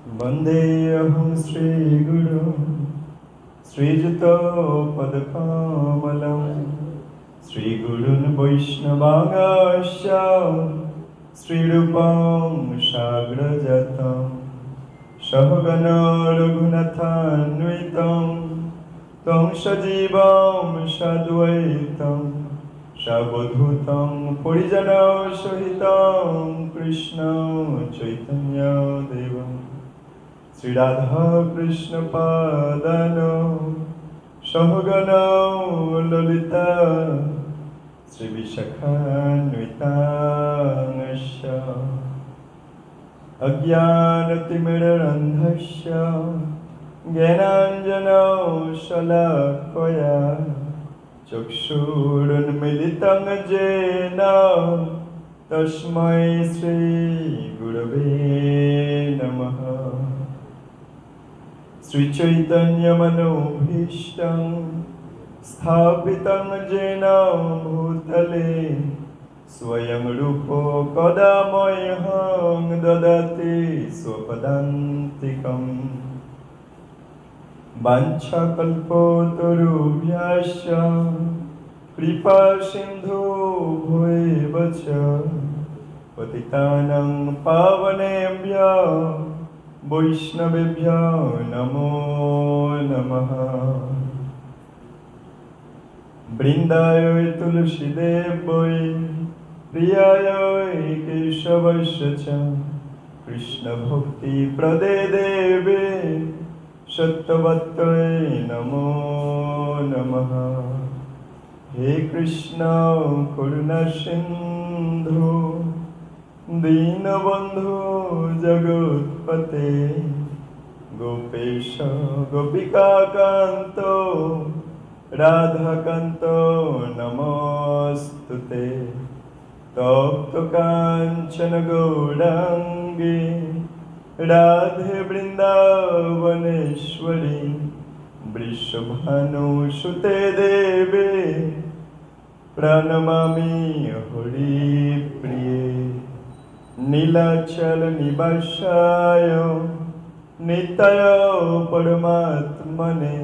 वन्देऽहं श्रीगुरुं श्रीयुतपदकमलं श्रीगुरून् वैष्णवांश्च श्रीरूपं साग्रजातं सहगण रघुनाथान्वितं तं सजीवं साद्वैतं सावधूतं परिजनसहितं कृष्णं चैतन्यदेवं श्रीराधा कृष्ण पादानो सहगण ललिता श्रीविशाखान्वितांश्च अज्ञानतिमिरन्धस्य ज्ञानाञ्जनशलाकया चक्षुरुन्मीलितं येन तस्मै श्रीगुरवे नमः। श्रीचैतन्यमनोभीष्टं स्थापितं येन भूतले स्वयं रूपो कदा मह्यं ददाति स्वपदान्तिकम्। वाञ्छाकल्पतरुभ्यश्च कृपासिन्धुभ्येव च पतितानां पावनेभ्यो वैष्णवेभ्यो नमो नमः। वृन्दाय तुलसीदेवै प्रियाय केशवस्य च कृष्णभक्तिप्रदे देवे सत्यवत्यै नमो नमः। हे कृष्ण करुणा सिन्धु दीनबन्धु जगत्पते गोपेश गोपिकान्त राधाकान्त नमोस्तुते। तप्त काञ्चन गौराङ्गी राधे वृन्दावनेश्वरी वृषभानुसुते देवे प्रणमामि हरिप्रिये। नीलाचल निवासाय नित्याय परमात्मने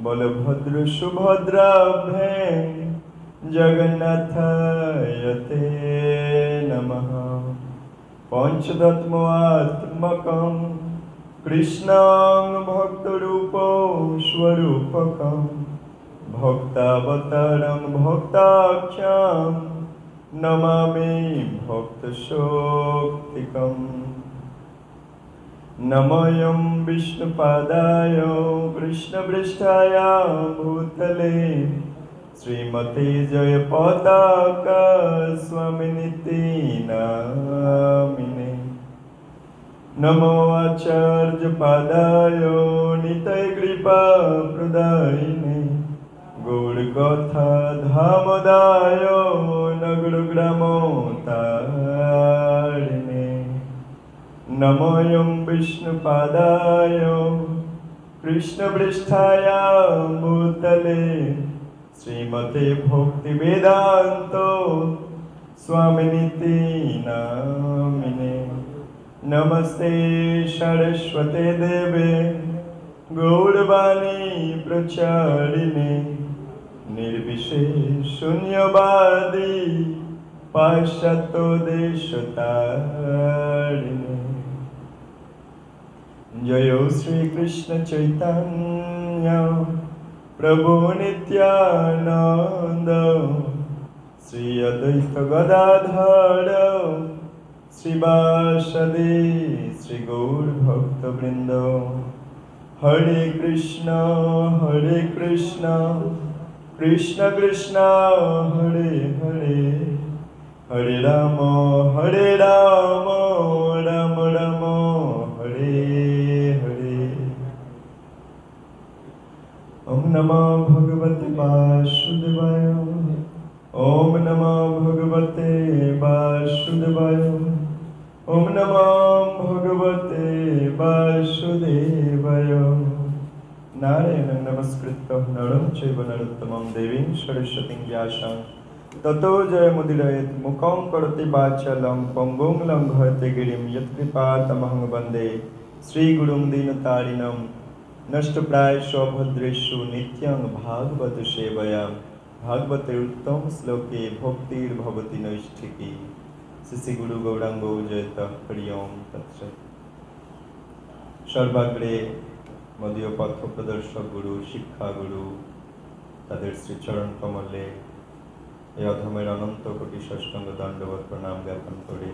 बलभद्र सुभद्राभ्यां जगन्नाथाय ते नमः। पंचतत्त्वात्मकं कृष्णं भक्तरूपं स्वरूपकं भक्तावतारं भक्ताख्यं नमामि भक्तशोक्तिकम्। नमोऽयं विष्णुपादाय कृष्णपृष्ठाय भूतले श्रीमते जयपताका स्वामिनिति नामिने। नमो आचार्यपादाय नितयकृपाप्रदायिने गौरकथा धामदाय नगरग्रामोत्तारिणे। नमोऽयं विष्णुपादाय कृष्णपृष्ठाय भूतले श्रीमते भक्तिवेदान्त स्वामिनिति नामिने। नमस्ते सरस्वते देवे गौरवाणी प्रचारिणे निर्विशेष शून्यवादी पाश्चात्योदेशतारिणे। जय श्री कृष्ण चैतन्य प्रभु नित्यानंद श्री अद्वैत गदाधर श्रीवासदि श्री गौर भक्तवृंद। हरे कृष्ण कृष्ण कृष्ण हरे हरे हरे राम राम राम हरे हरे। ओम नमो भगवते वासुदेवाय ओम नमो भगवते वासुदेवाय ओम नमो भगवते वासुदेवाय। नारायणं नमस्कृत्य नरं चैव नरोत्तमं देवीं सरस्वतीं व्यासं ततो जयमुदीरयेत्। मुखं करोति वाचालं पङ्गुं लङ्घयते गिरिं यत्कृपातमहं वन्दे श्रीगुरुं दीनतारिणं नष्टप्रायेषु अभद्रेषु नित्यं भागवत सेवया भागवते उत्तम श्लोके भक्तिर्भवति नैष्ठिकी। श्री गुरु गौरांग जयत हरि ओम तत्सत्। सर्वाग्रे मदीय पथ प्रदर्शक गुरु शिक्षा गुरु तादेर श्रीचरण कमले ए अधमेर अनंत कोटि षष्टांग दंडवत प्रणाम ज्ञापन करे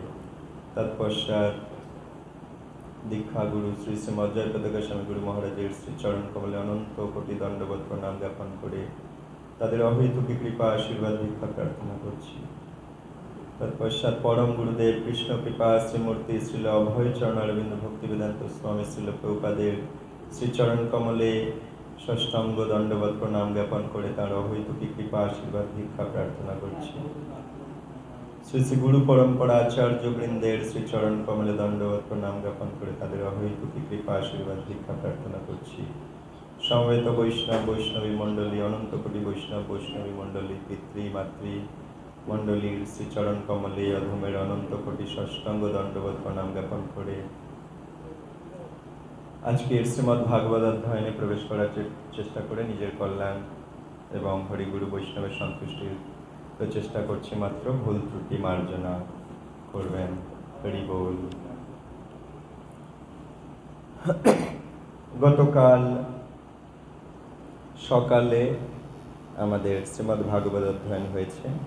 तत्पश्चात दीक्षा गुरु श्री श्री अजयपद गोस्वामी गुरु महाराजेर श्रीचरण कमले अनंत कोटि दंडवत प्रणाम ज्ञापन करे तादेर अहैतुकी कृपा आशीर्वाद भिक्षा प्रार्थना करछि। तत्पश्चात परम गुरुदेव कृष्ण कृपा श्रीमूर्ति श्रील अभय चरण अरविंद भक्ति वेदांत स्वामी श्रील प्रभुपादेर श्रीचरण कमले षष्ठांग दंडवत प्रणाम ज्ञापन करे तार अहैतुकी कृपा आशीर्वाद भिक्षा प्रार्थना करछि। श्री श्री गुरु परम्परा आचार्य वृंदेर श्रीचरण कमले दंडवत प्रणाम ज्ञापन करे तादेर अहैतुकी कृपा आशीर्वाद भिक्षा प्रार्थना करछि। समवेत वैष्णव वैष्णवी मंडली अनंत कोटि वैष्णव वैष्णवी मंडली पितृ मातृ मंडलीर श्रीचरण कमले अधमेर अनंत कोटि षष्टांग दंडवत प्रणाम ज्ञापन करे आज के श्रीमद् भागवत अध्ययने प्रवेश करार चेष्टा करे निजेर कल्याण एवं हरिगुरु वैष्णवेर सन्तुष्टिर प्रचेष्टा करछि। मात्र भूल त्रुटि मार्जना करबेन। हरि बोल। गतकाल सकाले आमादेर श्रीमद् भागवत अध्ययन हयेछे।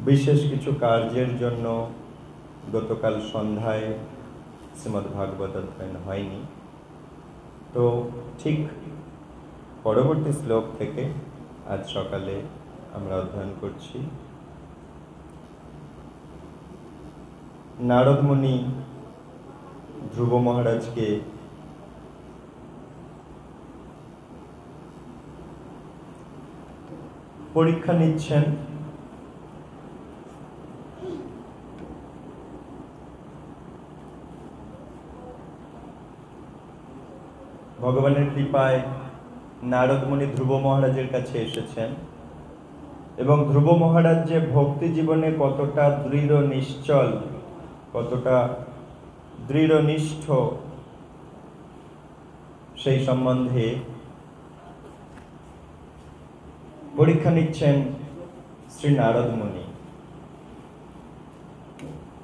विशेष किछु कार्जेर जन्य गतकाल सन्ध्याय श्रीमद् भागवत अध्ययन हयनि। तो ठीक परवर्ती श्लोक थेके आज सकाले आमरा अध्ययन करछि। नारद मुनि ध्रुव महाराज के परीक्षा निच्छेन भगवानेर कृपाय नारद मुनि ध्रुव महाराजेर काछे एसेछेन एवं ध्रुव महाराज जे भक्ति जीवने कतटा दृढ़ निश्चल कतटा दृढ़निष्ठ सेई सम्बन्धे परीक्षा निच्छेन श्री नारद मुनि।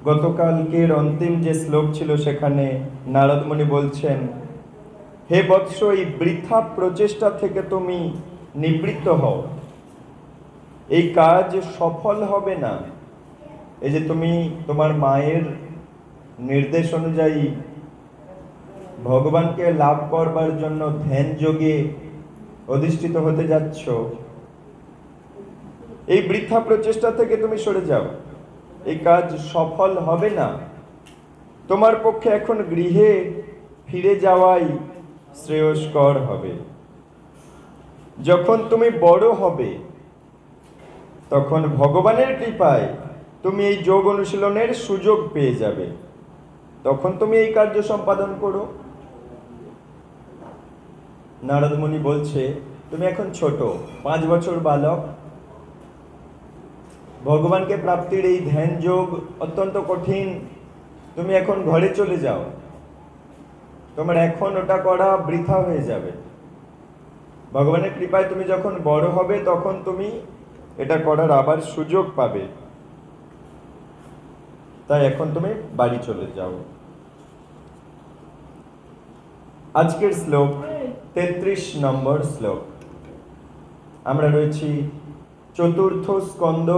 गतकालकेर अंतिम जे श्लोक छिलो सेखाने नारद मुनि बोलछेन, हे वत्स এই বৃথা প্রচেষ্টা থেকে তুমি নিবৃত্ত হও, এই কাজ সফল হবে না। এই যে তুমি তোমার মায়ের নির্দেশ অনুযায়ী ভগবানকে লাভ করবার জন্য ধ্যান যোগে অধিষ্ঠিত হতে যাচ্ছ, এই বৃথা প্রচেষ্টা থেকে তুমি সরে যাও, এই কাজ সফল হবে না। তোমার পক্ষে এখন গৃহে ফিরে যাওয়াই শ্রেয়স্কর হবে। যখন তুমি বড় হবে তখন ভগবানের কৃপায় তুমি এই যোগ অনুশীলনের সুযোগ পেয়ে যাবে, তখন তুমি এই কার্য সম্পাদন করো। নারদ মুনি বলছে, তুমি এখন ছোট, 5 বছর বালক, ভগবানকে প্রাপ্তির এই ধ্যান যোগ অত্যন্ত কঠিন, তুমি এখন ঘরে চলে যাও, তোমার এখন ওটা করা বৃথা হয়ে যাবে। ভগবানের কৃপায় তুমি যখন বড় হবে তখন তুমি এটা করার আবার সুযোগ পাবে, তাই এখন তুমি বাড়ি চলে যাও। আজকের শ্লোক 33 নম্বর শ্লোক। আমরা রয়েছি চতুর্থ স্কন্দ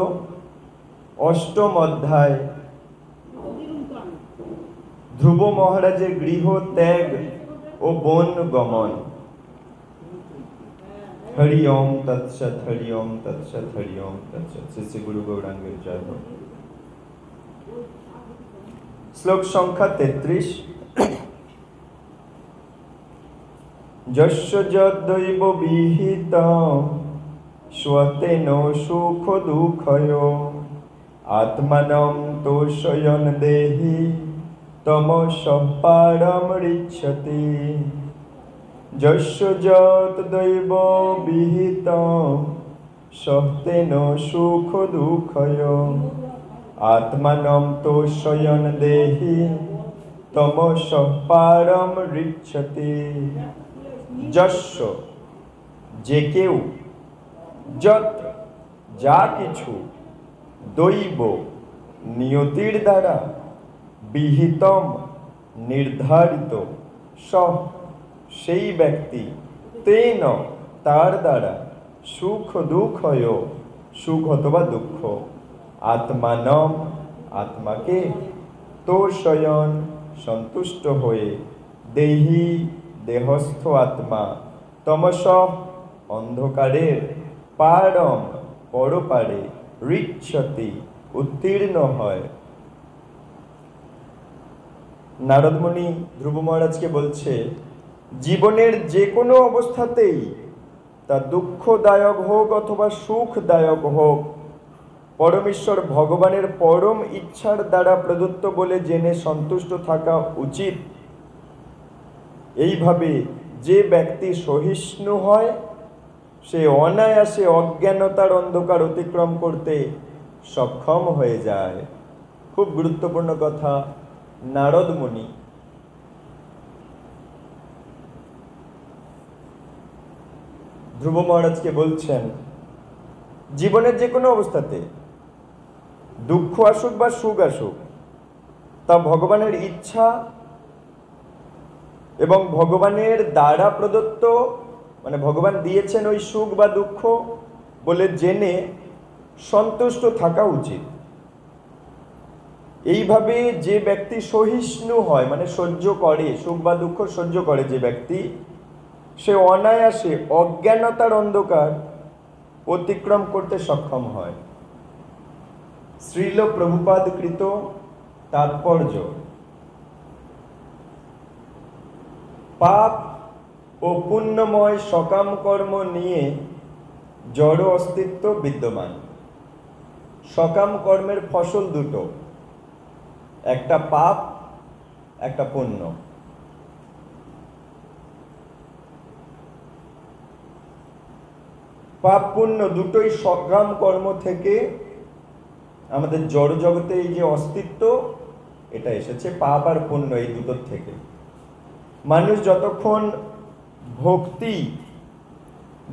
8ম অধ্যায়, ধ্রুব মহারাজের গৃহ ত্যাগ ও বন গমন। হরি ওম তৎসৎ, হরি ওম তৎসৎ, হরি ওম তৎসৎ। শ্রী গুরু গৌরাঙ্গের জয় হোক। শ্লোক সংখ্যা 33। যস্য যদ্দৈব বিহিতং স্বতেন সুখ দুঃখয় আত্মানং তোষয়ন দেহি তমসঃ পারমৃচ্ছতি। যস্য যদ্দৈব বিহিতং স্বতেন সুখ দুঃখয় আত্মানং তোষয়ন দেহি তমস পারম ঋচ্ছতে। যস্য যে কেউ, যত যা কিছু, দৈব নিয়তির দ্বারা, বিহিতম নির্ধারিত, স সেই ব্যক্তি, তেন তার দ্বারা, সুখ দুঃখয় সুখ অথবা দুঃখ, আত্মানম আত্মাকে, তোষয়ন সন্তুষ্ট হয়ে, দেহি দেহস্থ আত্মা, তমস অন্ধকারের, পারম পরপারে, ঋচ্ছতি উত্তীর্ণ হয়। নারদমুনি ধ্রুব মহারাজকে বলছে, জীবনের যে কোনো অবস্থাতেই, তা দুঃখদায়ক হোক অথবা সুখদায়ক হোক, পরমেশ্বর ভগবানের পরম ইচ্ছার দ্বারা প্রদত্ত বলে জেনে সন্তুষ্ট থাকা উচিত। এইভাবে যে ব্যক্তি সহিষ্ণু হয়, সে অনায়াসে অজ্ঞানতার অন্ধকার অতিক্রম করতে সক্ষম হয়ে যায়। খুব গুরুত্বপূর্ণ কথা নারদ মুনি ধ্রুব মহারাজকে বলছেন, জীবনের যে কোনো অবস্থাতে দুঃখ আসুক বা সুখ আসুক, তা ভগবানের ইচ্ছা এবং ভগবানের দ্বারা প্রদত্ত, মানে ভগবান দিয়েছেন ওই সুখ বা দুঃখ বলে জেনে সন্তুষ্ট থাকা উচিত। এইভাবে যে ব্যক্তি সহিষ্ণু হয়, মানে সহ্য করে, সুখ বা দুঃখ সহ্য করে যে ব্যক্তি, সে অনায়াসে অজ্ঞানতার অন্ধকার অতিক্রম করতে সক্ষম হয়। শ্রীল প্রভুপাদকৃত তাৎপর্য, পাপ ও পুণ্যময় সকাম কর্ম নিয়ে জড় অস্তিত্ব বিদ্যমান। সকাম কর্মের ফসল দুটো, একটা পাপ, একটা পুণ্য। পাপ পুণ্য দুটোই সকাম কর্ম থেকে আমাদের জড় জগতে এই যে অস্তিত্ব, এটা এসেছে পাপ আর পুণ্য এই দুটোর থেকে। মানুষ যতক্ষণ ভক্তি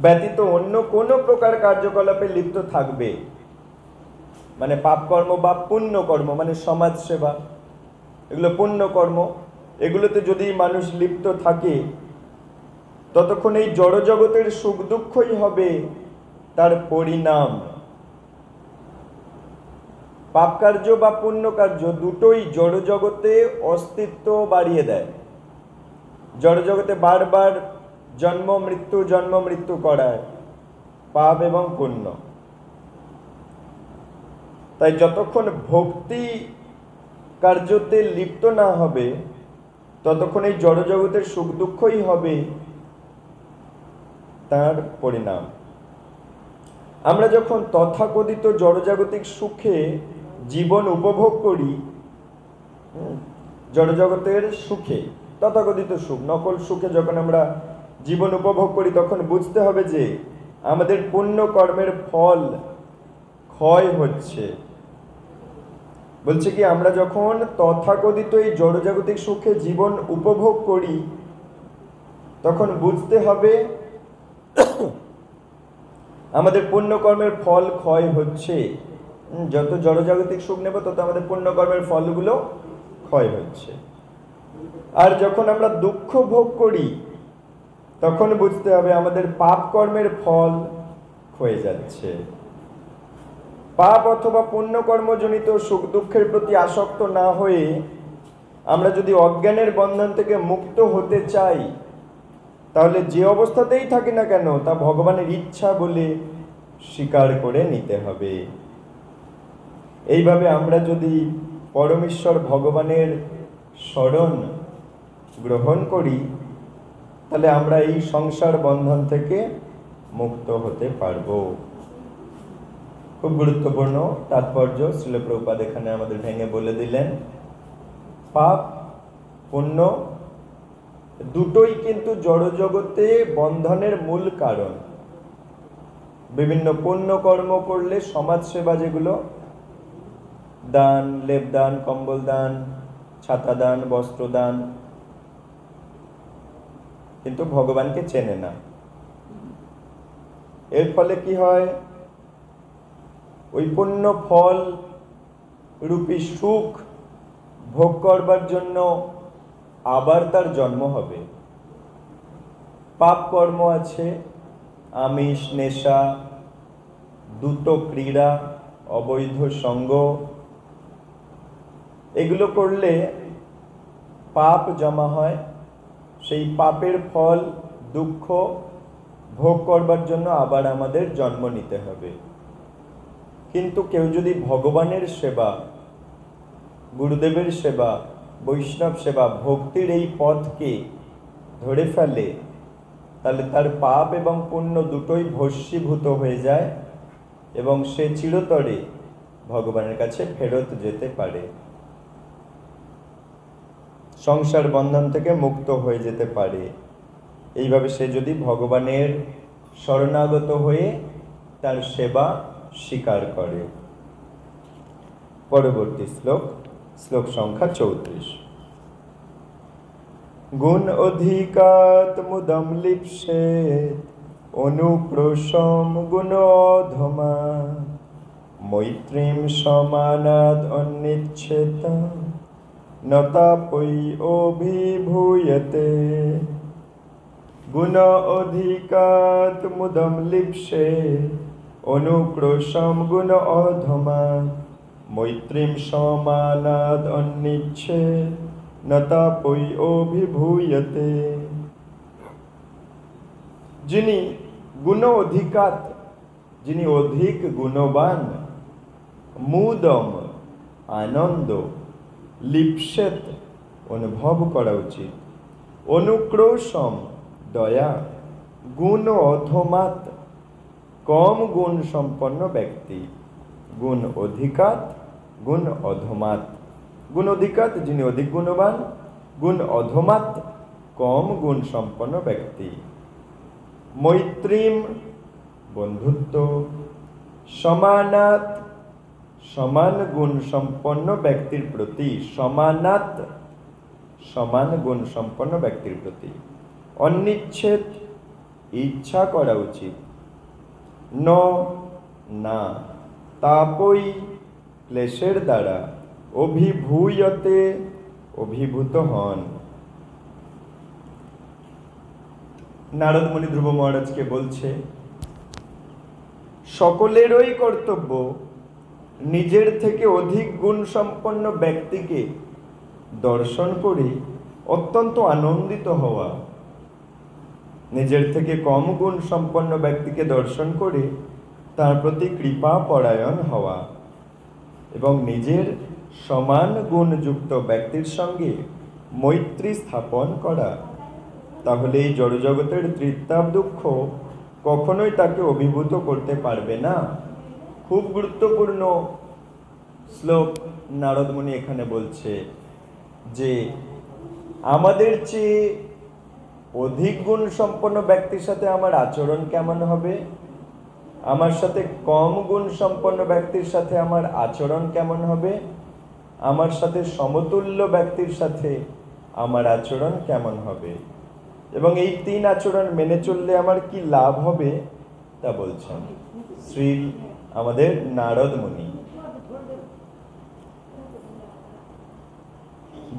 ব্যতীত অন্য কোনো প্রকার কার্যকলাপে লিপ্ত থাকবে, মানে পাপ কর্ম বা পুণ্য কর্ম, মানে সমাজ সেবা, এগুলো পুণ্য কর্ম, এগুলোতে যদি মানুষ লিপ্ত থাকে, ততক্ষণ এই জড় জগতের সুখ দুঃখই হবে তার পরিণাম। পাপ কার্য বা পুণ্য কার্য দুটোই জড় জগতে অস্তিত্ব বাড়িয়ে দেয়, জড় জগতে বারবার জন্ম মৃত্যু করায় পাপ এবং পুণ্য। তাই যতক্ষণ ভক্তি কার্যতে লিপ্ত না হবে, ততক্ষণ এই জড় জগতের সুখ দুঃখই হবে তার পরিণাম। আমরা যখন তথাকথিত জড়জাগতিক সুখে জীবন উপভোগ করি, জড়জগতের সুখে, তথাকথিত সুখ, নকল সুখে যখন আমরা জীবন উপভোগ করি, তখন বুঝতে হবে যে আমাদের পুণ্য কর্মের ফল ক্ষয় হচ্ছে। বলছে কি, আমরা যখন তথাকথিত এই জড়জাগতিক সুখে জীবন উপভোগ করি, তখন বুঝতে হবে আমাদের পুণ্যকর্মের ফল ক্ষয় হচ্ছে। যত জড়জাগতিক সুখ নেব, তত আমাদের পুণ্যকর্মের ফলগুলো ক্ষয় হচ্ছে। আর যখন আমরা দুঃখ ভোগ করি, তখন বুঝতে হবে আমাদের পাপ কর্মের ফল ক্ষয়ে যাচ্ছে। পাপ অথবা পুণ্যকর্মজনিত সুখ দুঃখের প্রতি আসক্ত না হয়ে আমরা যদি অজ্ঞানের বন্ধন থেকে মুক্ত হতে চাই, তাহলে যে অবস্থাতেই থাকি না কেন তা ভগবানের ইচ্ছা বলে স্বীকার করে নিতে হবে। এইভাবে আমরা যদি পরমেশ্বর ভগবানের শরণ গ্রহণ করি, তাহলে আমরা এই সংসার বন্ধন থেকে মুক্ত হতে পারব। খুব গুরুত্বপূর্ণ তাৎপর্য শ্রীল প্রভুপাদ এখানে আমাদের ভেঙে বলে দিলেন। পাপ পুণ্য দুটোই কিন্তু জড়জগতে বন্ধনের মূল কারণ। বিভিন্ন পুণ্য কর্ম করলে, সমাজ সেবা যেগুলো, দান, লেপ দান, কম্বল দান, ছাতা দান, বস্ত্র দান, কিন্তু ভগবানকে চেনে না। এর ফলে কি হয়? ওই পুণ্য ফল রূপী সুখ ভোগ করবার জন্য আবার তার জন্ম হবে। পাপ কর্ম আছে, আমিষ, নেশা, দ্রুত ক্রীড়া, অবৈধ সঙ্গ, এগুলো করলে পাপ জমা হয়। সেই পাপের ফল দুঃখ ভোগ করবার জন্য আবার আমাদের জন্ম নিতে হবে। কিন্তু কেউ যদি ভগবানের সেবা, গুরুদেবের সেবা, বৈষ্ণব সেবা, ভক্তির এই পথকে ধরে ফেলে, তাহলে তার পাপ এবং পুণ্য দুটোই ভস্মীভূত হয়ে যায় এবং সে চিরতরে ভগবানের কাছে ফেরত যেতে পারে, সংসার বন্ধন থেকে মুক্ত হয়ে যেতে পারে। এইভাবে সে যদি ভগবানের শরণাগত হয়ে তার সেবা স্বীকার করে। পরবর্তী শ্লোক, শ্লোক সংখ্যা 34। গুণ অধিকাত মুদম লিপ্সেত অনুক্রোশম গুণ অধমা মৈত্রীম সমানাদ অনিচ্ছেত নতাপৈ অভিভূয়তে। গুণ অধিকাত মুদম লিপ্সেত অনুক্রোশম গুণ অধমা মৈত্রীম সমানাদ অনিচ্ছেত নতাপৈ অভিভূয়তে। যিনি গুণ অধিকাত, যিনি অধিক গুণবান, মুদম আনন্দ, লিপ্সেত অনুভব করা উচিত, অনুক্রোশম দয়া, গুণ অধমাত কম গুণ সম্পন্ন ব্যক্তি। গুণ অধিকাত, গুণ অধমাত। গুণ অধিকাত যিনি অধিক গুণবান, গুণ অধমাত কম গুণ সম্পন্ন ব্যক্তি। মৈত্রীম বন্ধুত্ব, সমানাত সমান গুণ সম্পন্ন ব্যক্তির প্রতি, সমানাত সমান গুণ সম্পন্ন ব্যক্তির প্রতি। অনিচ্ছেদ ইচ্ছা করা উচিত, ন না তাপই ক্লেশের দ্বারা, অভিভূয়তে অভিভূত হন। নারদ মুনি ধ্রুব মহারাজকে বলছে, সকলেরই কর্তব্য নিজের থেকে অধিক গুণ সম্পন্ন ব্যক্তিকে দর্শন করে অত্যন্ত আনন্দিত হওয়া, নিজের থেকে কম গুণ সম্পন্ন ব্যক্তিকে দর্শন করে তার প্রতি কৃপা পরায়ণ হওয়া এবং নিজের সমান গুণযুক্ত ব্যক্তির সঙ্গে মৈত্রী স্থাপন করা। তাহলে এই জড়জগতের ত্রিতাপ দুঃখ কখনোই তাকে অভিভূত করতে পারবে না। খুব গুরুত্বপূর্ণ শ্লোক নারদ মুনি এখানে বলছে যে আমাদের চেয়ে অধিক গুণ সম্পন্ন ব্যক্তির সাথে আমার আচরণ কেমন হবে, আমার সাথে কম গুণ সম্পন্ন ব্যক্তির সাথে আমার আচরণ কেমন হবে, আমার সাথে সমতুল্য ব্যক্তির সাথে আমার আচরণ কেমন হবে, এবং এই তিন আচরণ মেনে চললে আমার কি লাভ হবে তা বলছেন শ্রী আমাদের নারদ মুনি।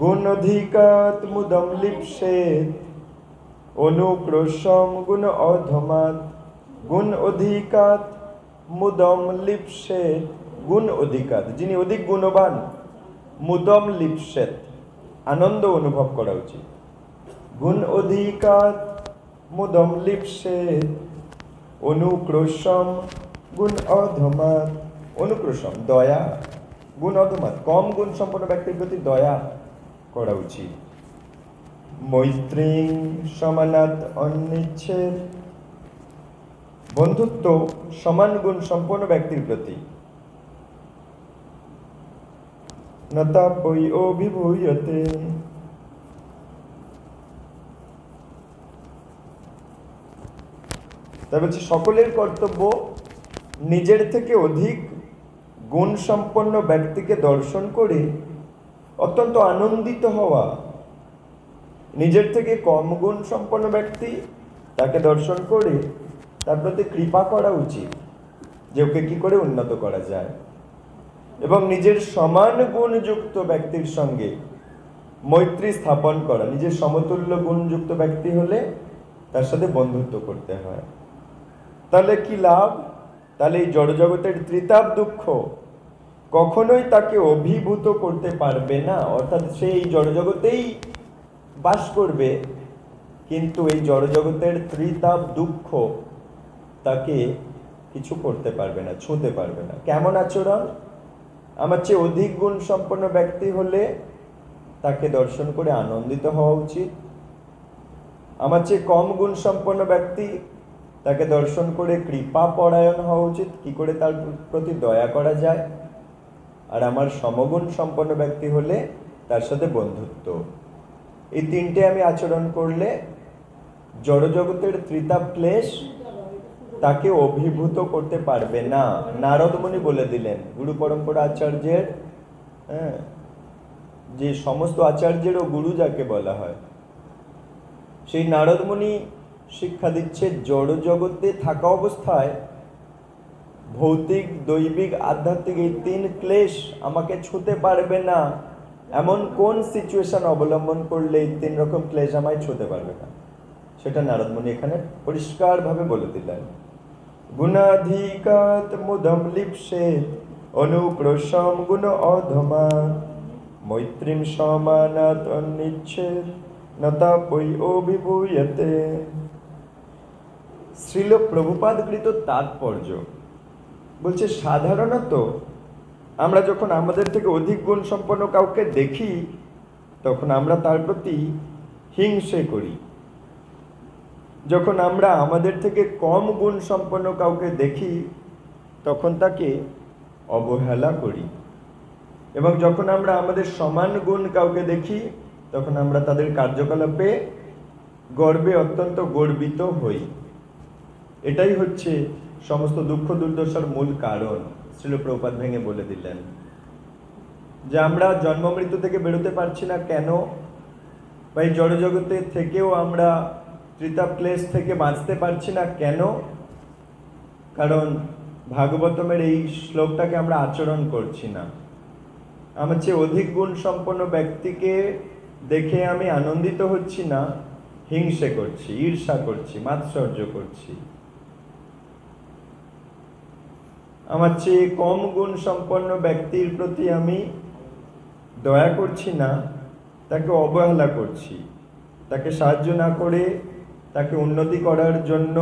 গুণ অধিকাত মুদম লিপ্সেত অনুক্রোশম গুণ অধমাত। গুণ অধিকাত মুদম লিপ্সেত, গুণ অধিকাত যিনি অধিক গুণবান, মুদম লিপ্সেত আনন্দ অনুভব করা উচিত। গুণ অধিকাত মুদম লিপ্সেত অনুক্রোশম গুণ অধমাত। অনুক্রোশম দয়া, গুণ অধমাত কম গুণ সম্পন্ন ব্যক্তির প্রতি দয়া করা উচিত। মৈত্রী সমানাত অনিচ্ছেদ, বন্ধুত্ব সমান গুণ সম্পন্ন ব্যক্তির প্রতি। নতাপৈ অভিভূয়তে, তা বলছে সকলের কর্তব্য নিজের থেকে অধিক গুণ সম্পন্ন ব্যক্তিকে দর্শন করে অত্যন্ত আনন্দিত হওয়া। নিজের থেকে কম গুণ সম্পন্ন ব্যক্তি, তাকে দর্শন করে তার প্রতি কৃপা করা উচিত যে ওকে কি করে উন্নত করা যায়। এবং নিজের সমান গুণযুক্ত ব্যক্তির সঙ্গে মৈত্রী স্থাপন করা। নিজের সমতুল্য গুণযুক্ত ব্যক্তি হলে তার সাথে বন্ধুত্ব করতে হয়। তাহলে কি লাভ? তাহলে এই জড়জগতের ত্রিতাপ দুঃখ কখনোই তাকে অভিভূত করতে পারবে না। অর্থাৎ সে এই জড়জগতেই বাস করবে, কিন্তু এই জড়জগতের ত্রিতাপ দুঃখ তাকে কিছু করতে পারবে না, ছুঁতে পারবে না। কেমন আচরণ? আমার চেয়ে অধিক গুণ সম্পন্ন ব্যক্তি হলে তাকে দর্শন করে আনন্দিত হওয়া উচিত। আমার চেয়ে কম গুণ সম্পন্ন ব্যক্তি, তাকে দর্শন করে কৃপা পরায়ণ হওয়া উচিত, কি করে তার প্রতি দয়া করা যায়। আর আমার সমগুণ সম্পন্ন ব্যক্তি হলে তার সাথে বন্ধুত্ব। এই তিনটে আমি আচরণ করলে জড়জগতের ত্রিতাপ ক্লেশ তাকে অভিভূত করতে পারবে না। নারদ মুনি বলে দিলেন, গুরু পরম্পরা আচার্যের, যে সমস্ত আচার্যেরও গুরু যাকে বলা হয়, সেই নারদ মুনি শিক্ষা দিচ্ছে জড়জগতে থাকা অবস্থায় ভৌতিক, দৈবিক, আধ্যাত্মিক এই তিন ক্লেশ আমাকে ছুঁতে পারবে না। এমন কোন সিচুয়েশন অবলম্বন করলে এই তিন রকম ক্লেশ আমায় ছুঁতে পারবে না, সেটা নারদ মুনি এখানে পরিষ্কারভাবে বলে দিলেন। গুণাধিকাত মুদম লিপ্সেত অনুক্রোশম গুণ অধমা মৈত্রীম সমানাত অনিচ্ছেদ নতাপৈ অভিভূয়তে। শ্রীল প্রভুপাদকৃত তাৎপর্য বলছে, সাধারণত আমরা যখন আমাদের থেকে অধিক গুণ সম্পন্ন কাউকে দেখি তখন আমরা তার প্রতি হিংসে করি। যখন আমরা আমাদের থেকে কম গুণ সম্পন্ন কাউকে দেখি তখন তাকে অবহেলা করি। এবং যখন আমরা আমাদের সমান গুণ কাউকে দেখি তখন আমরা তাদের কার্যকলাপে গর্বে অত্যন্ত গর্বিত হই। এটাই হচ্ছে সমস্ত দুঃখ দুর্দশার মূল কারণ। শ্রীল প্রভুপাদ ভেঙে বলে দিলেন যে আমরা জন্ম মৃত্যু থেকে বেরোতে পারছি না কেন, বা এই জড়জগতে থেকেও আমরা ত্রিতাপ ক্লেশ থেকে বাঁচতে পারছি না কেন? কারণ ভাগবতমের এই শ্লোকটাকে আমরা আচরণ করছি না। আমার চেয়ে অধিক গুণ সম্পন্ন ব্যক্তিকে দেখে আমি আনন্দিত হচ্ছি না, হিংসে করছি, ঈর্ষা করছি, মাৎসর্য করছি। আমার চেয়ে কম গুণ সম্পন্ন ব্যক্তির প্রতি আমি দয়া করছি না, তাকে অবহেলা করছি। তাকে সাহায্য না করে, তাকে উন্নতি করার জন্য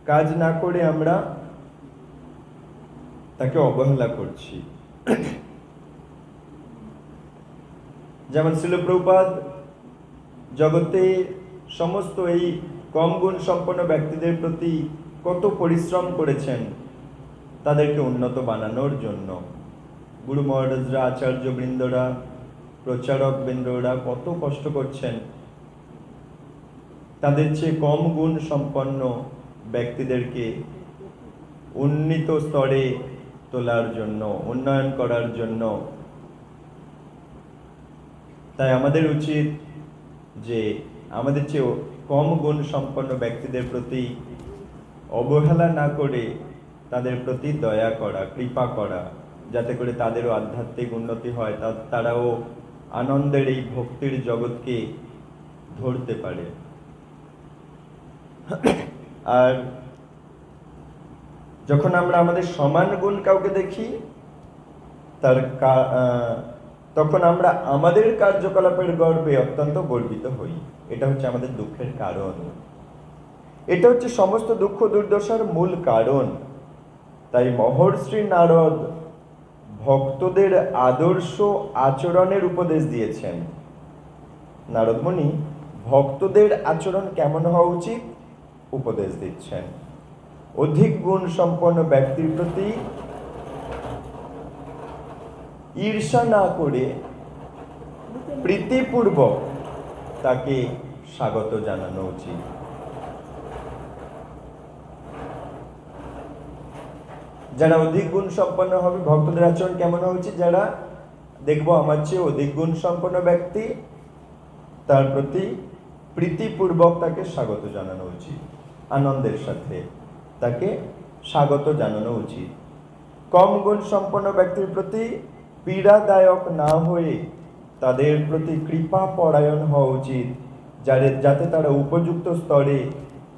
কাজ না করে আমরা তাকে অবহেলা করছি। যেমন শ্রীল প্রভুপাদ জগতে সমস্ত এই কম গুণ সম্পন্ন ব্যক্তিদের প্রতি কত পরিশ্রম করেছেন তাদেরকে উন্নত বানানোর জন্য। গুরু মহারাজরা, আচার্য বৃন্দরা, প্রচারক বৃন্দরা কত কষ্ট করছেন তাদের চেয়ে কম গুণ সম্পন্ন ব্যক্তিদেরকে উন্নীত স্তরে তোলার জন্য, উন্নয়ন করার জন্য। তাই আমাদের উচিত যে আমাদের চেয়ে কম গুণ সম্পন্ন ব্যক্তিদের প্রতি অবহেলা না করে তাদের প্রতি দয়া করা, কৃপা করা, যাতে করে তাদেরও আধ্যাত্মিক উন্নতি হয়, তারাও আনন্দের এই ভক্তির জগৎকে ধরতে পারে। আর যখন আমরা আমাদের সমান গুণ কাউকে দেখি তখন আমরা আমাদের কার্যকলাপের গর্বে অত্যন্ত গর্বিত হই। এটা হচ্ছে আমাদের দুঃখের কারণ। এটা হচ্ছে সমস্ত দুঃখ দুর্দশার মূল কারণ। তাই মহর্ষি নারদ ভক্তদের আদর্শ আচরণের উপদেশ দিয়েছেন। নারদ মুনি ভক্তদের আচরণ কেমন হওয়া উচিত উপদেশ দিচ্ছেন। অধিক গুণ সম্পন্ন ব্যক্তির প্রতি ঈর্ষা না করে প্রীতিপূর্বক তাকে স্বাগত জানানো উচিত। যারা অধিক গুণ সম্পন্ন হবে, ভক্তদের আচরণ কেমন হওয়া উচিত? দেখবো আমার চেয়ে অধিক গুণ সম্পন্ন ব্যক্তি, তার প্রতি প্রীতিপূর্বক তাকে স্বাগত জানানো উচিত, আনন্দের সাথে তাকে স্বাগত জানানো উচিত। কম গুণ সম্পন্ন ব্যক্তির প্রতি পীড়াদায়ক না হয়ে তাদের প্রতি কৃপা পরায়ণ হওয়া উচিত, যাতে তারা উপযুক্ত স্তরে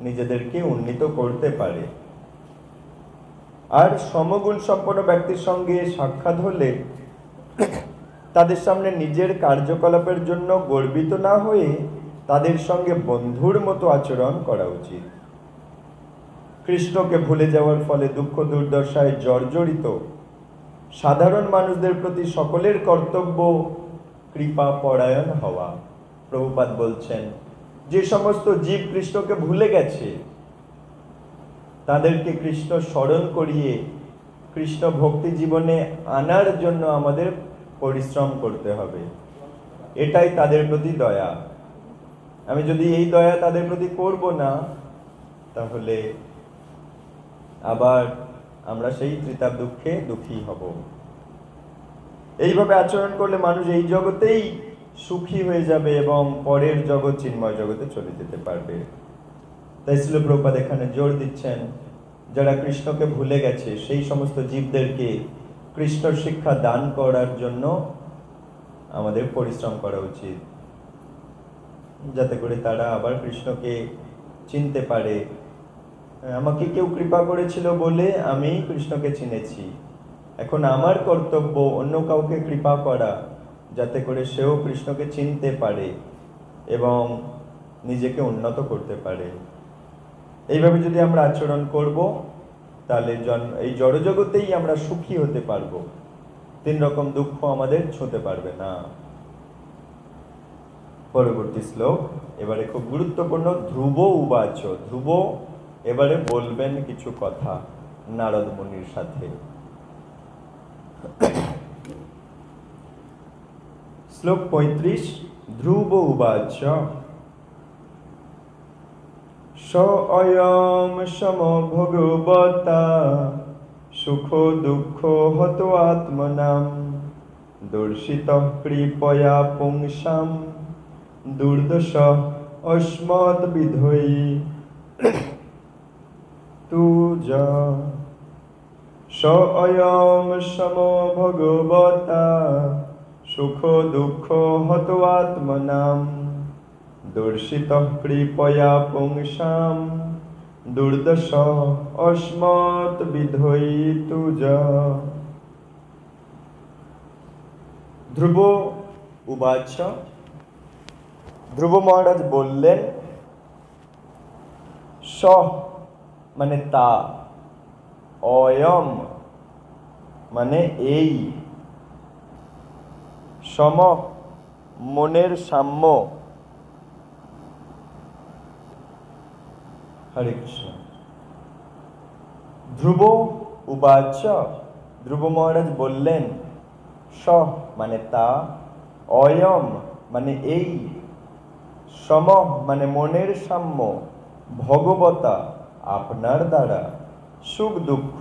নিজেদেরকে উন্নীত করতে পারে। আর সমগুণ সম্পন্ন ব্যক্তির সঙ্গে সাক্ষাৎ হলে তাদের সামনে নিজের কার্যকলাপের জন্য গর্বিত না হয়ে তাদের সঙ্গে বন্ধুর মতো আচরণ করা উচিত। কৃষ্ণকে ভুলে যাওয়ার ফলে দুঃখ দুর্দশায় জর্জরিত সাধারণ মানুষদের প্রতি সকলের কর্তব্য কৃপা পরায়ণ হওয়া। প্রভুপাদ বলছেন, যে সমস্ত জীব কৃষ্ণকে ভুলে গেছে তাদেরকে কৃষ্ণ স্মরণ করিয়ে কৃষ্ণ ভক্তি জীবনে আনার জন্য আমাদের পরিশ্রম করতে হবে। এটাই তাদের প্রতি দয়া। আমি যদি এই দয়া তাদের প্রতি করব না, তাহলে আবার আমরা সেই ত্রিতাপ দুঃখে দুঃখী হব। এইভাবে আচরণ করলে মানুষ এই জগতেই সুখী হয়ে যাবে এবং পরের জগৎ চিন্ময় জগতে চলে যেতে পারবে। তাই শ্রীল প্রভুপাদ এখানে জোর দিচ্ছেন, যারা কৃষ্ণকে ভুলে গেছে সেই সমস্ত জীবদেরকে কৃষ্ণ শিক্ষা দান করার জন্য আমাদের পরিশ্রম করা উচিত, যাতে করে তারা আবার কৃষ্ণকে চিনতে পারে। আমাকে কেউ কৃপা করেছিল বলে আমি কৃষ্ণকে চিনেছি, এখন আমার কর্তব্য অন্য কাউকে কৃপা করা, যাতে করে সেও কৃষ্ণকে চিনতে পারে এবং নিজেকে উন্নত করতে পারে। এইভাবে যদি আমরা আচরণ করব, তাহলে এই জড়জগতেই আমরা সুখী হতে পারবো, 3 রকম দুঃখ আমাদের ছুঁতে পারবে না। পরবর্তী শ্লোক এবারে খুব গুরুত্বপূর্ণ। ধ্রুব উবাচ, ধ্রুব এবারে বলবেন কিছু কথা নারদ মুনির সাথে। শ্লোক 35। ধ্রুব উবাচ, স অয়ম সম ভগবতা সুখ দুঃখ হত আত্মনাম দর্শিত কৃপয়া পুংসাম দুর্দশ অস্মৎ বিধৈ তুজ। স অয়ম সম ভগবতা সুখ দুঃখ হত আত্মনাম দর্শিত কৃপয়া পুংসাম দুর্দশ অস্মৎ বিধৈ তুজ। ধ্রুব উবাচ, ধ্রুব মহারাজ বললেন, স মানে তা, অয়ম মানে এই, সম মনের সাম্য। হরে কৃষ্ণ। ধ্রুব উবাচ, ধ্রুব মহারাজ বললেন, স মানে তা, অয়ম মানে এই, সম মানে মনের সাম্য, ভগবতা আপনার দ্বারা, সুখ দুঃখ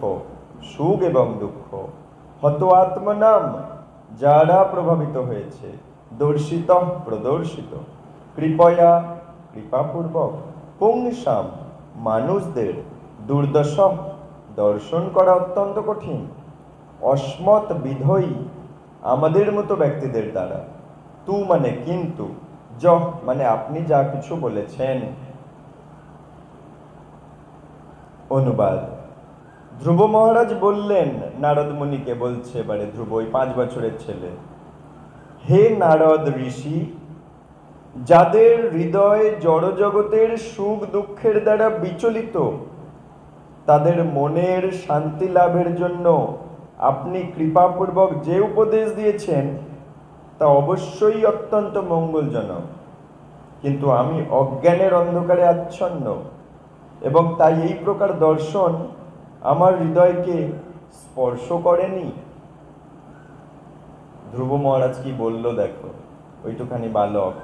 সুখ এবং দুঃখ, হত আত্মনাম যারা প্রভাবিত হয়েছে, দর্শিত প্রদর্শিত, কৃপয়া কৃপাপূর্বক, পুংসাম মানুষদের, দুর্দশ দর্শন করা অত্যন্ত কঠিন, অস্মৎ বিধৈ আমাদের মতো ব্যক্তিদের দ্বারা, তু মানে কিন্তু, য মানে আপনি যা কিছু বলেছেন। অনুবাদ। ধ্রুব মহারাজ বললেন নারদ মুনিকে, বলছে এবারে ধ্রুব, ওই 5 বছরের ছেলে, হে নারদ ঋষি, যাদের হৃদয় জড়জগতের সুখ দুঃখের দ্বারা বিচলিত, তাদের মনের শান্তি লাভের জন্য আপনি কৃপাপূর্বক যে উপদেশ দিয়েছেন তা অবশ্যই অত্যন্ত মঙ্গলজনক, কিন্তু আমি অজ্ঞানের অন্ধকারে আচ্ছন্ন এবং তাই এই প্রকার দর্শন আমার হৃদয়কে স্পর্শ করেনি। ধ্রুব মহারাজ কি বলল দেখো, ওইটুখানি বালক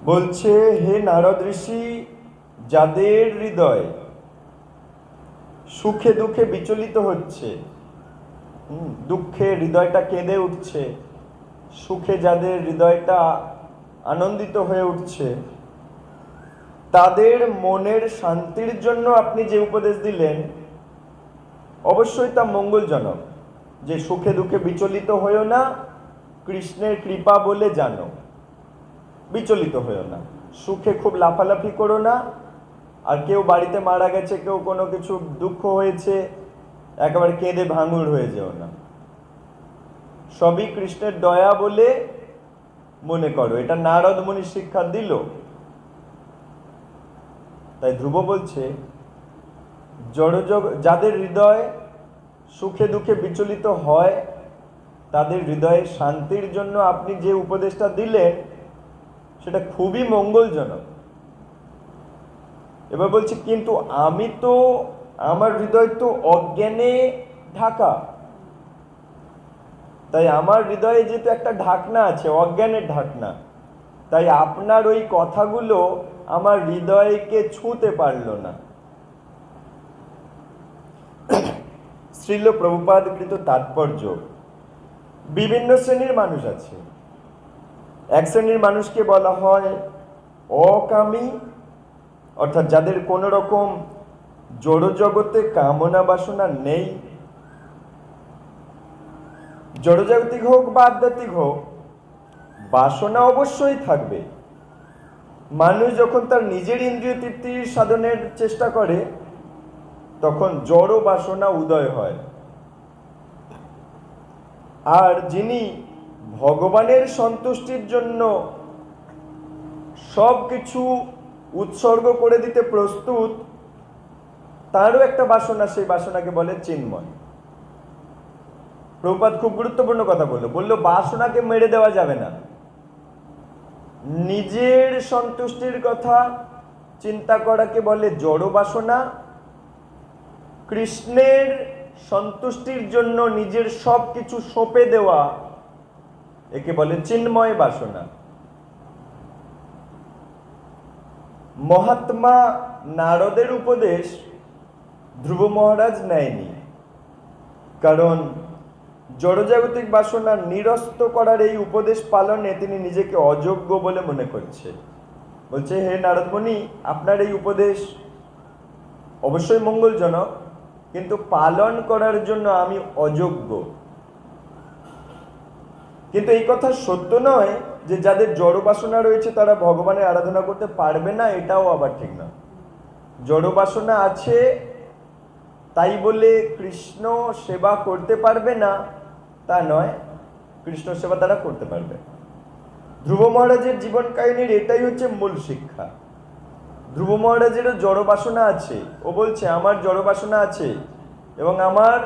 বলছে, হে নারদ ঋষি, যাদের হৃদয় সুখে দুঃখে বিচলিত হচ্ছে, দুঃখে হৃদয়টা কেঁদে উঠছে, সুখে যাদের হৃদয়টা আনন্দিত হয়ে উঠছে, তাদের মনের শান্তির জন্য আপনি যে উপদেশ দিলেন অবশ্যই তা মঙ্গলজনক। যে সুখে দুঃখে বিচলিত হয়েও না, কৃষ্ণের কৃপা বলে জানো, বিচলিত হয়েও না। সুখে খুব লাফালাফি করো না, আর কেউ বাড়িতে মারা গেছে, কেউ কোনো কিছু দুঃখ হয়েছে, একেবারে কেঁদে ভাঙুর হয়ে যেও না। সবই কৃষ্ণের দয়া বলে মনে করো। এটা নারদ মুনি শিক্ষা দিল। তাই ধ্রুব বলছে, যাদের হৃদয় সুখে দুঃখে বিচলিত হয়, তাদের হৃদয়ে শান্তির জন্য আপনি যে উপদেশটা দিলেন সেটা খুবই মঙ্গলজনক। এবার বলছি, কিন্তু আমার হৃদয় তো অজ্ঞানে ঢাকা। তাই আমার হৃদয়ে যেহেতু একটা ঢাকনা আছে, অজ্ঞানের ঢাকনা, তাই আপনার ওই কথাগুলো আমার হৃদয়কে ছুঁতে পারল না। শ্রীল প্রভুপাদকৃত তাৎপর্য। বিভিন্ন শ্রেণীর মানুষ আছে। এক শ্রেণীর মানুষকে বলা হয় অকামী, অর্থাৎ যাদের কোনো রকম জড়জগতে কামনা বাসনা নেই। জড়জাগতিক হোক বা আধ্যাত্মিক হোক, বাসনা অবশ্যই থাকবে। মানুষ যখন তার নিজের ইন্দ্রিয় তৃপ্তির সাধনের চেষ্টা করে, তখন জড় বাসনা উদয় হয়। আর যিনি ভগবানের সন্তুষ্টির জন্য সব কিছু উৎসর্গ করে দিতে প্রস্তুত, তারও একটা বাসনা, সেই বাসনাকে বলে চিন্ময়। প্রভুপাদ খুব গুরুত্বপূর্ণ কথা বললো, বাসনাকে মেরে দেওয়া যাবে না। নিজের সন্তুষ্টির কথা চিন্তা করাকে বলে জড় বাসনা। কৃষ্ণের সন্তুষ্টির জন্য নিজের সব কিছু সঁপে দেওয়া, একে বলে চিন্ময় বাসনা। মহাত্মা নারদের উপদেশ ধ্রুব মহারাজ নেয়নি, কারণ জড়জাগতিক বাসনা নিরস্ত করার এই উপদেশ পালনে তিনি নিজেকে অযোগ্য বলে মনে করছে। বলছে, হে নারদ মুনি, আপনার এই উপদেশ অবশ্যই মঙ্গলজনক, কিন্তু পালন করার জন্য আমি অযোগ্য। কিন্তু এই কথা সত্য নয় যে যাদের জড় বাসনা রয়েছে তারা ভগবানের আরাধনা করতে পারবে না, এটাও আবার ঠিক না। জড় বাসনা আছে তাই বলে কৃষ্ণ সেবা করতে পারবে না তা নয়, কৃষ্ণ সেবা তারা করতে পারবে। ধ্রুব মহারাজের জীবন কাহিনীর এটাই হচ্ছে মূল শিক্ষা। ধ্রুব মহারাজেরও জড় বাসনা আছে। ও বলছে, আমার জড় বাসনা আছে এবং আমার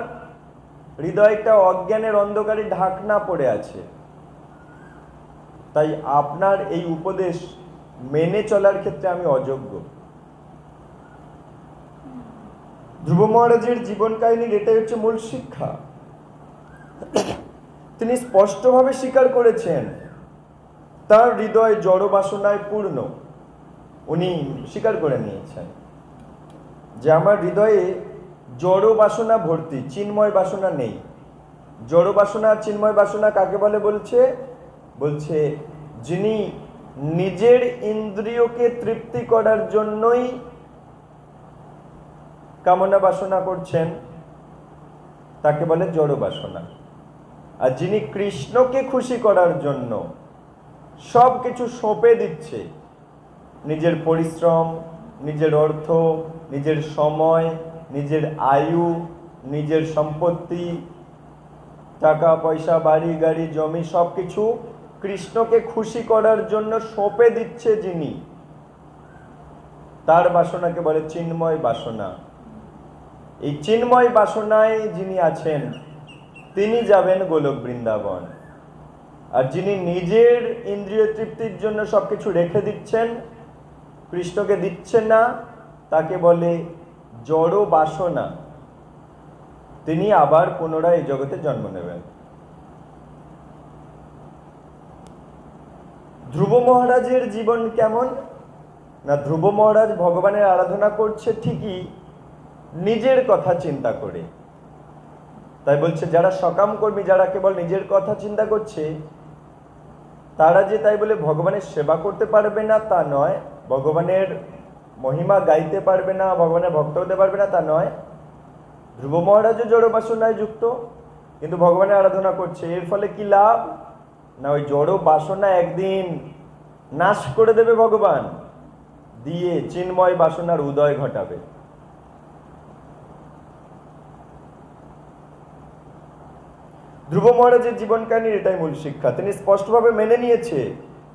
হৃদয়টা অজ্ঞানের অন্ধকারে ঢাকনা পড়ে আছে। তাই আপনার এই উপদেশ মেনে চলার ক্ষেত্রে আমি অযোগ্য। ধ্রুব মহারাজের জীবন কাহিনীর এটাই হচ্ছে মূল শিক্ষা। তিনি স্পষ্টভাবে স্বীকার করেছেন তার হৃদয় জড় বাসনায় পূর্ণ। উনি স্বীকার করে নিয়েছেন যে আমার হৃদয়ে জড় বাসনা ভর্তি, চিন্ময় বাসনা নেই। জড় বাসনা চিন্ময় বাসনা কাকে বলে বলছে যিনি নিজের ইন্দ্রিয়কে তৃপ্তি করার জন্যই কামনা বাসনা করছেন, তাকে বলে জড় বাসনা। আর যিনি কৃষ্ণকে খুশি করার জন্য সব কিছু সঁপে দিচ্ছে, নিজের পরিশ্রম, নিজের অর্থ, নিজের সময়, নিজের আয়ু, নিজের সম্পত্তি, টাকা পয়সা, বাড়ি গাড়ি জমি সব কিছু কৃষ্ণকে খুশি করার জন্য সঁপে দিচ্ছে যিনি, তার বাসনাকে বলে চিন্ময় বাসনা। এই চিন্ময় বাসনায় যিনি আছেন তিনি যাবেন গোলক বৃন্দাবন। আর যিনি নিজের ইন্দ্রিয় তৃপ্তির জন্য সবকিছু রেখে দিচ্ছেন, কৃষ্ণকে দিচ্ছেন না, তাকে বলে জড় বাসনা। তিনি আবার পুনরায় এই জগতে জন্ম নেবেন। ধ্রুব মহারাজের জীবন কেমন না, ধ্রুব মহারাজ ভগবানের আরাধনা করছে ঠিকই, নিজের কথা চিন্তা করে। তাই বলছে যারা সকাম কর্মী, যারা কেবল নিজের কথা চিন্তা করছে, তারা যে তাই বলে ভগবানের সেবা করতে পারবে না তা নয়, ভগবানের মহিমা গাইতে পারবে না, ভগবানের ভক্ত হতে পারবে না তা নয়। ধ্রুব মহারাজও জড় বাসনায় যুক্ত, কিন্তু ভগবানের আরাধনা করছে। এর ফলে কি লাভ? না ওই জড় বাসনা একদিন নাশ করে দেবে ভগবান, দিয়ে চিন্ময় বাসনার উদয় ঘটাবে। ধ্রুব মহারাজের জীবন কাহিনীর এটাই মূল শিক্ষা। তিনি স্পষ্টভাবে মেনে নিয়েছে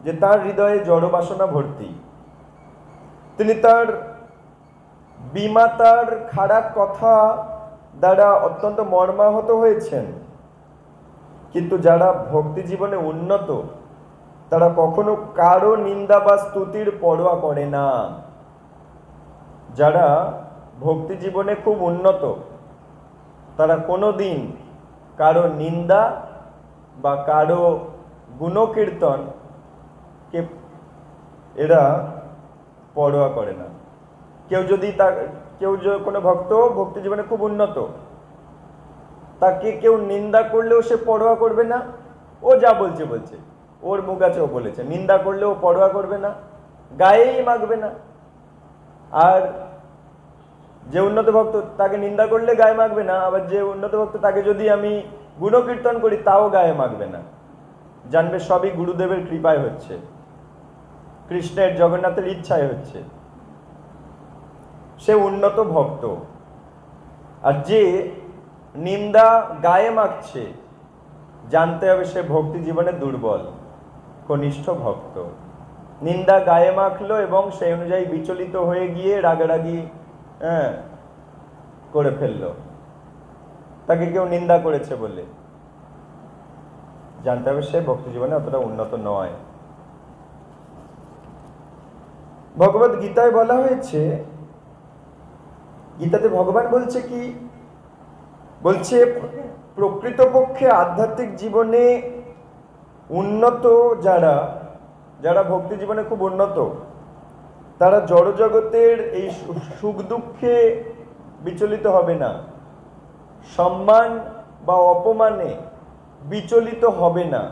যে তার হৃদয়ে জড় বাসনা ভর্তি। তিনি তার বিমাতার খারাপ কথা দ্বারা অত্যন্ত মর্মাহত হয়েছেন, কিন্তু যারা ভক্তি জীবনে উন্নত তারা কখনো কারো নিন্দা বা স্তুতির পরোয়া করে না। যারা ভক্তি জীবনে খুব উন্নত তারা কোনোদিন কারো নিন্দা বা কারো গুণকীর্তন কে এরা পরোয়া করে না। কোনো ভক্ত ভক্তি জীবনে খুব উন্নত, তাকে কেউ নিন্দা করলেও সে পরোয়া করবে না। ও যা বলছে বলছে, ওর মুখ আছে, ও বলেছে। নিন্দা করলেও পরোয়া করবে না, গায়েই মাখবে না। আর যে উন্নত ভক্ত তাকে নিন্দা করলে গায়ে মাখবে না, আবার যে উন্নত ভক্ত তাকে যদি আমি গুণকীর্তন করি তাও গায়ে মাখবে না। জানবে সবই গুরুদেবের কৃপায় হচ্ছে, কৃষ্ণের জগন্নাথের ইচ্ছায় হচ্ছে। সে উন্নত ভক্ত। আর যে নিন্দা গায়ে মাখছে, জানতে হবে সে ভক্তি জীবনে দুর্বল, কনিষ্ঠ ভক্ত। নিন্দা গায়ে মাখলো এবং সেই অনুযায়ী বিচলিত হয়ে গিয়ে রাগারাগি করে ফেললো, তাকে কেউ নিন্দা করেছে বলে, জানতে হবে সে ভক্তি জীবনে অতটা উন্নত নয়। ভগবত গীতায় বলা হয়েছে, গীতাতে ভগবান বলছে কি? বলছে প্রকৃতপক্ষে আধ্যাত্মিক জীবনে উন্নত যারা ভক্তি জীবনে খুব উন্নত, তারা জড়জগতের এই সুখ দুঃখে বিচলিত হবে না, সম্মান বা অপমানে বিচলিত হবে না।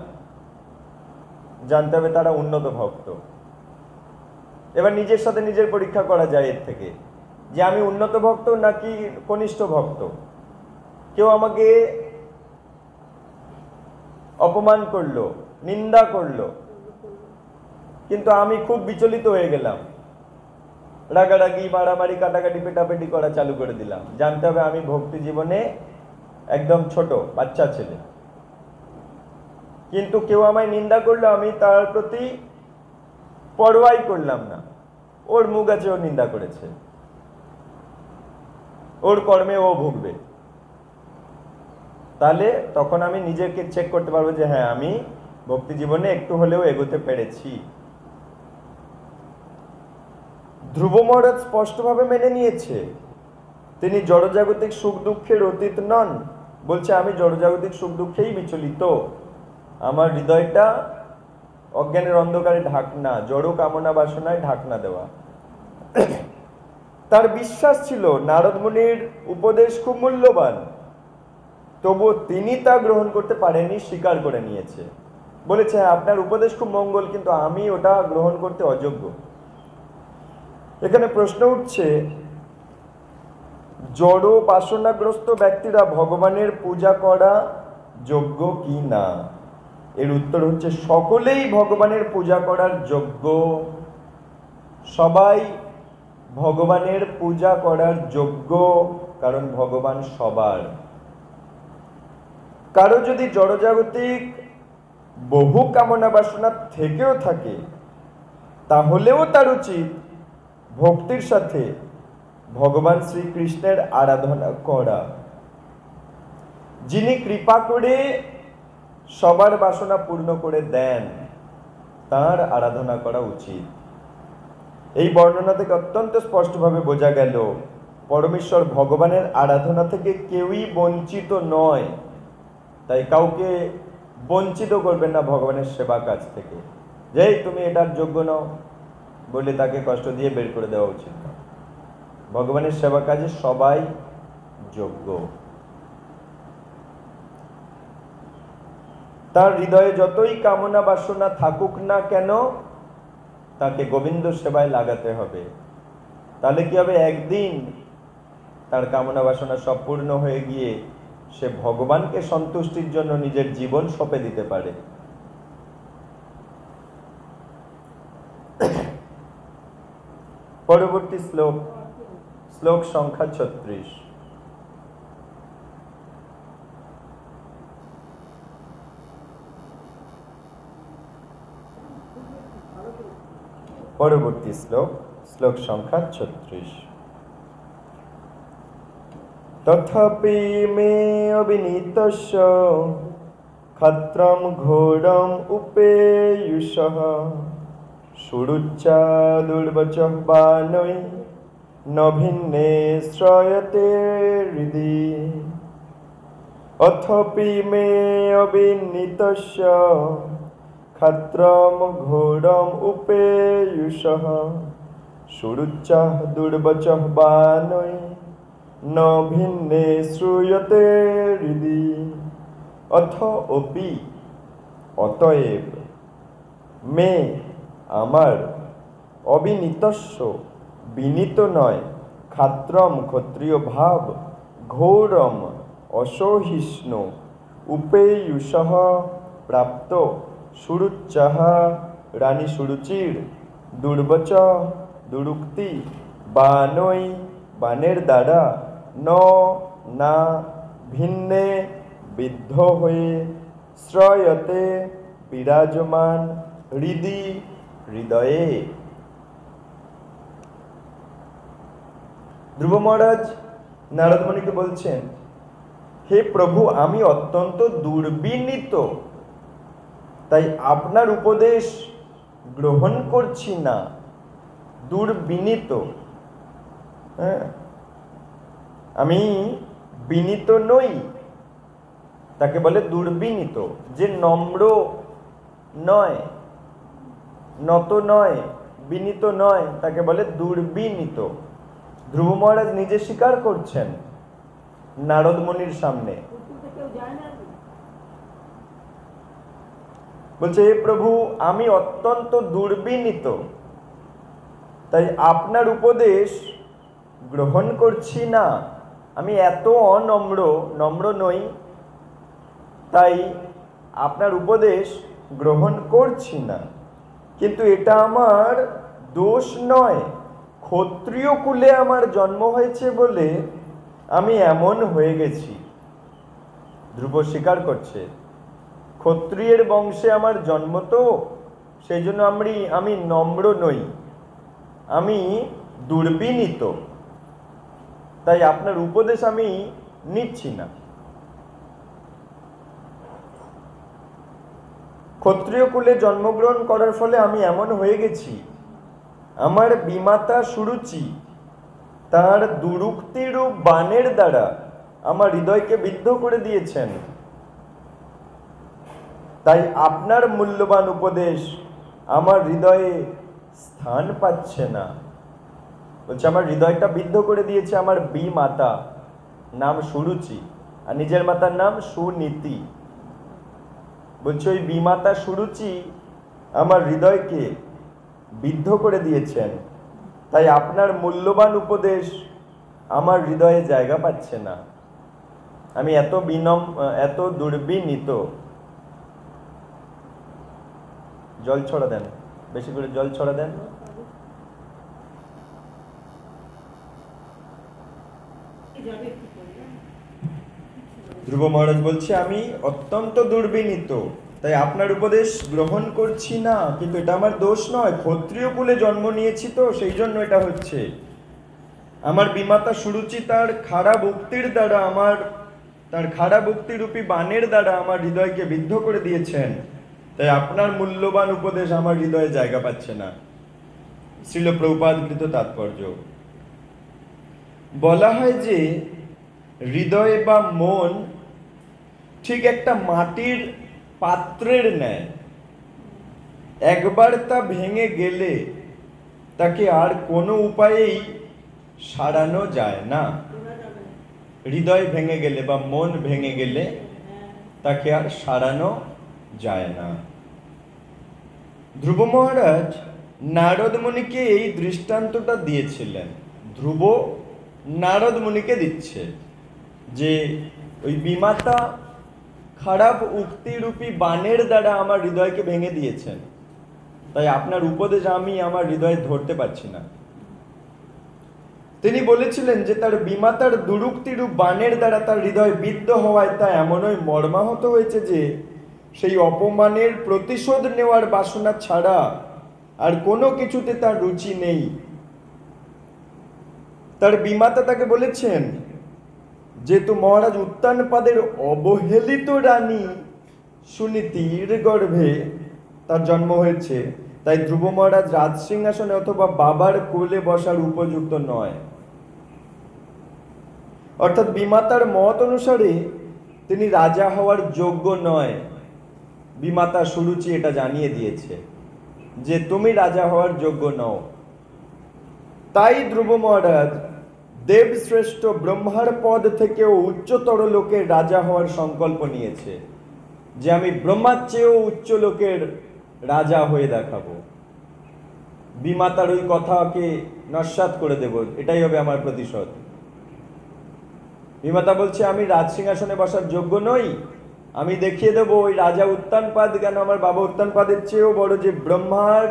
জানতে হবে তারা উন্নত ভক্ত। এবার নিজের সাথে নিজের পরীক্ষা করা যায় এর থেকে, যে আমি উন্নত ভক্ত নাকি কনিষ্ঠ ভক্ত। কেউ আমাকে অপমান করলো, নিন্দা করলো, কিন্তু আমি খুব বিচলিত হয়ে গেলাম, রাগারাগি, মারামারি, কাটাকাটি, পেটাপেটি করা চালু করে দিলাম। জানতে হবে আমি ভক্তি জীবনে একদম ছোট বাচ্চা ছেলে। কিন্তু কেউ আমায় নিন্দা করলো, আমি তার প্রতি পরোয়াই করলাম না। ওর মুখ আছে, ও নিন্দা করেছে, ওর কর্মে ও ভুগবে। তাহলে তখন আমি নিজেকে চেক করতে পারবো যে হ্যাঁ, আমি ভক্তি জীবনে একটু হলেও এগোতে পেরেছি। ধ্রুব মহারাজ স্পষ্টভাবে মেনে নিয়েছে তিনি জড়জাগতিক সুখ দুঃখের অতীত নন। বলছে আমি জড়জাগতিক সুখ দুঃখেই বিচলিত, আমার হৃদয়টা অজ্ঞানের অন্ধকারে ঢাকনা, জড় কামনা বাসনায় ঢাকনা দেওয়া। তার বিশ্বাস ছিল নারদ মুনির উপদেশ খুব মূল্যবান, তবুও তিনি তা গ্রহণ করতে পারেননি, স্বীকার করে নিয়েছে। বলেছে হ্যাঁ, আপনার উপদেশ খুব মঙ্গল, কিন্তু আমি ওটা গ্রহণ করতে অযোগ্য। এখানে প্রশ্ন উঠছে, জড় বাসনাগ্রস্ত ব্যক্তিরা ভগবানের পূজা করা যোগ্য কি না? এর উত্তর হচ্ছে সকলেই ভগবানের পূজা করার যোগ্য। সবাই ভগবানের পূজা করার যোগ্য, কারণ ভগবান সবার। কারো যদি জড়জাগতিক বহু কামনা বাসনা থেকেও থাকে, তাহলেও তার উচিত ভক্তির সাথে ভগবান শ্রীকৃষ্ণের আরাধনা করা। যিনি কৃপা করে সবার বাসনা পূর্ণ করে দেন, তার আরাধনা করা উচিত। এই বর্ণনা থেকে অত্যন্ত স্পষ্টভাবে বোঝা গেল পরমেশ্বর ভগবানের আরাধনা থেকে কেউই বঞ্চিত নয়। তাই কাউকে বঞ্চিত করবেন না ভগবানের সেবা কাজ থেকে, যে তুমি এটার যোগ্য নও বলে তাকে কষ্ট দিয়ে বের করে দেওয়া উচিত না। ভগবানের সেবা কাজে সবাই যোগ্য। তার হৃদয়ে যতই কামনা বাসনা থাকুক না কেন, তাকে গোবিন্দ সেবায় লাগাতে হবে। তাহলে কি হবে, একদিন তার কামনা বাসনা সব পূর্ণ হয়ে গিয়ে সে ভগবানকে সন্তুষ্টির জন্য নিজের জীবন সঁপে দিতে পারে। পরবর্তী শ্লোক, শ্লোক সংখ্যা 36। পরবর্তী শ্লোক, শ্লোক সংখ্যা 36। তথাপি মে অবিনীতস্য ক্ষত্রম ঘোরম উপেয়ুষঃ সুরুচ্চা দুর্বচঃ বানৈ ন ভিন্নে শ্রয়তে হৃদি। অথপি মে অবিনীতস্য ক্ষত্রম ঘোরম উপেয়ুষঃ সুরুচ্চা দুর্বচঃ বানৈ ন ভিন্নে শ্রূয়তে হৃদি। অথ অপি অতএব, মে আমার, অবিনীতস্য বিনীত নয়, ক্ষাত্রম ক্ষত্রিয় ভাব, ঘোরম অসহিষ্ণু, উপেয়ুষঃ প্রাপ্ত, সুরুচ্চঃ রানী সুরুচির, দুর্বচ দুরুক্তি, বানৈ বানের দ্বারা, ন না ভিন্নে বিদ্ধ হয়ে, শ্রয়তে বিরাজমান, হৃদি হৃদয়ে। ধ্রুব মহারাজ নারদ মুনিকে বলছেন, হে প্রভু, আমি অত্যন্ত দুর্বিনীত, তাই আপনার উপদেশ গ্রহণ করছি না। দুর্বিনীত, হ্যাঁ, আমি বিনীত নই, তাকে বলে দুর্বিনীত। যে নম্র নয়, নত নয়, বিনীত নয়, তাকে বলে দুর্বিনীত। ধ্রুব মহারাজ নিজে স্বীকার করছেন নারদ মুনির সামনে, বলছে, হে প্রভু, আমি অত্যন্ত দুর্বিনীত, তাই আপনার উপদেশ গ্রহণ করছি না। আমি এত অনম্র, নম্র নই, তাই আপনার উপদেশ গ্রহণ করছি না। কিন্তু এটা আমার দোষ নয়, ক্ষত্রিয় কুলে আমার জন্ম হয়েছে বলে আমি এমন হয়ে গেছি। ধ্রুব স্বীকার করছে, ক্ষত্রিয়ের বংশে আমার জন্ম, তো সেই জন্য আমি নম্র নই, আমি দুর্বিনীত, তাই আপনার উপদেশ আমি নিচ্ছি না। ক্ষত্রিয় কুলে জন্মগ্রহণ করার ফলে আমি এমন হয়ে গেছি, আমার বিমাতা সুরুচি তার দুরুক্তিরূপ বাণের দ্বারা আমার হৃদয়কে বিদ্ধ করে দিয়েছেন। তাই আপনার মূল্যবান উপদেশ আমার হৃদয়ে স্থান পাচ্ছে না। বলছে, আমার হৃদয়টা বিদ্ধ করে দিয়েছে আমার বিমাতা, নাম সুরুচি, আর নিজের মাতার নাম সুনীতি। বলছে, ওই বিমাতা সুরুচি আমার হৃদয়কে বিদ্ধ করে দিয়েছেন, তাই আপনার মূল্যবান উপদেশ আমার হৃদয়ে জায়গা পাচ্ছে না। আমি এত দুর্বিনীত। জল ছড়া দেন, বেশি করে জল ছড়া দেন। ধ্রুব মহারাজ বলছে, আমি অত্যন্ত দুর্বিনীত, তাই আপনার উপদেশ গ্রহণ করছি না। কিন্তু এটা আমার দোষ নয়, ক্ষত্রিয় কুলে জন্ম নিয়েছি, তো সেই জন্য এটা হচ্ছে। আমার বিমাতা সুরুচি তার খারাপ উক্তির দ্বারা, তার খারাপ উক্তিরূপী বাণের দ্বারা আমার হৃদয়কে বিদ্ধ করে দিয়েছেন, তাই আপনার মূল্যবান উপদেশ আমার হৃদয়ে জায়গা পাচ্ছে না। শ্রীল প্রভুপাদকৃত তাৎপর্য। বলা হয় যে হৃদয় বা মন ঠিক একটা মাটির পাত্রের ন্যায়, একবার তা ভেঙে গেলে তাকে আর কোনো উপায়েই সারানো যায় না। হৃদয় ভেঙে গেলে বা মন ভেঙে গেলে তাকে আর সারানো যায় না। ধ্রুব মহারাজ নারদ মুনিকে এই দৃষ্টান্তটা দিয়েছিলেন। ধ্রুব নারদ মুনিকে দিচ্ছে যে ওই বিমাতা খারাপ উক্তিরূপী বাণের দ্বারা আমার হৃদয়কে ভেঙে দিয়েছেন, তাই আপনার উপদেশ আমি আমার হৃদয়ে ধরতে পারছি না। তিনি বলেছিলেন যে তার বিমাতার দুরুক্তিরূপ বাণের দ্বারা তার হৃদয় বিদ্ধ হওয়ায় তা এমনই মর্মাহত হয়েছে যে সেই অপমানের প্রতিশোধ নেওয়ার বাসনা ছাড়া আর কোনো কিছুতে তার রুচি নেই। তার বিমাতা তাকে বলেছেন, যেহেতু মহারাজ উত্তানপাদের অবহেলিত রানী সুনীতির গর্ভে তার জন্ম হয়েছে, তাই ধ্রুব মহারাজ রাজসিংহাসনে অথবা বাবার কোলে বসার উপযুক্ত নয়। অর্থাৎ বিমাতার মত অনুসারে তিনি রাজা হওয়ার যোগ্য নয়। বিমাতা সুরুচি এটা জানিয়ে দিয়েছে যে তুমি রাজা হওয়ার যোগ্য নও। তাই ধ্রুব মহারাজ দেবশ্রেষ্ঠ ব্রহ্মার পদ থেকেও উচ্চতর লোকের রাজা হওয়ার সংকল্প নিয়েছে, যে আমি ব্রহ্মার চেয়েও উচ্চ লোকের রাজা হয়ে দেখাবো। বিমাতার ওই কথাকে নস্যাৎ করে দেব, এটাই হবে আমার প্রতিশোধ। বিমাতা বলছে আমি রাজসিংহাসনে বসার যোগ্য নই, আমি দেখিয়ে দেবো ওই রাজা উত্তানপাদ কেন আমার বাবা উত্তানপাদের চেয়েও বড়, যে ব্রহ্মার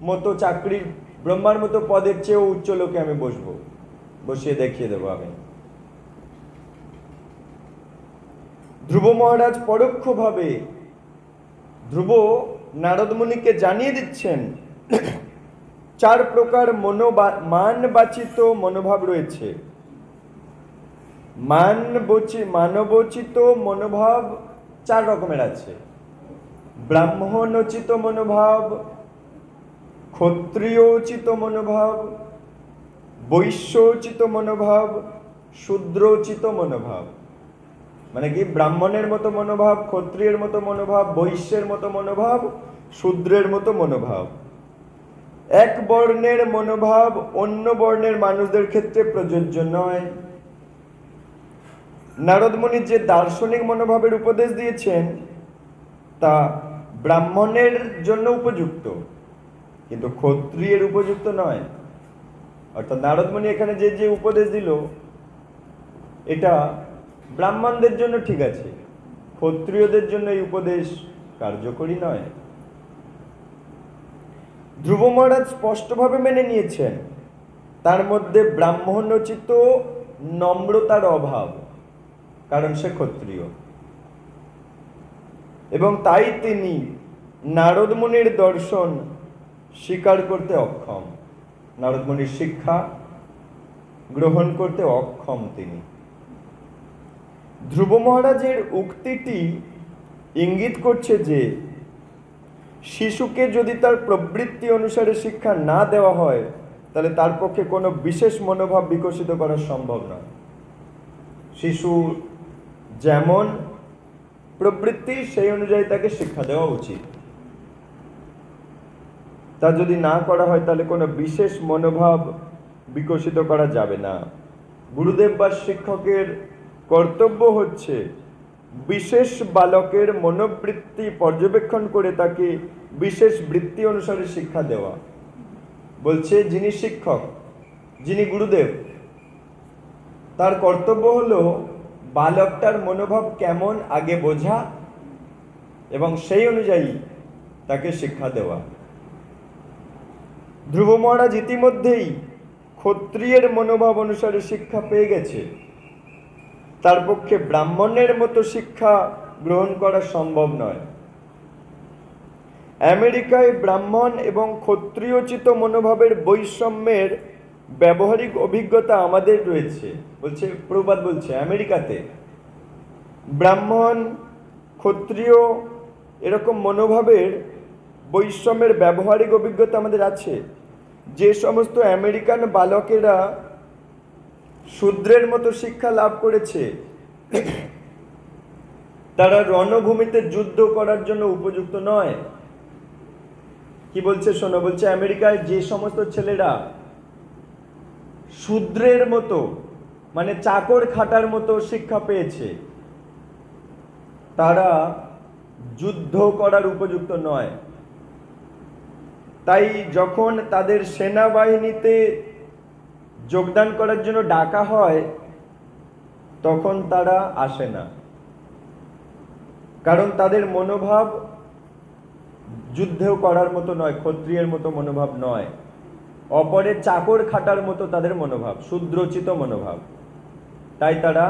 মতো চাকরির, ব্রহ্মার মতো পদের চেয়েও উচ্চ লোকে আমি বসবো, বসিয়ে দেখিয়ে দেবো আমি। ধ্রুব মহারাজ পরোক্ষভাবে ধ্রুব নারদ মুনিকে জানিয়ে দিচ্ছেন 4 প্রকার মানবাচিত মনোভাব রয়েছে। মানবোচিত মনোভাব 4 রকমের আছে। ব্রাহ্মণোচিত মনোভাব, ক্ষত্রিয়োচিত মনোভাব, বৈশ্যোচিত মনোভাব, শূদ্রোচিত মনোভাব। মানে কি, ব্রাহ্মণের মতো মনোভাব, ক্ষত্রিয়ের মতো মনোভাব, বৈশ্যের মতো মনোভাব, শূদ্রের মতো মনোভাব। এক বর্ণের মনোভাব অন্য বর্ণের মানুষদের ক্ষেত্রে প্রযোজ্য নয়। নারদ মুনি যে দার্শনিক মনোভাবের উপদেশ দিয়েছেন তা ব্রাহ্মণের জন্য উপযুক্ত, কিন্তু ক্ষত্রিয়ের উপযুক্ত নয়। অর্থাৎ নারদ মুনি এখানে যে যে উপদেশ দিল এটা ব্রাহ্মণদের জন্য ঠিক আছে, ক্ষত্রিয়দের জন্য এই উপদেশ কার্যকরী নয়। ধ্রুব মহারাজ স্পষ্টভাবে মেনে নিয়েছেন তার মধ্যে ব্রাহ্মণোচিত নম্রতার অভাব, কারণ সে ক্ষত্রিয়, এবং তাই তিনি নারদ মুনির দর্শন স্বীকার করতে অক্ষম, নারদ মুনির শিক্ষা গ্রহণ করতে অক্ষম তিনি। ধ্রুব মহারাজের উক্তিটি ইঙ্গিত করছে যে শিশুকে যদি তার প্রবৃত্তি অনুসারে শিক্ষা না দেওয়া হয় তাহলে তার পক্ষে কোনো বিশেষ মনোভাব বিকশিত করা সম্ভব নয়। শিশু যেমন প্রবৃত্তি সেই অনুযায়ী তাকে শিক্ষা দেওয়া উচিত। তা যদি না করা হয় তাহলে কোনো বিশেষ মনোভাব বিকশিত করা যাবে না। গুরুদেব বা শিক্ষকের কর্তব্য হচ্ছে বিশেষ বালকের মনোবৃত্তি পর্যবেক্ষণ করে তাকে বিশেষ বৃত্তি অনুসারে শিক্ষা দেওয়া। বলছে যিনি শিক্ষক, যিনি গুরুদেব, তার কর্তব্য হলো বালকটার মনোভাব কেমন আগে বোঝা এবং সেই অনুযায়ী তাকে শিক্ষা দেওয়া। ধ্রুব মহারাজ ইতিমধ্যেই ক্ষত্রিয়ের মনোভাব অনুসারে শিক্ষা পেয়ে গেছে, তার পক্ষে ব্রাহ্মণের মতো শিক্ষা গ্রহণ করা সম্ভব নয়। আমেরিকায় ব্রাহ্মণ এবং ক্ষত্রিয়োচিত মনোভাবের বৈষম্যের ব্যবহারিক অভিজ্ঞতা আমাদের রয়েছে। বলছে প্রবাদ, বলছে আমেরিকাতে ব্রাহ্মণ ক্ষত্রিয় এরকম মনোভাবের বৈষম্যের ব্যবহারিক অভিজ্ঞতা আমাদের আছে। যে সমস্ত আমেরিকান বালকেরা শূদ্রের মতো শিক্ষা লাভ করেছে তারা রণভূমিতে যুদ্ধ করার জন্য উপযুক্ত নয়। কি বলছে শোনো, বলছে আমেরিকায় যে সমস্ত ছেলেরা শূদ্রের মতো মানে চাকর খাটার মতো শিক্ষা পেয়েছে তারা যুদ্ধ করার উপযুক্ত নয়। তাই যখন তাদের সেনাবাহিনীতে যোগদান করার জন্য ডাকা হয় তখন তারা আসে না, কারণ তাদের মনোভাব যুদ্ধেও করার মতো নয়, ক্ষত্রিয়ের মতো মনোভাব নয়, অপরের চাকর খাটার মতো তাদের মনোভাব, শূদ্রোচিত মনোভাব। তাই তারা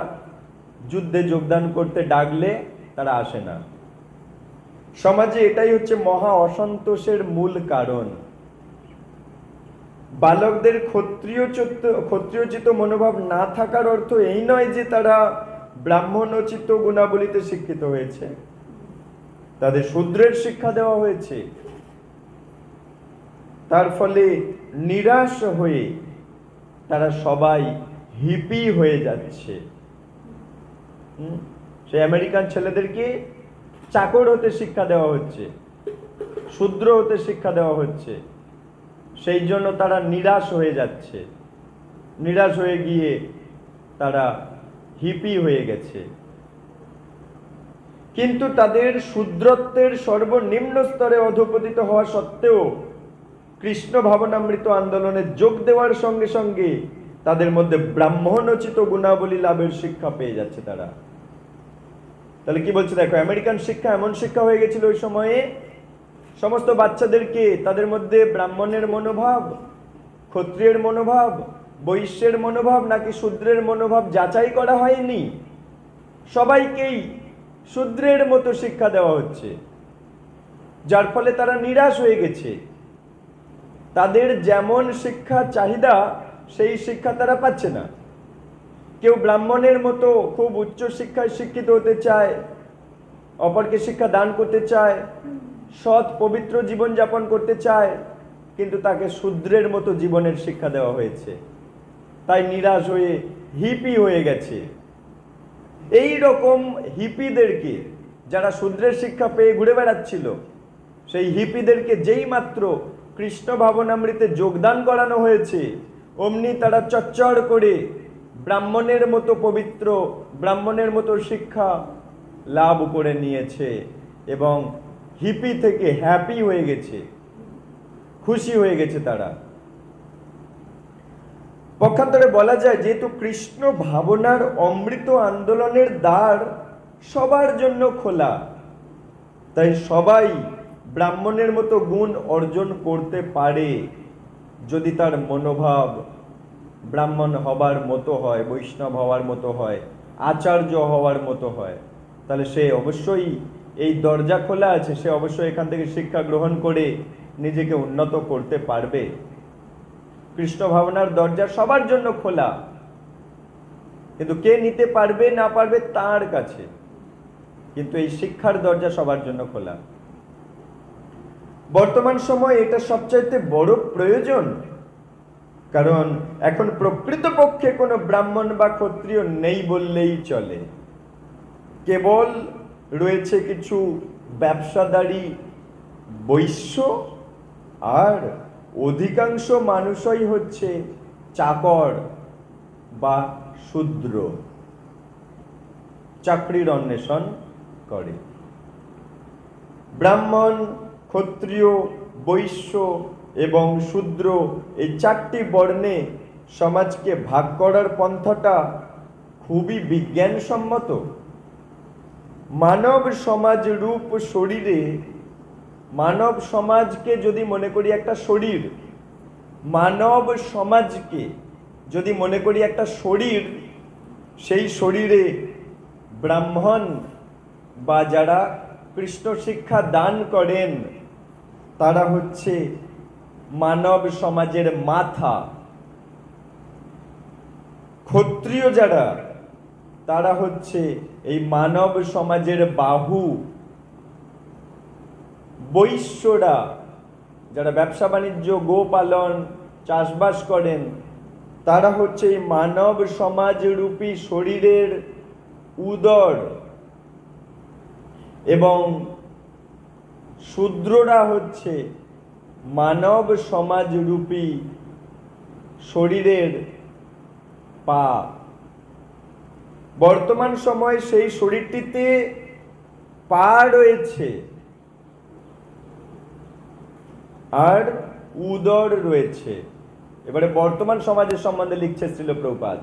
যুদ্ধে যোগদান করতে ডাকলে তারা আসে না। সমাজে এটাই হচ্ছে মহা অসন্তোষের মূল কারণ। বালকদের ক্ষত্রিয়োচিত মনোভাব না থাকার অর্থ এই নয় যে তারা ব্রাহ্মণোচিত গুণাবলীতে শিক্ষিত হয়েছে, তাদের শূদ্রের শিক্ষা দেওয়া হয়েছে। তার ফলে নিরাশ হয়ে তারা সবাই হিপি হয়ে যাচ্ছে। সে আমেরিকান ছেলেদেরকে চাকর হতে শিক্ষা দেওয়া হচ্ছে, শূদ্র হতে শিক্ষা দেওয়া হচ্ছে, সেই জন্য তারা নিরাশ হয়ে যাচ্ছে। নিরাশ হয়ে গিয়ে তারা হিপি হয়ে গেছে। কিন্তু তাদের শূদ্রত্বের সর্বনিম্ন স্তরে অধঃপতিত হওয়া সত্ত্বেও কৃষ্ণ ভাবনামৃত আন্দোলনে যোগ দেওয়ার সঙ্গে সঙ্গে তাদের মধ্যে ব্রাহ্মণোচিত গুণাবলী লাভের শিক্ষা পেয়ে যাচ্ছে তারা। তাহলে কি বলছে দেখো, আমেরিকান শিক্ষা এমন শিক্ষা হয়ে গেছিল ওই সময়ে, সমস্ত বাচ্চাদেরকে তাদের মধ্যে ব্রাহ্মণের মনোভাব, ক্ষত্রিয়ের মনোভাব, বৈশ্যের মনোভাব নাকি শূদ্রের মনোভাব যাচাই করা হয়নি, সবাইকেই শূদ্রের মতো শিক্ষা দেওয়া হচ্ছে, যার ফলে তারা নিরাশ হয়ে গেছে। তাদের যেমন শিক্ষা চাহিদা সেই শিক্ষা তারা পাচ্ছে না। কেউ ব্রাহ্মণের মতো খুব উচ্চ শিক্ষায় শিক্ষিত হতে চায়, অপরকে শিক্ষা দান করতে চায়, সৎ পবিত্র জীবন যাপন করতে চায়, কিন্তু তাকে শূদ্রের মতো জীবনের শিক্ষা দেওয়া হয়েছে, তাই নিরাশ হয়ে হিপি হয়ে গেছে। এই রকম হিপিদেরকে, যারা শূদ্রের শিক্ষা পেয়ে ঘুরে বেড়াচ্ছিল, সেই হিপিদেরকে যেই মাত্র কৃষ্ণ ভাবনামৃতে যোগদান করানো হয়েছে অমনি তারা চচ্চড় করে ব্রাহ্মণের মতো পবিত্র, ব্রাহ্মণের মতো শিক্ষা লাভ করে নিয়েছে এবং হিপি থেকে হ্যাপি হয়ে গেছে, খুশি হয়ে গেছে তারা। পক্ষান্তরে বলা যায়, যেহেতু কৃষ্ণ ভাবনার অমৃত আন্দোলনের দ্বার সবার জন্য খোলা, তাই সবাই ব্রাহ্মণের মতো গুণ অর্জন করতে পারে যদি তার মনোভাব ব্রাহ্মণ হবার মতো হয়, বৈষ্ণব হওয়ার মতো হয়, আচার্য হওয়ার মতো হয়। তাহলে সে অবশ্যই, এই দরজা খোলা আছে, সে অবশ্যই এখান থেকে শিক্ষা গ্রহণ করে নিজেকে উন্নত করতে পারবে। কৃষ্ণ ভাবনার দরজা সবার জন্য খোলা, কিন্তু কে নিতে পারবে না পারবে তার কাছে, কিন্তু এই শিক্ষার দরজা সবার জন্য খোলা। বর্তমান সময়ে এটা সবচাইতে বড় প্রয়োজন, কারণ এখন প্রকৃতপক্ষে কোনো ব্রাহ্মণ বা ক্ষত্রিয় নেই বললেই চলে। কেবল রয়েছে কিছু ব্যবসাদারী বৈশ্য, আর অধিকাংশ মানুষই হচ্ছে চাকর বা শূদ্র, চাকরির অন্বেষণ করে। ব্রাহ্মণ, ক্ষত্রিয়, বৈশ্য এবং শূদ্র, এই চারটি বর্ণে সমাজকে ভাগ করার পন্থাটা খুবই বিজ্ঞানসম্মত। মানব সমাজ রূপ শরীরে, মানব সমাজকে যদি মনে করি একটা শরীর, মানব সমাজকে যদি মনে করি একটা শরীর, সেই শরীরে ব্রাহ্মণ বা যারা কৃষ্ণ শিক্ষা দান করেন তারা হচ্ছে মানব সমাজের মাথা। ক্ষত্রিয় যারা, তারা হচ্ছে এই মানব সমাজের বাহু। বৈশ্যরা, যারা ব্যবসা বাণিজ্য, গোপালন, চাষবাস করেন, তারা হচ্ছে এই মানব সমাজ রূপী শরীরের উদর। এবং শূদ্ররা হচ্ছে মানব সমাজ রূপী শরীরের পা। বর্তমান সময়ে সেই শরীরটিতে পা রয়েছে আর উদর রয়েছে। এবারে বর্তমান সমাজের সম্বন্ধে লিখছে শ্রীল প্রভুপাদ,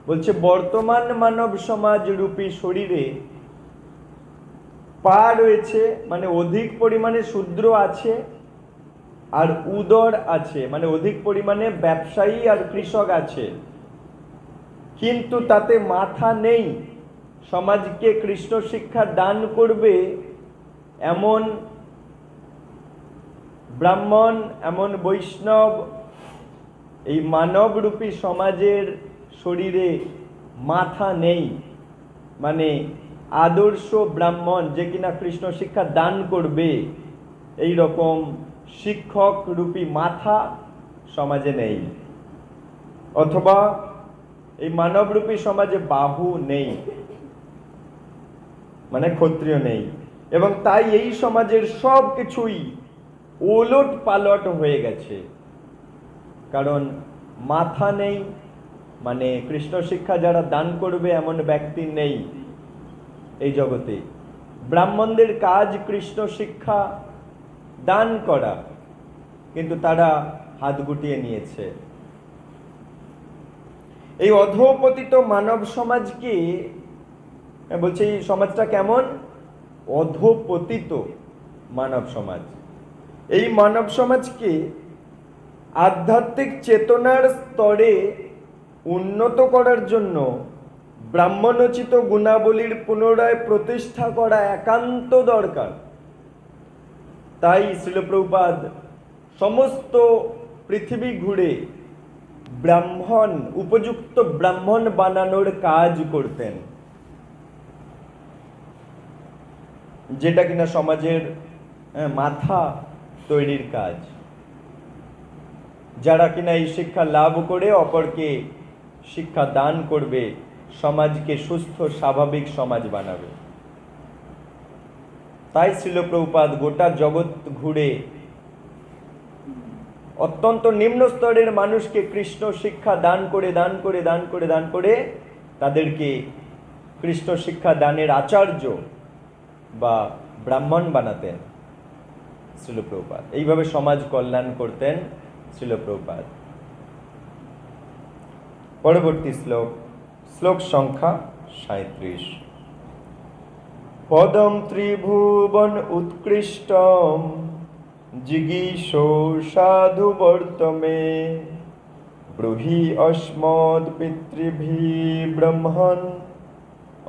বলছে বর্তমান মানব সমাজ রূপী শরীরে পা রয়েছে, মানে অধিক পরিমাণে শূদ্র আছে, আর উদর আছে, মানে অধিক পরিমাণে ব্যবসায়ী আর কৃষক আছে, কিন্তু তাতে মাথা নেই। সমাজকে কৃষ্ণ শিক্ষা দান করবে এমন ব্রাহ্মণ, এমন বৈষ্ণব এই মানবরূপী সমাজের শরীরে মাথা নেই। মানে আদর্শ ব্রাহ্মণ যে কিনা কৃষ্ণ শিক্ষা দান করবে, এই রকম শিক্ষক রূপী মাথা সমাজে নেই, অথবা এই মানবরূপী সমাজে বাহু নেই, মানে ক্ষত্রিয় নেই। এবং তাই এই সমাজের সব কিছুই ওলট পালট হয়ে গেছে, কারণ মাথা নেই, মানে কৃষ্ণ শিক্ষা যারা দান করবে এমন ব্যক্তি নেই এই জগতে। ব্রাহ্মণদের কাজ কৃষ্ণ শিক্ষা দান করা, কিন্তু তারা হাত গুটিয়ে নিয়েছে। এই অধঃপতিত মানব সমাজকে বলছে, এই সমাজটা কেমন? অধঃপতিত মানব সমাজ। এই মানব সমাজকে আধ্যাত্মিক চেতনার স্তরে উন্নত করার জন্য ব্রাহ্মণোচিত গুণাবলীর পুনরায় প্রতিষ্ঠা করা একান্ত দরকার। তাই শ্রীল প্রভুপাদ সমস্ত পৃথিবী ঘুরে ব্রাহ্মণ, উপযুক্ত ব্রাহ্মণ বানানোর কাজ করতেন, যেটা কিনা সমাজের মাথা তৈরির কাজ। যারা কিনা এই শিক্ষা লাভ করে অপরকে শিক্ষা দান করবে, সমাজকে সুস্থ স্বাভাবিক সমাজ বানাবে। তাই শ্রীল প্রভুপাদ গোটা জগৎ ঘুরে অত্যন্ত নিম্ন স্তরের মানুষকে কৃষ্ণ শিক্ষা দান করে তাদেরকে কৃষ্ণ শিক্ষা দানের আচার্য বা ব্রাহ্মণ বানাতেন শ্রীল প্রভুপাদ। এইভাবে সমাজ কল্যাণ করতেন শ্রীল প্রভুপাদ। পরবর্তী শ্লোক, শ্লোক সংখ্যা 37। পদম ত্রিভুবন উৎকৃষ্টম জিগীষো সাধু বর্তমে ব্রূহি অস্মদ পিতৃভি ব্রহ্মণ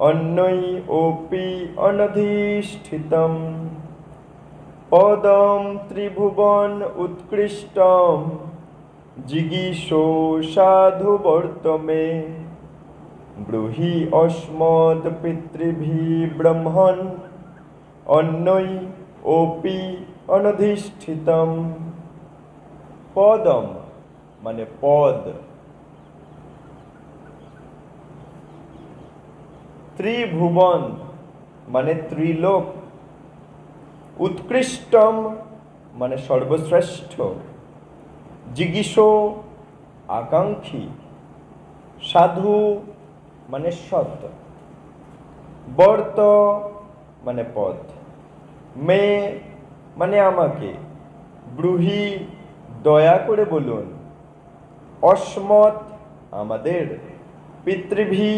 অন্যৈ ওপি অনধিষ্ঠিতম। পদম ত্রিভুবন উৎকৃষ্টম জিগীষো সাধু বর্তমে ব্রূহি অস্মদ পিতৃভি ব্রহ্মণ অন্যৈ ওপি অনধিষ্ঠিতম। পদম মানে পদ, ত্রিভুবন মানে ত্রিলোক, উৎকৃষ্টম মানে সর্বশ্রেষ্ঠ, জিগীষো আকাঙ্ক্ষী, সাধু মানে সৎ, বর্ত মানে পথ, মে মানে আমাকে, ব্রূহি দয়া করে বলুন, অস্মৎ আমাদের, পিতৃভি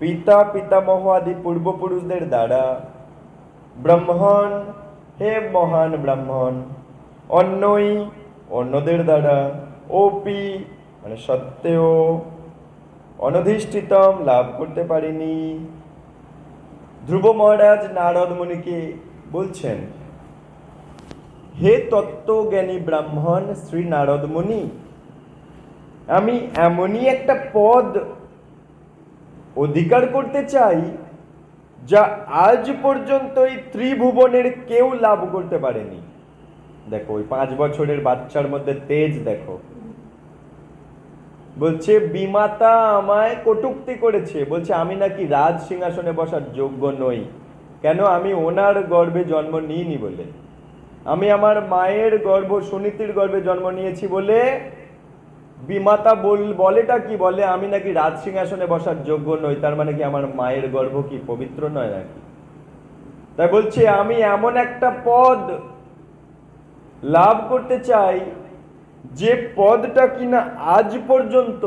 পিতা পিতামহ আদি পূর্বপুরুষদের দ্বারা, ব্রহ্মণ হে মহান ব্রাহ্মণ, অন্যই অন্যদের দ্বারা, ওপি মানে সত্ত্বেও, অনধিষ্ঠিতম লাভ করতে পারিনি। ধ্রুব মহারাজ নারদ মুনিকে বলছেন, হে তত্ত্বজ্ঞানী ব্রাহ্মণ শ্রী নারদ মুনি, আমি এমনই একটা পদ অধিকার করতে চাই যা আজ পর্যন্ত এই ত্রিভুবনের কেউ লাভ করতে পারেনি। দেখো ওই 5 বছরের বাচ্চার মধ্যে তেজ দেখো। বলছে বিমাতা আমায় কটূক্তি করেছে, বলছে আমি নাকি রাজ সিংহাসনে বসার যোগ্য নই। কেন? আমি ওনার গর্ভে জন্ম নিইনি বলে, আমি আমার মায়ের গর্ভ সুনীতির গর্ভে জন্ম নিয়েছি বলে বিমাতা বলেটা কি বলে, আমি নাকি রাজ সিংহাসনে বসার যোগ্য নই। তার মানে কি আমার মায়ের গর্ভ কি পবিত্র নয় নাকি? তাই বলছে আমি এমন একটা পদ লাভ করতে চাই যে পদটা কিনা আজ পর্যন্ত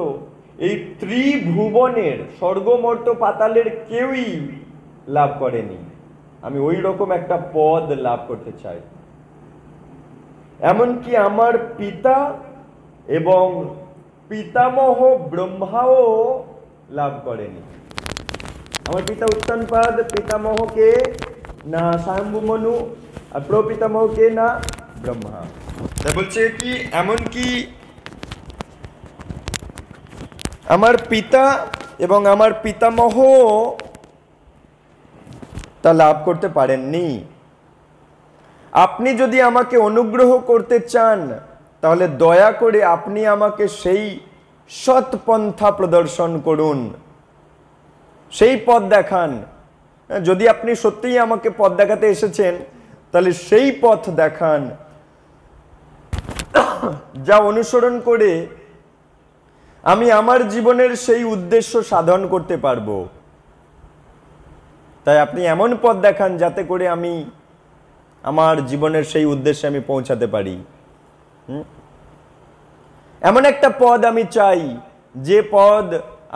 এই ত্রিভুবনের স্বর্গ মর্ত পাতালের কেউই লাভ করেনি। আমি ওই রকম একটা পদ লাভ করতে চাই। এমনকি আমার পিতা এবং পিতামহ ব্রহ্মাও লাভ করেনি। আমার পিতা উত্তানপাদ, পিতামহকে না স্বয়ম্ভু মনু, আর প্রপিতামহকে না ব্রহ্মা। তাই বলছে কি এমনকি আমার পিতা এবং আমার পিতামহ তা লাভ করতে পারেননি। আপনি যদি আমাকে অনুগ্রহ করতে চান তাহলে দয়া করে আপনি আমাকে সেই সৎপন্থা প্রদর্শন করুন, সেই পথ দেখান। যদি আপনি সত্যিই আমাকে পথ দেখাতে এসেছেন তাহলে সেই পথ দেখান যা অনুসরণ করে আমি আমার জীবনের সেই উদ্দেশ্য সাধন করতে পারবো। তাই আপনি এমন পথ দেখান যাতে করে আমি আমার জীবনের সেই উদ্দেশ্যে আমি পৌঁছাতে পারি। এমন একটা পদ আমি চাই যে পদ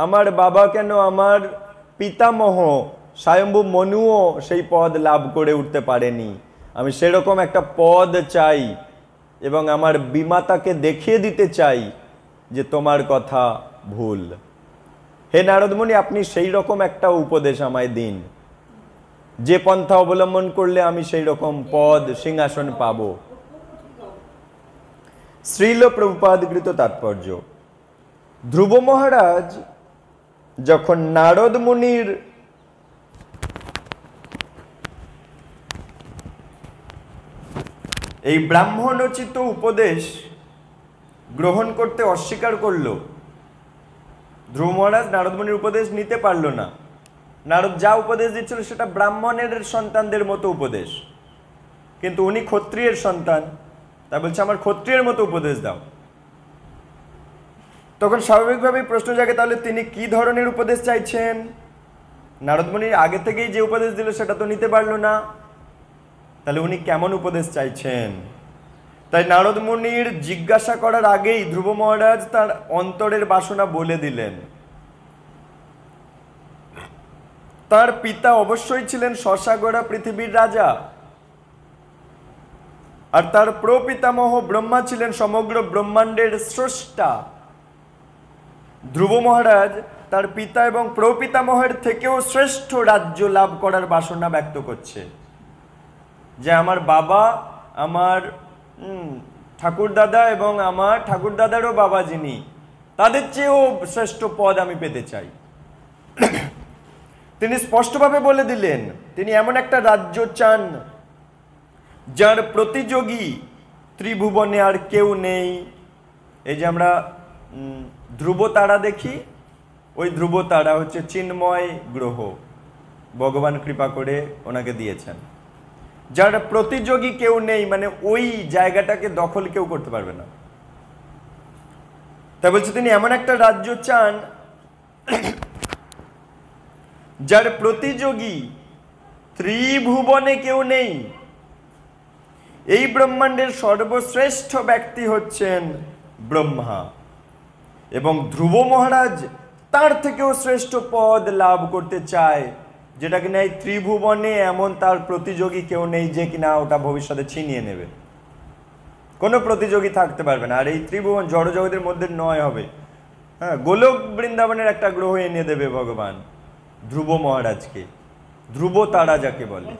আমার বাবা কেন আমার পিতামহ স্বয়ম্ভু মনুও সেই পদ লাভ করে উঠতে পারেনি। আমি সেরকম একটা পদ চাই এবং আমার বিমাতাকে দেখিয়ে দিতে চাই যে তোমার কথা ভুল। হে নারদমুনি, আপনি সেই রকম একটা উপদেশ আমায় দিন যে পন্থা অবলম্বন করলে আমি সেই রকম পদ সিংহাসন পাব। শ্রীল প্রভুপাদকৃত তাৎপর্য। ধ্রুব মহারাজ যখন নারদ মুনির এই ব্রাহ্মণোচিত উপদেশ গ্রহণ করতে অস্বীকার করল, ধ্রুব মহারাজ নারদ মুনির উপদেশ নিতে পারল না। নারদ যা উপদেশ দিচ্ছিল সেটা ব্রাহ্মণের সন্তানদের মতো উপদেশ, কিন্তু উনি ক্ষত্রিয়ের সন্তান, তাই বলছে আমার ক্ষত্রিয়ের মতো উপদেশ দাও। তখন স্বাভাবিকভাবেই প্রশ্ন জাগে, তাহলে তিনি কি ধরনের উপদেশ চাইছেন? নারদ মুনি আগে থেকেই যে উপদেশ দিল সেটা তো নিতে পারলো না, তাহলে উনি কেমন উপদেশ চাইছেন? তাই নারদ মুনির জিজ্ঞাসা করার আগেই ধ্রুব মহারাজ তার অন্তরের বাসনা বলে দিলেন। তার পিতা অবশ্যই ছিলেন শশাগড়া পৃথিবীর রাজা, আর তার প্রপিতামহ ব্রহ্মা ছিলেন সমগ্র ব্রহ্মাণ্ডের স্রষ্টা। ধ্রুব মহারাজ তার পিতা এবং প্রপিতামহের থেকেও শ্রেষ্ঠ রাজ্য লাভ করার বাসনা ব্যক্ত করছে, যে আমার বাবা, আমার ঠাকুরদাদা এবং আমার ঠাকুরদাদারও বাবা যিনি, তাদের চেয়েও শ্রেষ্ঠ পদ আমি পেতে চাই। তিনি স্পষ্টভাবে বলে দিলেন তিনি এমন একটা রাজ্য চান যার প্রতিযোগী ত্রিভুবনে আর কেউ নেই। এই যে আমরা ধ্রুব তারা দেখি, ওই ধ্রুব তারা হচ্ছে চিন্ময় গ্রহ, ভগবান কৃপা করে ওনাকে দিয়েছেন। যার প্রতিযোগী কেউ নেই, মানে ওই জায়গাটাকে দখল কেউ করতে পারবে না। তাই বলছে তিনি এমন একটা রাজ্য চান যার প্রতিযোগী ত্রিভুবনে কেউ নেই। এই ব্রহ্মাণ্ডের সর্বশ্রেষ্ঠ ব্যক্তি হচ্ছেন ব্রহ্মা, এবং ধ্রুব মহারাজ তার থেকেও শ্রেষ্ঠ পদ লাভ করতে চায়, যেটা কিনা এই ত্রিভুবনে এমন তার প্রতিযোগী কেউ নেই যে কিনা ওটা ভবিষ্যতে ছিনিয়ে নেবে। কোনো প্রতিযোগী থাকতে পারবে না। আর এই ত্রিভুবন জড়জগতের মধ্যে নয় হবে, হ্যাঁ, গোলক বৃন্দাবনের একটা গ্রহ এনে দেবে ভগবান ধ্রুব মহারাজকে, ধ্রুব তারা যাকে বলে।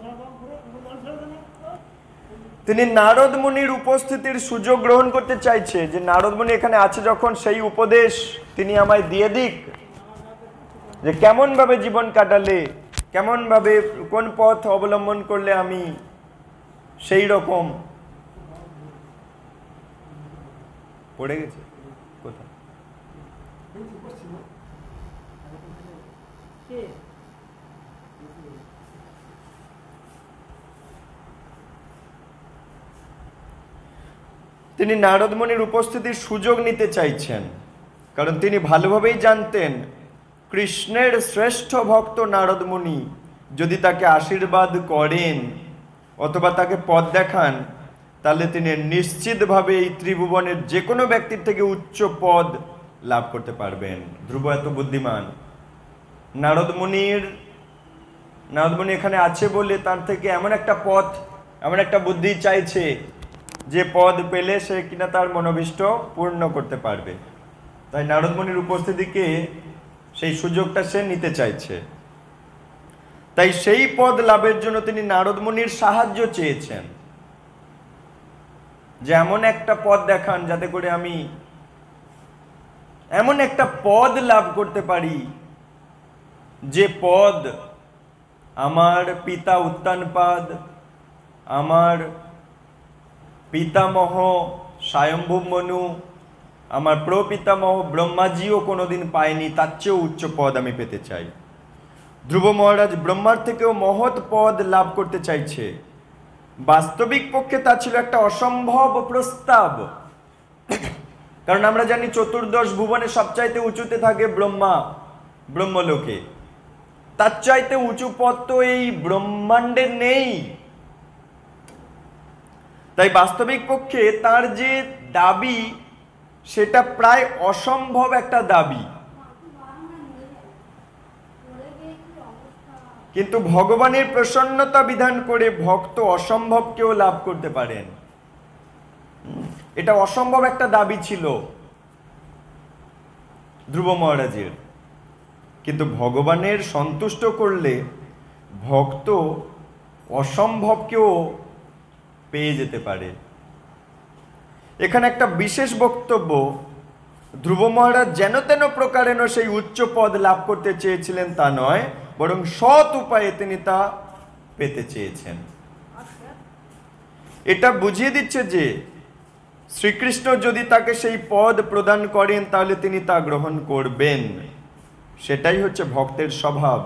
তিনি নারদ মুনির উপস্থিতির সুযোগ গ্রহণ করতে চাইছে, যে নারদ মুনি এখানে আছে যখন, সেই উপদেশ তিনি আমায় দিয়ে দিক, যে কেমন ভাবে জীবন কাটালে, কেমন ভাবে কোন পথ অবলম্বন করলে আমি সেই রকম। পড়ে গেছে কোথায়? তিনি নারদ মুনির উপস্থিতির সুযোগ নিতে চাইছেন, কারণ তিনি ভালোভাবেই জানতেন কৃষ্ণের শ্রেষ্ঠ ভক্ত নারদ মুনি যদি তাকে আশীর্বাদ করেন অথবা তাকে পথ দেখান, তাহলে তিনি নিশ্চিতভাবে এই ত্রিভুবনের যে কোনো ব্যক্তির থেকে উচ্চ পদ লাভ করতে পারবেন। ধ্রুব এত বুদ্ধিমান, নারদ মুনি এখানে আছে বলে তার থেকে এমন একটা পথ, এমন একটা বুদ্ধি চাইছে যে পদ পেলে সে কিনা তার মনোভীষ্ট পূর্ণ করতে পারবে। তাই নারদ মুনির উপস্থিতিকে, সেই সুযোগটা সে নিতে চাইছে। তাই সেই পদ লাভের জন্য তিনি নারদ মুনির সাহায্য চেয়েছেন, যে এমন একটা পদ দেখান যাতে করে আমি এমন একটা পদ লাভ করতে পারি যে পদ আমার পিতা উত্তানপাদ, আমার পিতামহ স্বয়ম্ভু মনু, আমার প্রপিতামহ ব্রহ্মাজিও কোনোদিন পায়নি, তার চেয়েও উচ্চ পদ আমি পেতে চাই। ধ্রুব মহারাজ ব্রহ্মার থেকেও মহৎ পদ লাভ করতে চাইছে। বাস্তবিক পক্ষে তা ছিল একটা অসম্ভব প্রস্তাব, কারণ আমরা জানি চতুর্দশ ভুবনে সবচাইতে উঁচুতে থাকে ব্রহ্মলোকে। তার চাইতে উঁচু পদ তো এই ব্রহ্মাণ্ডে নেই। তাই বাস্তবিক পক্ষে তার যে দাবি সেটা প্রায় অসম্ভব একটা দাবি। কিন্তু ভগবানের প্রসন্নতা বিধান করে ভক্ত অসম্ভবকেও লাভ করতে পারেন। এটা অসম্ভব একটা দাবি ছিল ধ্রুব মহারাজের, কিন্তু ভগবানের সন্তুষ্ট করলে ভক্ত অসম্ভবকেও পেয়ে যেতে পারে। এখানে একটা বিশেষ বক্তব্য, ধ্রুব মহারাজ যেন তেন প্রকারেণ সেই উচ্চ পদ লাভ করতে চেয়েছিলেন তা নয়, বরং সৎ উপায়ে তিনি তা পেতে চেয়েছেন। এটা বুঝিয়ে দিচ্ছে যে শ্রীকৃষ্ণ যদি তাকে সেই পদ প্রদান করেন তাহলে তিনি তা গ্রহণ করবেন। সেটাই হচ্ছে ভক্তের স্বভাব।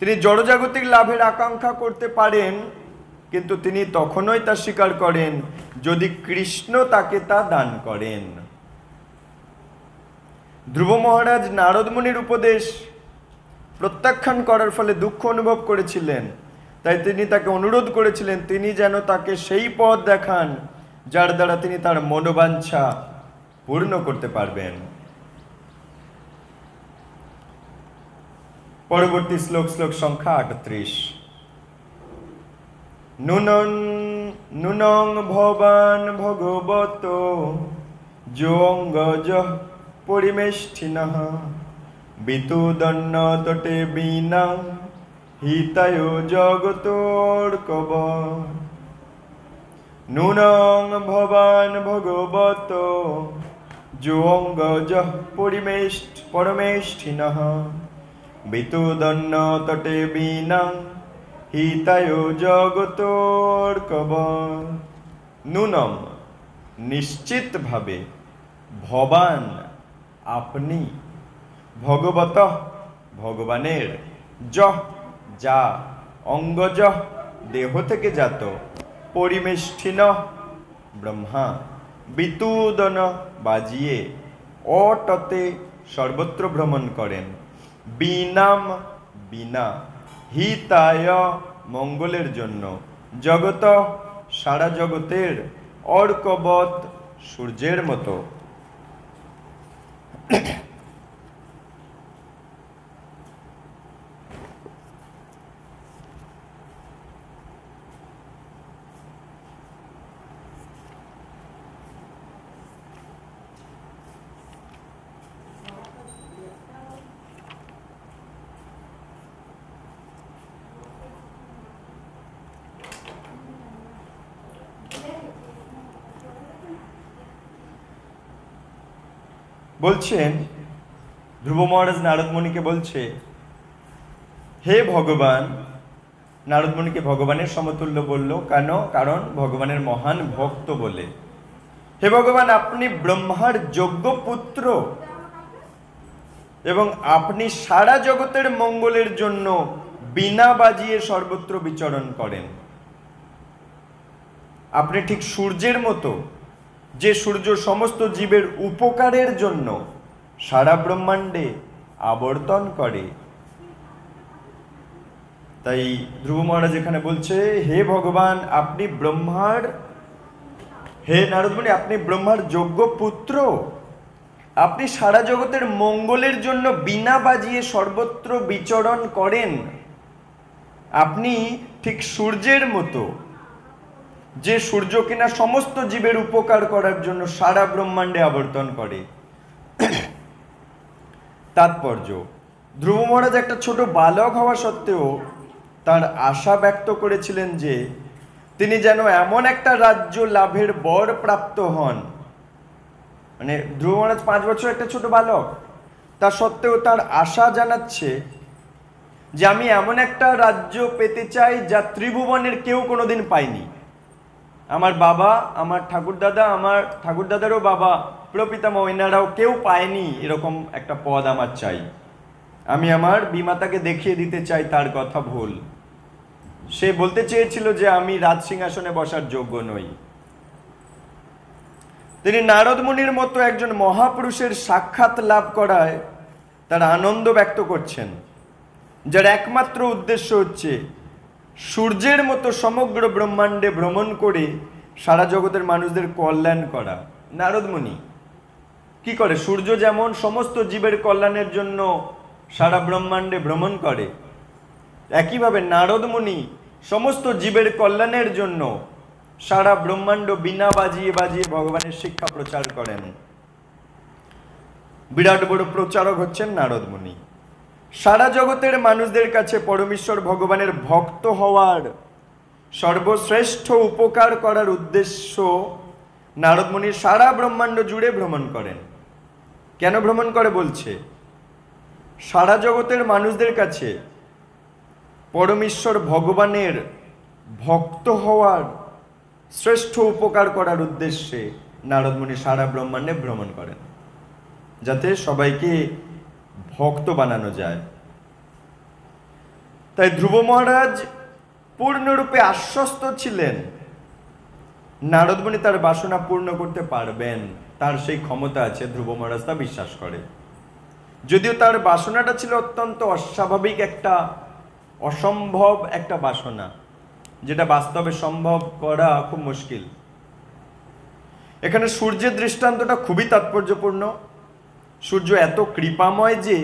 তিনি জড়জাগতিক লাভের আকাঙ্ক্ষা করতে পারেন, কিন্তু তিনি তখনই তা স্বীকার করেন যদি কৃষ্ণ তাকে তা দান করেন। ধ্রুব মহারাজ নারদ মুনির উপদেশ প্রত্যাখ্যান করার ফলে দুঃখ অনুভব করেছিলেন। তাই তিনি তাকে অনুরোধ করেছিলেন তিনি যেন তাকে সেই পথ দেখান যার দ্বারা তিনি তার মনোবাঞ্ছা পূর্ণ করতে পারবেন। পরবর্তী শ্লোক সংখ্যা 38। নুনং ভবান ভগবত যোঙ্গজ পরিমেষ্ঠিনঃ বিতুদন্ন তটে বীণা হিতায় জগতোর্কব। নুনং ভবান ভগবত যোঙ্গজ পরমেষ্ঠিনঃ বিতুদন্ন তটে বীণা হিতায় জগতোর্কব। নুনম নিশ্চিত ভাবে, ভবান আপনি, ভগবত ভগবানের, যা অঙ্গজ দেহ থেকে জাত, পরিমেষ্ঠিন ব্রহ্মা, বিতুদন বাজিয়ে, অটতে সর্বত্র ভ্রমণ করেন, বীণাম বীণা, হিতায় মঙ্গলের জন্য, জগত সারা জগতের, অর্কবৎ সূর্যের মতো। বলছেন ধ্রুব মহারাজ নারদ মুনিকে বলছে, হে ভগবান। নারদ মুনিকে ভগবানের সমতুল্য বলল, কেন? কারণ ভগবানের মহান ভক্ত বলে। হে ভগবান, আপনি ব্রহ্মার যোগ্য পুত্র এবং আপনি সারা জগতের মঙ্গলের জন্য বীণা বাজিয়ে সর্বত্র বিচরণ করেন। আপনি ঠিক সূর্যের মতো, যে সূর্য সমস্ত জীবের উপকারের জন্য সারা ব্রহ্মাণ্ডে আবর্তন করে। তাই ধ্রুব মহারাজ এখানে বলছে, হে ভগবান, আপনি ব্রহ্মার, হে নারদমুনি, আপনি ব্রহ্মার যোগ্য পুত্র। আপনি সারা জগতের মঙ্গলের জন্য বীণা বাজিয়ে সর্বত্র বিচরণ করেন। আপনি ঠিক সূর্যের মতো, যে সূর্য কিনা সমস্ত জীবের উপকার করার জন্য সারা ব্রহ্মাণ্ডে আবর্তন করে। তাৎপর্য, ধ্রুব মহারাজ একটা ছোট বালক হওয়া সত্ত্বেও তার আশা ব্যক্ত করেছিলেন যে তিনি যেন এমন একটা রাজ্য লাভের বর প্রাপ্ত হন। মানে ধ্রুব মহারাজ 5 বছর একটা ছোট বালক, তা সত্ত্বেও তার আশা জানাচ্ছে যে আমি এমন একটা রাজ্য পেতে চাই যা ত্রিভুবনের কেউ কোনোদিন পায়নি। আমার বাবা, আমার ঠাকুরদাদারও বাবা, প্রপিতামহ, এনারাও কেউ পায়নি এরকম একটা পদ আমার চাই। আমি আমার বিমাতাকে দেখিয়ে দিতে চাই তার কথা ভুল। সে বলতে চেয়েছিল যে আমি রাজ সিংহাসনে বসার যোগ্য নই। তিনি নারদ মুনির মতো একজন মহাপুরুষের সাক্ষাৎ লাভ করায় তার আনন্দ ব্যক্ত করছেন, যার একমাত্র উদ্দেশ্য হচ্ছে সূর্যের মতো সমগ্র ব্রহ্মাণ্ডে ভ্রমণ করে সারা জগতের মানুষদের কল্যাণ করা। নারদ মুনি কি করে? সূর্য যেমন সমস্ত জীবের কল্যাণের জন্য সারা ব্রহ্মাণ্ডে ভ্রমণ করে, একইভাবে নারদ মুনি সমস্ত জীবের কল্যাণের জন্য সারা ব্রহ্মাণ্ড বীণা বাজিয়ে বাজিয়ে ভগবানের শিক্ষা প্রচার করেন। বিরাট বড় প্রচারক হচ্ছেন নারদ মুনি। সারা জগতের মানুষদের কাছে পরমেশ্বর ভগবানের ভক্ত হওয়ার সর্বশ্রেষ্ঠ উপকার করার উদ্দেশ্য নারদ মুনি সারা ব্রহ্মাণ্ড জুড়ে ভ্রমণ করেন। কেন ভ্রমণ করে বলছে? সারা জগতের মানুষদের কাছে পরমেশ্বর ভগবানের ভক্ত হওয়ার শ্রেষ্ঠ উপকার করার উদ্দেশ্যে নারদ মুনি সারা ব্রহ্মাণ্ডে ভ্রমণ করেন, যাতে সবাইকে ভক্ত বানানো যায়। তাই ধ্রুব মহারাজ পূর্ণরূপে আশ্বস্ত ছিলেন নারদ মুনি তার বাসনা পূর্ণ করতে পারবেন, তার সেই ক্ষমতা আছে, ধ্রুব মহারাজ তা বিশ্বাস করে। যদিও তার বাসনাটা ছিল অত্যন্ত অস্বাভাবিক একটা, অসম্ভব একটা বাসনা, যেটা বাস্তবে সম্ভব করা খুব মুশকিল। এখানে সূর্যের দৃষ্টান্তটা খুবই তাৎপর্যপূর্ণ। সূর্য এত কৃপাময় যে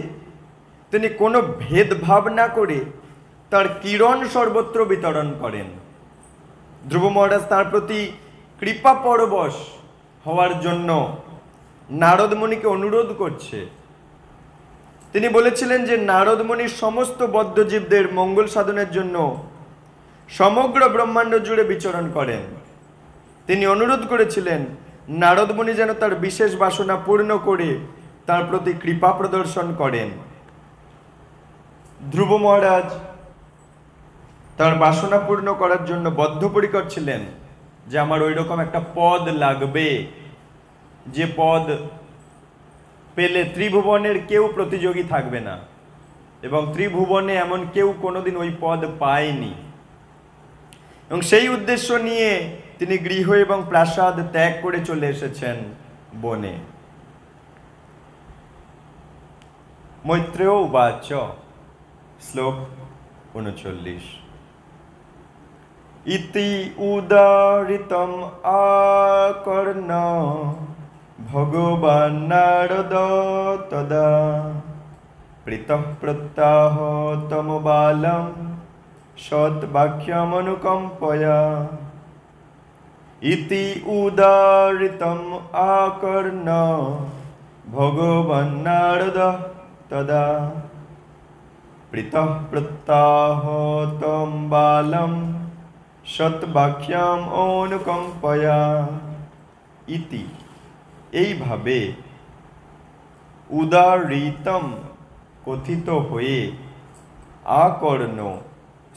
তিনি কোনো ভেদভাব না করে তার কিরণ সর্বত্র বিতরণ করেন। ধ্রুব মহারাজ তার প্রতি কৃপা পরবশ হওয়ার জন্য নারদ মুনিকে অনুরোধ করছে। তিনি বলেছিলেন যে নারদ মুনি সমস্ত বদ্ধজীবদের মঙ্গল সাধনের জন্য সমগ্র ব্রহ্মাণ্ড জুড়ে বিচরণ করেন। তিনি অনুরোধ করেছিলেন নারদ মুনি যেন তার বিশেষ বাসনা পূর্ণ করে তার প্রতি কৃপা প্রদর্শন করেন। ধ্রুব মহারাজ তার বাসনা পূর্ণ করার জন্য বদ্ধপরিকর ছিলেন যে আমার ওই রকম একটা পদ লাগবে, যে পদ পেলে ত্রিভুবনের কেউ প্রতিযোগী থাকবে না, এবং ত্রিভুবনে এমন কেউ কোনোদিন ওই পদ পায়নি। এবং সেই উদ্দেশ্য নিয়ে তিনি গৃহ এবং প্রাসাদ ত্যাগ করে চলে এসেছেন বনে। মৈত্রেয় উবাচ, শ্লোক 39। ইতি উদারিতম আকর্ণ ভগবান নারদ তদা প্রীতঃ প্রত্যাহ তম বালম সৎবাক্যমনুকম্পয়া। ইতি উদারিতম আকর্ণ ভগবান নারদ তদা প্রীতঃ প্রত্যাহ তম বালম সৎবাক্যম অনুকম্পয়া। ইতি এইভাবে, উদারিতম কথিত হয়ে, আকর্ণ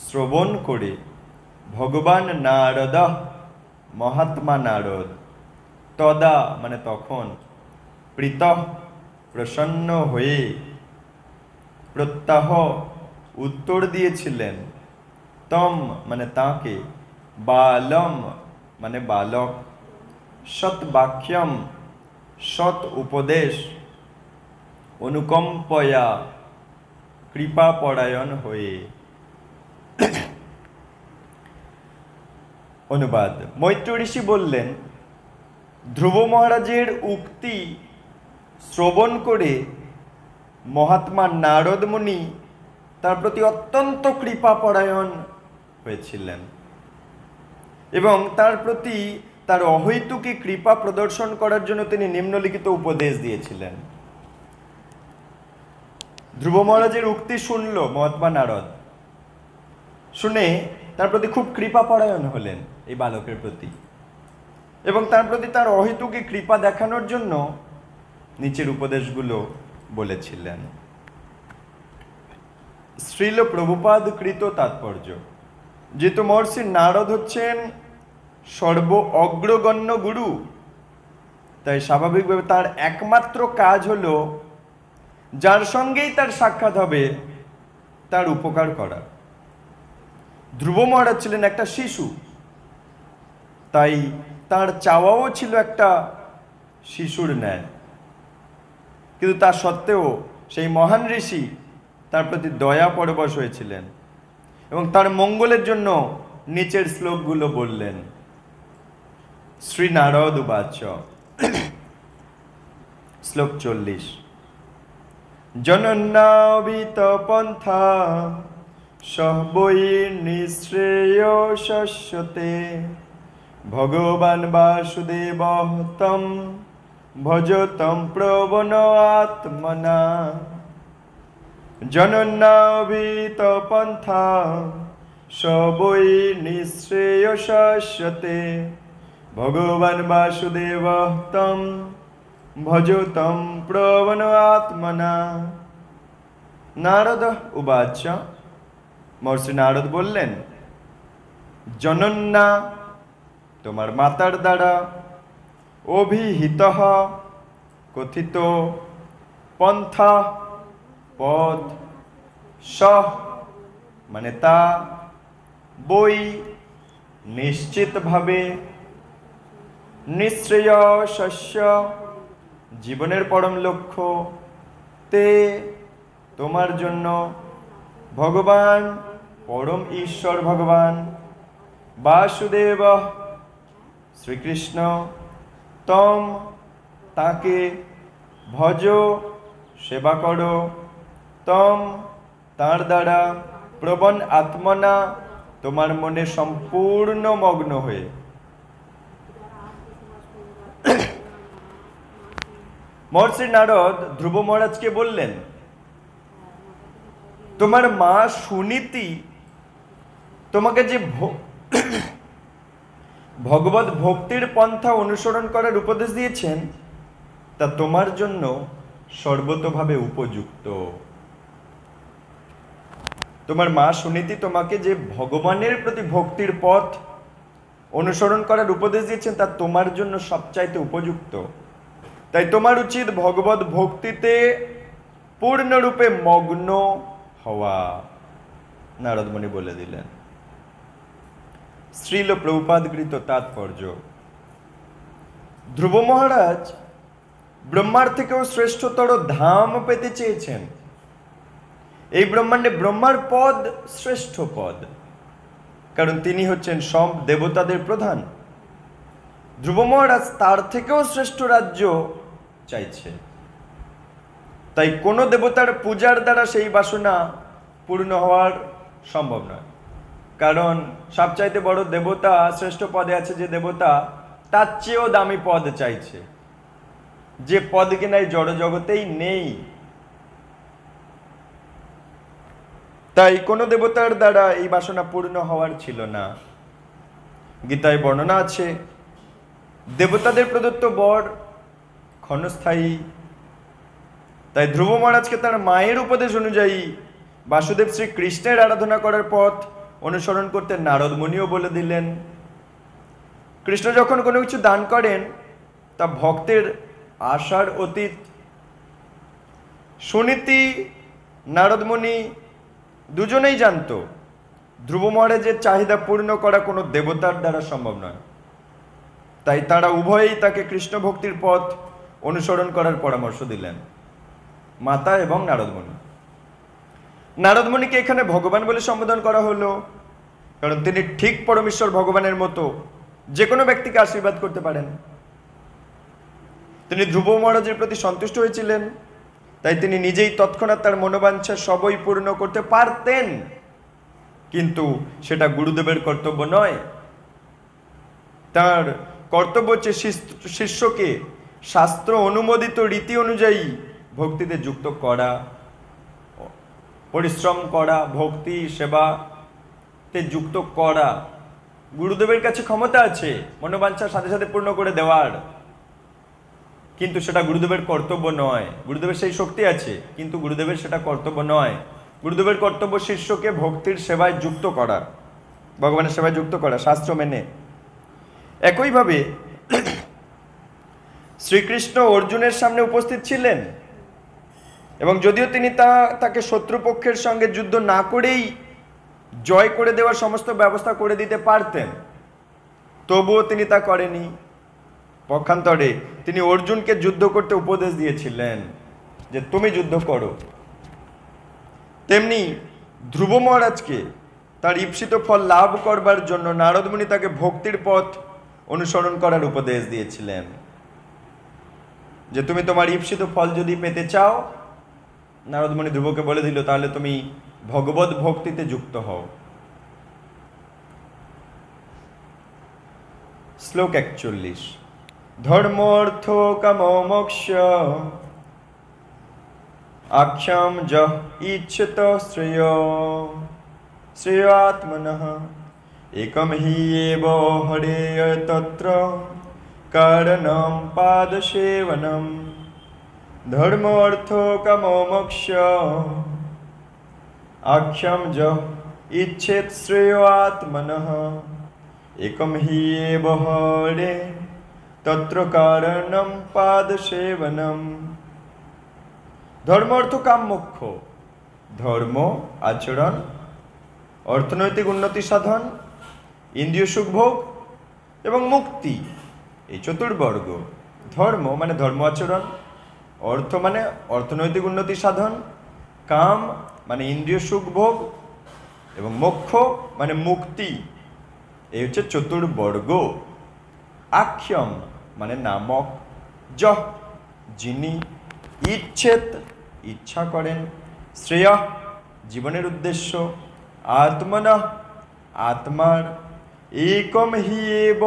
শ্রবণ করে, ভগবান নারদ মহাত্মা নারদ, তদা মানে তখন, প্রীতঃ প্রসন্ন হয়ে, প্রত্যাহ উত্তর দিয়েছিলেন, তম মানে তাকে, বালম মানে বালক, সৎবাক্যম সৎ উপদেশ, অনুকম্পয়া কৃপা পরায়ণ হয়ে। অনুবাদ। মৈত্র ঋষি বললেন, ধ্রুব মহারাজের উক্তি শ্রবণ করে মহাত্মা নারদ মুনি তার প্রতি অত্যন্ত কৃপাপরায়ণ হয়েছিলেন এবং তার প্রতি তার অহৈতুকী কৃপা প্রদর্শন করার জন্য তিনি নিম্নলিখিত উপদেশ দিয়েছিলেন। ধ্রুব মহারাজের উক্তি শুনল মহাত্মা নারদ, শুনে তার প্রতি খুব কৃপাপরায়ণ হলেন এই বালকের প্রতি, এবং তার প্রতি তার অহেতুকী কৃপা দেখানোর জন্য নিচের উপদেশগুলো বলেছিলেন। শ্রীল প্রভুপাদ কৃত তাৎপর্য। যেহেতু মহর্ষি নারদ হচ্ছেন সর্ব অগ্রগণ্য গুরু, তাই স্বাভাবিকভাবে তার একমাত্র কাজ হলো যার সঙ্গেই তার সাক্ষাৎ হবে তার উপকার করা। ধ্রুব মহারাজ ছিলেন একটা শিশু, তাই তার চাওয়াও ছিল একটা শিশুর ন্যায়, কিন্তু তা সত্ত্বেও সেই মহান ঋষি তার প্রতি দয়া পরবশ হয়েছিলেন এবং তার মঙ্গলের জন্য নিচের শ্লোকগুলো বললেন। শ্রী নারদ উবাচ, শ্লোক 40। জনন্নাবিত পন্থা সহবৈ নিঃশ্রেয়স্যতে ভগবান বাসুদেব তম ভজতম প্রবণ আত্মনা। জনন্নাবিত পন্থা সবৈ নিঃশ্রেয়স্যতে ভগবান বাসুদেব তম ভজতম প্রবণ আত্মনা। নারদ উবাচ, মহর্ষি নারদ বললেন, জনন্যা তোমার মাতার দ্বারা, অভিহিত কথিত, পন্থা পদ, সহ মানে তা, বই নিশ্চিতভাবে, নিঃশ্রেয় শস্য জীবনের পরম লক্ষ্য, তে তোমার জন্য, ভগবান পরম ঈশ্বর ভগবান, বাসুদেব শ্রীকৃষ্ণ, তম তাকে, ভজ সেবা করো, তম তার দ্বারা, প্রবণ আত্মনা তোমার মনে সম্পূর্ণ মগ্ন হয়ে। মহর্ষি নারদ ধ্রুব মহারাজকে বললেন, তোমার মা সুনীতি তোমাকে যে ভগবত ভক্তির পন্থা অনুসরণ করার উপদেশ দিয়েছেন তা তোমার জন্য সর্বতোভাবে উপযুক্ত। তোমার মা সুনীতি তোমাকে যে ভগবানের প্রতি ভক্তির পথ অনুসরণ করার উপদেশ দিয়েছেন তা তোমার জন্য সবচাইতে উপযুক্ত। তাই তোমার উচিত ভগবত ভক্তিতে পূর্ণরূপে মগ্ন হওয়া, নারদমণি বলে দিলেন। শ্রীল প্রভুপাদকৃত তাৎপর্য। ধ্রুব মহারাজ ব্রহ্মার থেকেও শ্রেষ্ঠতর ধাম পেতে চেয়েছেন। এই ব্রহ্মাণ্ডে ব্রহ্মার পদ শ্রেষ্ঠ পদ, কারণ তিনি হচ্ছেন সব দেবতাদের প্রধান। ধ্রুব মহারাজ তার থেকেও শ্রেষ্ঠ রাজ্য চাইছে, তাই কোনো দেবতার পূজার দ্বারা সেই বাসনা পূর্ণ হওয়ার সম্ভব নয়। কারণ সবচাইতে বড় দেবতা শ্রেষ্ঠ পদে আছে যে দেবতা, তার চেয়েও দামি পদ চাইছে, যে পদ কিনা এই জড় জগতেই নেই। তাই কোনো দেবতার দ্বারা এই বাসনা পূর্ণ হওয়ার ছিল না। গীতায় বর্ণনা আছে, দেবতাদের প্রদত্ত বর ক্ষণস্থায়ী। তাই ধ্রুব মহারাজকে তার মায়ের উপদেশ অনুযায়ী বাসুদেব শ্রী কৃষ্ণের আরাধনা করার পথ অনুসরণ করতে নারদ মুনিও বলে দিলেন। কৃষ্ণ যখন কোনো কিছু দান করেন তা ভক্তের আশার অতীত। সুনীতি নারদ মুনি দুজনেই জানত ধ্রুব মহারাজের চাহিদা পূর্ণ করা কোনো দেবতার দ্বারা সম্ভব নয়। তাই তারা উভয়েই তাকে কৃষ্ণ ভক্তির পথ অনুসরণ করার পরামর্শ দিলেন, মাতা এবং নারদমণি। নারদমণিকে এখানে ভগবান বলে সম্বোধন করা হলো, কারণ তিনি ঠিক পরমেশ্বর ভগবানের মতো যে কোনো ব্যক্তিকে আশীর্বাদ করতে পারেন। তিনি ধ্রুব মহারাজের প্রতি সন্তুষ্ট হয়েছিলেন, তাই তিনি নিজেই তৎক্ষণাৎ তার মনোবাঞ্ছা সবই পূর্ণ করতে পারতেন, কিন্তু সেটা গুরুদেবের কর্তব্য নয়। তার কর্তব্য হচ্ছে শিষ্যকে শাস্ত্র অনুমোদিত রীতি অনুযায়ী ভক্তিতে যুক্ত করা, পরিশ্রম করা, ভক্তি সেবাতে যুক্ত করা। গুরুদেবের কাছে ক্ষমতা আছে মনোবাঞ্ছার সাথে সাথে পূর্ণ করে দেওয়ার, কিন্তু সেটা গুরুদেবের কর্তব্য নয়। গুরুদেবের সেই শক্তি আছে, কিন্তু গুরুদেবের সেটা কর্তব্য নয়। গুরুদেবের কর্তব্য শিষ্যকে ভক্তির সেবায় যুক্ত করা, ভগবানের সেবায় যুক্ত করা, শাস্ত্র মেনে। একইভাবে শ্রীকৃষ্ণ অর্জুনের সামনে উপস্থিত ছিলেন, এবং যদিও তিনি তাকে শত্রুপক্ষের সঙ্গে যুদ্ধ না করেই জয় করে দেওয়ার সমস্ত ব্যবস্থা করে দিতে পারতেন, তবুও তিনি তা করেনি। পক্ষান্তরে তিনি অর্জুনকে যুদ্ধ করতে উপদেশ দিয়েছিলেন যে তুমি যুদ্ধ করো। তেমনি ধ্রুব মহারাজকে তার ঈপ্সিত ফল লাভ করবার জন্য নারদ মুনি তাকে ভক্তির পথ অনুসরণ করার উপদেশ দিয়েছিলেন, যে তুমি তোমার ঈপ্সিত ফল যদি পেতে চাও, নারদ মুনি ধ্রুবকে বলে দিল, তাহলে তুমি ভগবত ভক্তিতে যুক্ত হও। শ্লোক 41। ধর্ম অর্থ কাম মোক্ষ আখ্যাম যহ ইচ্ছত শ্রেয় শ্রেয়াত্মনঃ একম হি এব হরেয় তত্র কারণম পাদসেবনম। ধর্ম অর্থ কাম মোক্ষ আখ্যাম যহ ইচ্ছেত শ্রেয়াত্মনঃ একম হি এব হরে তত্র কারণম পাদসেবনম। ধর্ম অর্থ কাম মোক্ষ, ধর্ম আচরণ, অর্থনৈতিক উন্নতি সাধন, ইন্দ্রিয় সুখভোগ এবং মুক্তি, এই চতুর্বর্গ। ধর্ম মানে ধর্ম আচরণ, অর্থ মানে অর্থনৈতিক উন্নতি সাধন, কাম মানে ইন্দ্রিয় সুখভোগ, এবং মোক্ষ মানে মুক্তি, এই হচ্ছে চতুর্বর্গ। আখ্যম মানে নামক, যহ যিনি, ইচ্ছেত ইচ্ছা করেন, শ্রেয় জীবনের উদ্দেশ্য, আত্মনঃ আত্মার, একম হি এব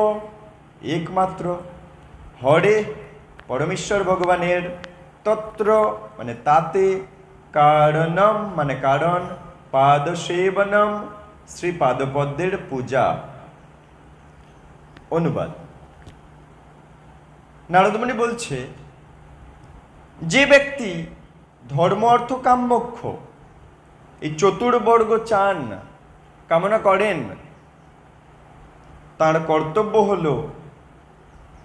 একমাত্র, হরে পরমেশ্বর ভগবানের, তত্র মানে তাতে, কারণম মানে কারণ, পাদসেবনম শ্রী পাদপদ্মের পূজা। অনুবাদ। নারদমুনি বলছে, যে ব্যক্তি ধর্ম অর্থ কাম মোক্ষ এই চতুর্বর্গ চান, কামনা করেন, তার কর্তব্য হল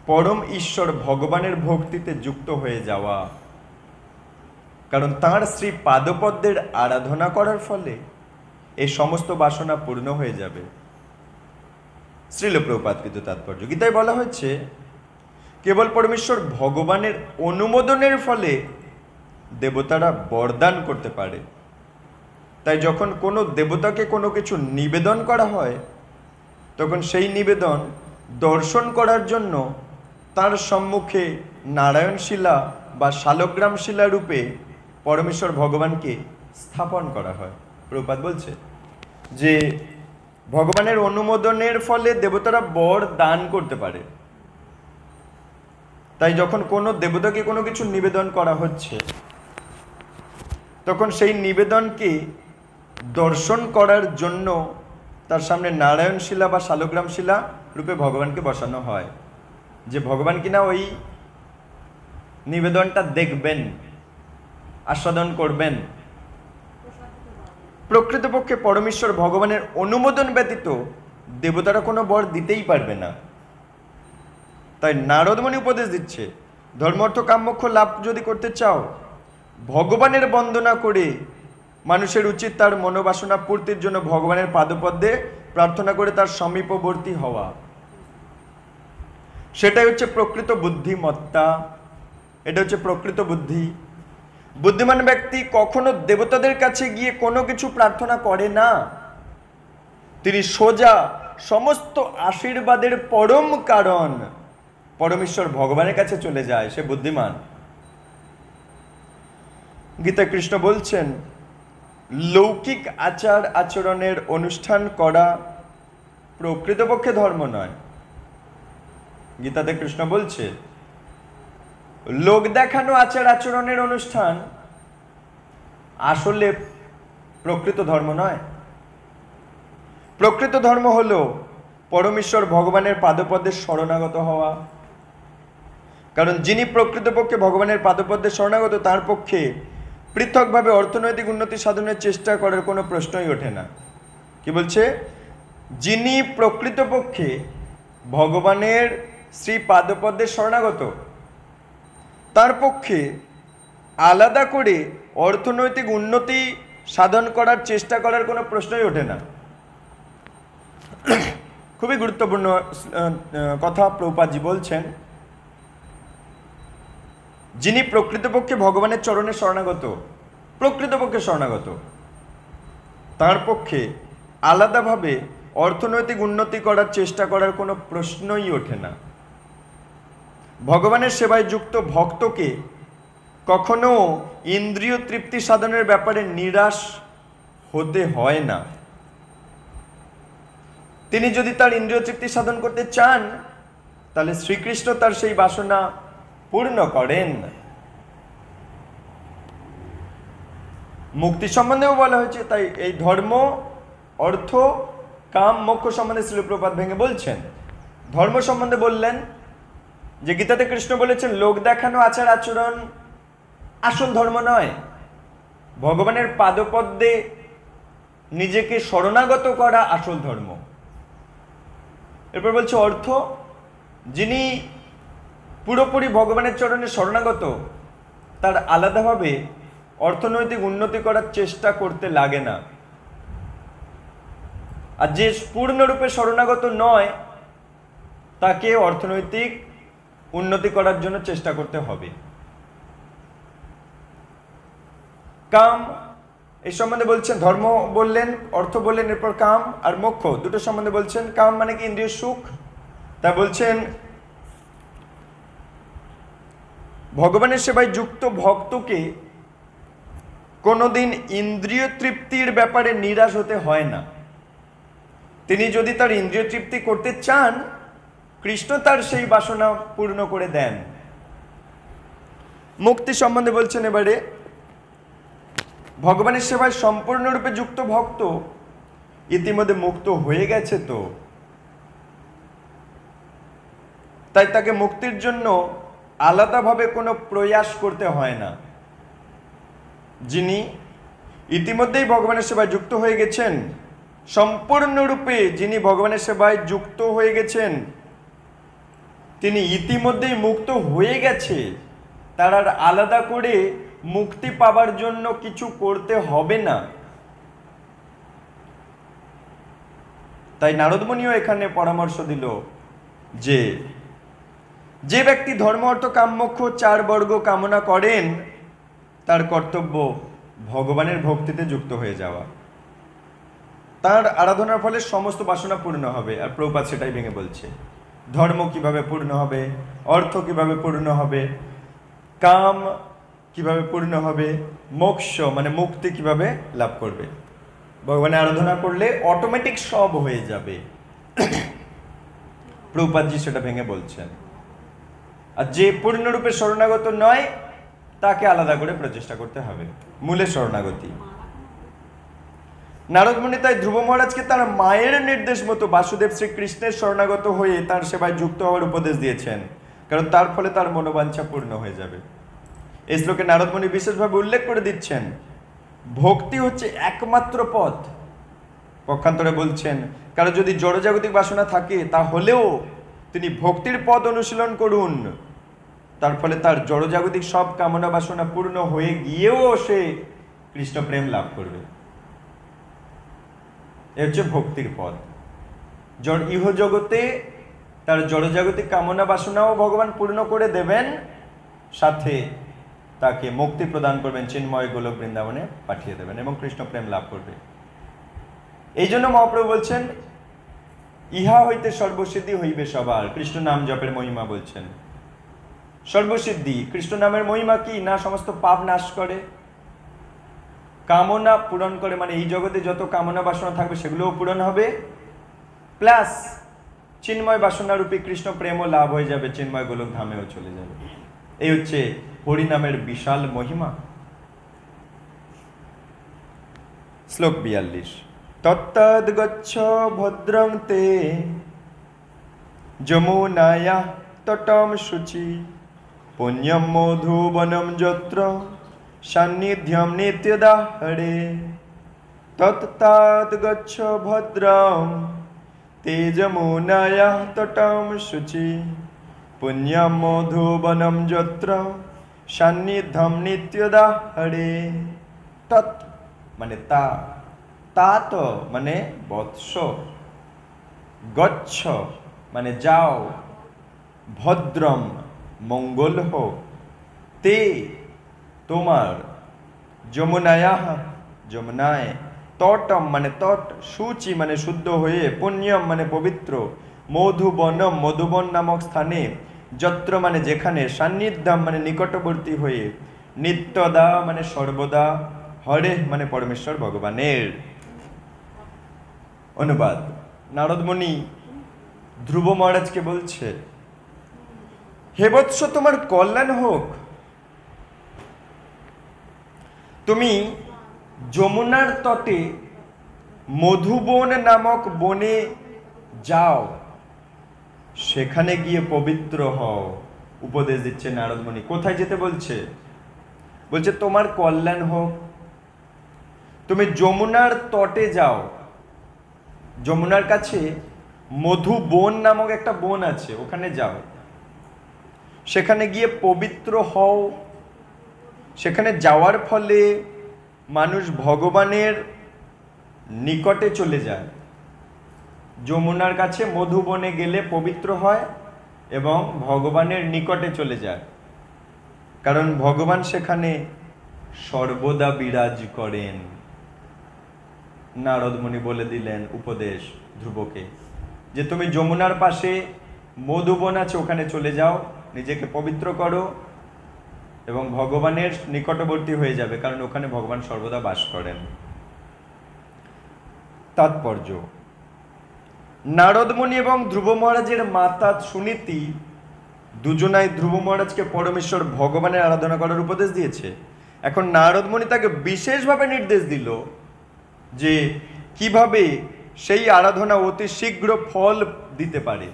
পরম ঈশ্বর ভগবানের ভক্তিতে যুক্ত হয়ে যাওয়া, কারণ তাঁর শ্রী পাদপদ্মের আরাধনা করার ফলে এই সমস্ত বাসনা পূর্ণ হয়ে যাবে। শ্রীল প্রভুপাদকৃত তাৎপর্য। গীতায় বলা হয়েছে, কেবল পরমেশ্বর ভগবানের অনুমোদনের ফলে দেবতারা বরদান করতে পারে। তাই যখন কোনো দেবতাকে কোনো কিছু নিবেদন করা হয়, তখন সেই নিবেদন দর্শন করার জন্য তার সম্মুখে নারায়ণ শিলা বা শালগ্রাম শিলা রূপে পরমেশ্বর ভগবানকে স্থাপন করা হয়। প্রভুপাদ বলছে যে ভগবানের অনুমোদনের ফলে দেবতারা বর দান করতে পারে। তাই যখন কোনো দেবতাকে কোনো কিছু নিবেদন করা হচ্ছে, তখন সেই নিবেদনকে দর্শন করার জন্য তার সামনে নারায়ণ শিলা বা শালগ্রাম শিলা রূপে ভগবানকে বসানো হয়, যে ভগবান কিনা ওই নিবেদনটা দেখবেন, আস্বাদন করবেন। প্রকৃতপক্ষে পরমেশ্বর ভগবানের অনুমোদন ব্যতীত দেবতারা কোনো বর দিতেই পারবে না। তাই নারদমুনি উপদেশ দিচ্ছে, ধর্ম অর্থ কাম মোক্ষ লাভ যদি করতে চাও, ভগবানের বন্দনা করে মানুষের উচিত তার মনোবাসনা পূর্তির জন্য ভগবানের পাদপদ্মে প্রার্থনা করে তার সমীপবর্তী হওয়া। সেটাই হচ্ছে প্রকৃত বুদ্ধিমত্তা, এটা হচ্ছে প্রকৃত বুদ্ধি। বুদ্ধিমান ব্যক্তি কখনো দেবতাদের কাছে গিয়ে কোনো কিছু প্রার্থনা করে না, তিনি সোজা সমস্ত আশীর্বাদের পরম কারণ পরমেশ্বর ভগবানের কাছে চলে যায়, সে বুদ্ধিমান। গীতা কৃষ্ণ বলছেন, লৌকিক আচার আচরণের অনুষ্ঠান করা প্রকৃতপক্ষে ধর্ম নয়। গীতাতে কৃষ্ণ বলছে, লোক দেখানো আচার আচরণের অনুষ্ঠান আসলে প্রকৃত ধর্ম নয়। প্রকৃত ধর্ম হলো পরমেশ্বর ভগবানের পাদপদ্মে শরণাগত হওয়া। কারণ যিনি প্রকৃতপক্ষে ভগবানের পাদপদ্মে শরণাগত, তার পক্ষে পৃথকভাবে অর্থনৈতিক উন্নতি সাধনের চেষ্টা করার কোনো প্রশ্নই ওঠে না। কি বলছে? যিনি প্রকৃতপক্ষে ভগবানের শ্রী পাদপদ্মে শরণাগত, তার পক্ষে আলাদা করে অর্থনৈতিক উন্নতি সাধন করার চেষ্টা করার কোনো প্রশ্নই ওঠে না। খুবই গুরুত্বপূর্ণ কথা প্রভুপাদজি বলছেন, যিনি প্রকৃতপক্ষে ভগবানের চরণে শরণাগত, প্রকৃতপক্ষে শরণাগত, তার পক্ষে আলাদাভাবে অর্থনৈতিক উন্নতি করার চেষ্টা করার কোনো প্রশ্নই ওঠে না। ভগবানের সেবায় যুক্ত ভক্তকে কখনো ইন্দ্রিয় তৃপ্তি সাধনের ব্যাপারে নিরাশ হতে হয় না। তিনি যদি তার ইন্দ্রিয় তৃপ্তি সাধন করতে চান, তাহলে শ্রীকৃষ্ণ তার সেই বাসনা পূর্ণ করেন। মুক্তি সম্বন্ধেও বলা হয়েছে, তাই এই ধর্ম, অর্থ, কাম, মোক্ষ সম্বন্ধে শ্রীল প্রভুপাদ ভেঙে বলছেন। ধর্ম সম্বন্ধে বললেন যে গীতাতে কৃষ্ণ বলেছেন, লোক দেখানো আচার আচরণ আসল ধর্ম নয়। ভগবানের পাদপদ্মে নিজেকে শরণাগত করা আসল ধর্ম। এরপর বলছে অর্থ, যিনি পুরোপুরি ভগবানের চরণে শরণাগত, তার আলাদাভাবে অর্থনৈতিক উন্নতি করার চেষ্টা করতে লাগে না। আর যে পূর্ণরূপে শরণাগত নয়, তাকে অর্থনৈতিক উন্নতি করার জন্য চেষ্টা করতে হবে। কাম, এই সম্বন্ধে বলছেন, ধর্ম বললেন, অর্থ বললেন, এরপর কাম আর মোক্ষ দুটো সম্বন্ধে বলছেন। কাম মানে কি? ইন্দ্রিয় সুখ। তা বলছেন, ভগবানের সেবায় যুক্ত ভক্তকে কোনোদিন ইন্দ্রিয় তৃপ্তির ব্যাপারে নিরাশ হতে হয় না। তিনি যদি তার ইন্দ্রিয় তৃপ্তি করতে চান, কৃষ্ণ তার সেই বাসনা পূর্ণ করে দেন। মুক্তি সম্বন্ধে বলছেন এবারে, ভগবানের সেবায় সম্পূর্ণরূপে যুক্ত ভক্ত ইতিমধ্যে মুক্ত হয়ে গেছে, তো তাই তাকে মুক্তির জন্য আলাদাভাবে কোনো প্রয়াস করতে হয় না। যিনি ইতিমধ্যেই ভগবানের সেবায় যুক্ত হয়ে গেছেন, সম্পূর্ণরূপে যিনি ভগবানের সেবায় যুক্ত হয়ে গেছেন, তিনি ইতিমধ্যেই মুক্ত হয়ে গেছে, তার আর আলাদা করে মুক্তি পাবার জন্য কিছু করতে হবে না। তাই নারদমুনিও এখানে পরামর্শ দিল যে যে ব্যক্তি ধর্ম, অর্থ, কাম, মোক্ষ চার বর্গ কামনা করেন, তার কর্তব্য ভগবানের ভক্তিতে যুক্ত হয়ে যাওয়া। তার আরাধনার ফলে সমস্ত বাসনা পূর্ণ হবে। আর প্রভুপাদ সেটাই ভেঙে বলছে, ধর্ম কিভাবে পূর্ণ হবে, অর্থ কিভাবে পূর্ণ হবে, কাম কিভাবে পূর্ণ হবে, মোক্ষ মানে মুক্তি কিভাবে লাভ করবে। ভগবানের আরাধনা করলে অটোমেটিক সব হয়ে যাবে। প্রভুপাদজি সেটা ভেঙে বলছেন। আর যে পূর্ণরূপে শরণাগত নয়, তাকে আলাদা করে প্রচেষ্টা করতে হবে। মূলে শরণাগতি। নারদমুনি তাই ধ্রুব মহারাজকে তার মায়ের নির্দেশ মতো বাসুদেব শ্রীকৃষ্ণের শরণাগত হয়ে তার সেবায় যুক্ত হওয়ার উপদেশ দিয়েছেন, কারণ তার ফলে তার মনোবাঞ্ছা পূর্ণ হয়ে যাবে। এই শ্লোকে নারদমুনি বিশেষভাবে উল্লেখ করে দিচ্ছেন, ভক্তি হচ্ছে একমাত্র পথ। পক্ষান্তরে বলছেন, কারো যদি জড়জাগতিক বাসনা থাকে, তাহলেও তিনি ভক্তির পথ অনুশীলন করুন, তার ফলে তার জড়জাগতিক সব কামনা বাসনা পূর্ণ হয়ে গিয়েও সে কৃষ্ণ প্রেম লাভ করবে। এ হচ্ছে ভক্তির পথ। ইহ জগতে তার জড়জাগতিক কামনা বাসনাও ভগবান পূর্ণ করে দেবেন, সাথে তাকে মুক্তি প্রদান করবেন, চিন্ময় গোলক বৃন্দাবনে পাঠিয়ে দেবেন এবং কৃষ্ণ প্রেম লাভ করবে। এই জন্য মহাপ্রভু বলছেন ইহা হইতে সর্বসিদ্ধি হইবে সবার। কৃষ্ণ নাম জপের মহিমা বলছেন। সর্বসিদ্ধি কৃষ্ণ নামের মহিমা কি না? সমস্ত পাপ নাশ করে, কামনা পূরণ করে, মানে এই জগতে যত কামনা বাসনা থাকবে সেগুলোও পূরণ হবে, প্লাস চিন্ময় বাসনা রূপী কৃষ্ণ প্রেমও লাভ হয়ে যাবে, চিন্ময় গোলক ধামেও চলে যাবে। এই হচ্ছে হরিনামের বিশাল মহিমা। শ্লোক 42। তত্তদ গচ্ছ ভদ্রং তে যমুনায়া তটম শুচি পুণ্যম মধুবনম যত্র সান্নিধ্যম নিত্যদা হরে। তত্তদ গচ্ছ ভদ্রং তে যমুনায়া তটম শুচি পুণ্যম মধুবনম যত্র সান্নিধ্যম নিত্যদা হরে। তৎ মানে তা, তাত মানে বৎস, গচ্ছ মানে যাও, ভদ্রম মঙ্গল হোক, তে তোমার, যমুনায়া যমুনায়, তটম মানে তট, শুচি মানে শুদ্ধ হয়ে, পুণ্যম মানে পবিত্র, মধুবনম মধুবন নামক স্থানে, যত্র মানে যেখানে, সান্নিধ্যম মানে নিকটবর্তী হয়ে, নিত্যদা মানে সর্বদা, হরে মানে পরমেশ্বর ভগবানের। অনুবাদ। নারদমণি ধ্রুব মহারাজকে বলছে, হে বৎস তোমার কল্যাণ হোক, তুমি যমুনার তটে মধুবন নামক বনে যাও, সেখানে গিয়ে পবিত্র হও। উপদেশ দিচ্ছে নারদমণি। কোথায় যেতে বলছে? বলছে তোমার কল্যাণ হোক, তুমি যমুনার তটে যাও। যমুনার কাছে মধুবন নামক একটা বন আছে, ওখানে যাও, সেখানে গিয়ে পবিত্র হও। সেখানে যাওয়ার ফলে মানুষ ভগবানের নিকটে চলে যায়। যমুনার কাছে মধুবনে গেলে পবিত্র হয় এবং ভগবানের নিকটে চলে যায়, কারণ ভগবান সেখানে সর্বদা বিরাজ করেন। নারদমণি বলে দিলেন উপদেশ ধ্রুবকে যে তুমি যমুনার পাশে মধুবন আছে, ওখানে চলে যাও, নিজেকে পবিত্র করো এবং ভগবানের নিকটবর্তী হয়ে যাবে, কারণ ওখানে ভগবান সর্বদা বাস করেন। তাৎপর্য। নারদমণি এবং ধ্রুব মহারাজের মাতা সুনীতি দুজনাই ধ্রুব মহারাজকে পরমেশ্বর ভগবানের আরাধনা করার উপদেশ দিয়েছে। এখন নারদমণি তাকে বিশেষভাবে নির্দেশ দিল যে কিভাবে সেই আরাধনা অতি শীঘ্র ফল দিতে পারে।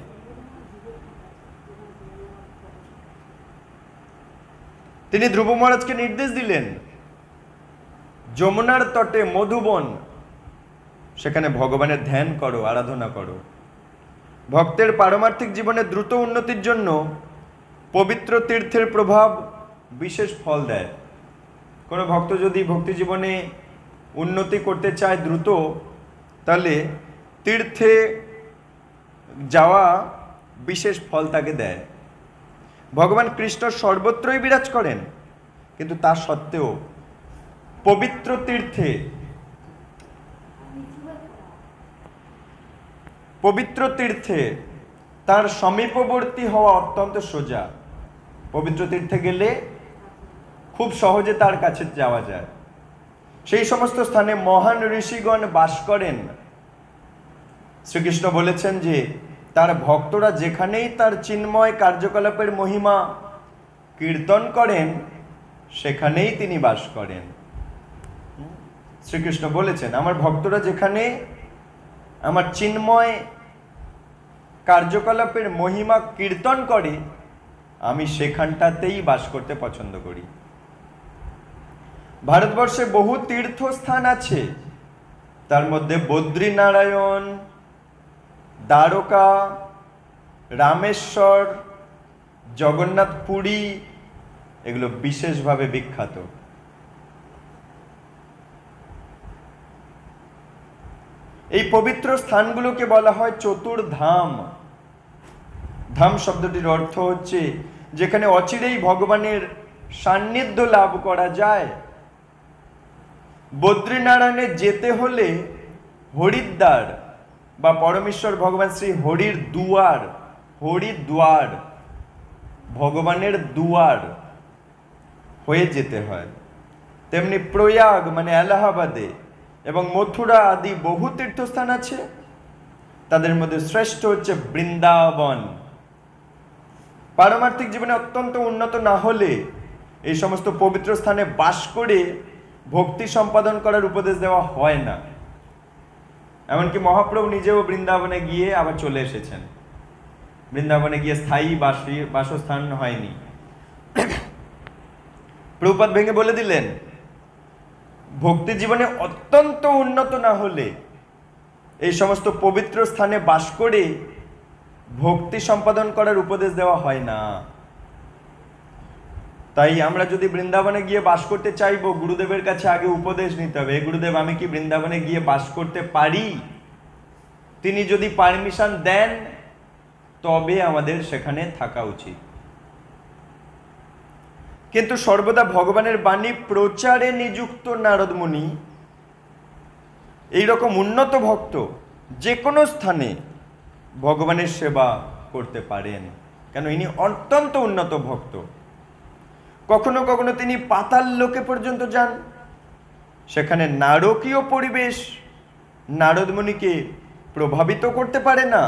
তিনি ধ্রুব মহারাজকে নির্দেশ দিলেন, যমুনার তটে মধুবন, সেখানে ভগবানের ধ্যান করো, আরাধনা করো। ভক্তের পারমার্থিক জীবনে দ্রুত উন্নতির জন্য পবিত্র তীর্থের প্রভাব বিশেষ ফল দেয়। কোনো ভক্ত যদি ভক্তি জীবনে উন্নতি করতে চায় দ্রুত, তাহলে তীর্থে যাওয়া বিশেষ ফল তাকে দেয়। ভগবান কৃষ্ণ সর্বত্রই বিরাজ করেন, কিন্তু তা সত্ত্বেও পবিত্র তীর্থে তার সমীপবর্তী হওয়া অত্যন্ত সোজা। পবিত্র তীর্থে গেলে খুব সহজে তার কাছে যাওয়া যায়। সেই সমস্ত স্থানে মহান ঋষিগণ বাস করেন। শ্রীকৃষ্ণ বলেছেন যে তার ভক্তরা যেখানেই তার চিন্ময় কার্যকলাপের মহিমা কীর্তন করেন, সেখানেই তিনি বাস করেন। শ্রীকৃষ্ণ বলেছেন, আমার ভক্তরা যেখানে আমার চিন্ময় কার্যকলাপের মহিমা কীর্তন করে, আমি সেখানটাতেই বাস করতে পছন্দ করি। ভারতবর্ষে বহু তীর্থস্থান আছে, তার মধ্যে বদ্রীনারায়ণ, দ্বারকা, রামেশ্বর, জগন্নাথ পুরী এগুলো বিশেষভাবে বিখ্যাত। এই পবিত্র স্থানগুলোকে বলা হয় চতুর্ধাম। ধাম শব্দটির অর্থ হচ্ছে যেখানে অচিরেই ভগবানের সান্নিধ্য লাভ করা যায়। বদ্রীনারায়ণে যেতে হলে হরিদ্বার বা পরমেশ্বর ভগবান শ্রী হরির দুয়ার, হরিদ্বার ভগবানের দুয়ার হয়ে যেতে হয়, তেমনি প্রয়াগ মানে এলাহাবাদে এবং মথুরা আদি বহু তীর্থস্থান আছে। তাদের মধ্যে শ্রেষ্ঠ হচ্ছে বৃন্দাবন। পারমার্থিক জীবনে অত্যন্ত উন্নত না হলে এই সমস্ত পবিত্র স্থানে বাস করে ভক্তি সম্পাদন করার উপদেশ দেওয়া হয় না। এমনকি মহাপ্রভু নিজেও বৃন্দাবনে গিয়ে আবার চলে এসেছেন, বৃন্দাবনে গিয়ে স্থায়ী বাসস্থান হয়নি। প্রভুপাদ ভেঙে বলে দিলেন, ভক্তি জীবনে অত্যন্ত উন্নত না হলে এই সমস্ত পবিত্র স্থানে বাস করে ভক্তি সম্পাদন করার উপদেশ দেওয়া হয় না। তাই আমরা যদি বৃন্দাবনে গিয়ে বাস করতে চাইবো, গুরুদেবের কাছে আগে উপদেশ নিতে হবে। গুরুদেব, আমি কি বৃন্দাবনে গিয়ে বাস করতে পারি? তিনি যদি পারমিশন দেন তবে আমাদের সেখানে থাকা উচিত। কিন্তু সর্বদা ভগবানের বাণী প্রচারে নিযুক্ত নারদ মুনি এইরকম উন্নত ভক্ত যে কোনো স্থানে ভগবানের সেবা করতে পারেন, কেন ইনি অত্যন্ত উন্নত ভক্ত। কখনো কখনো তিনি পাতাল লোকে পর্যন্ত যান। সেখানে নারকীয় পরিবেশ নারদ মুনিকে প্রভাবিত করতে পারে না,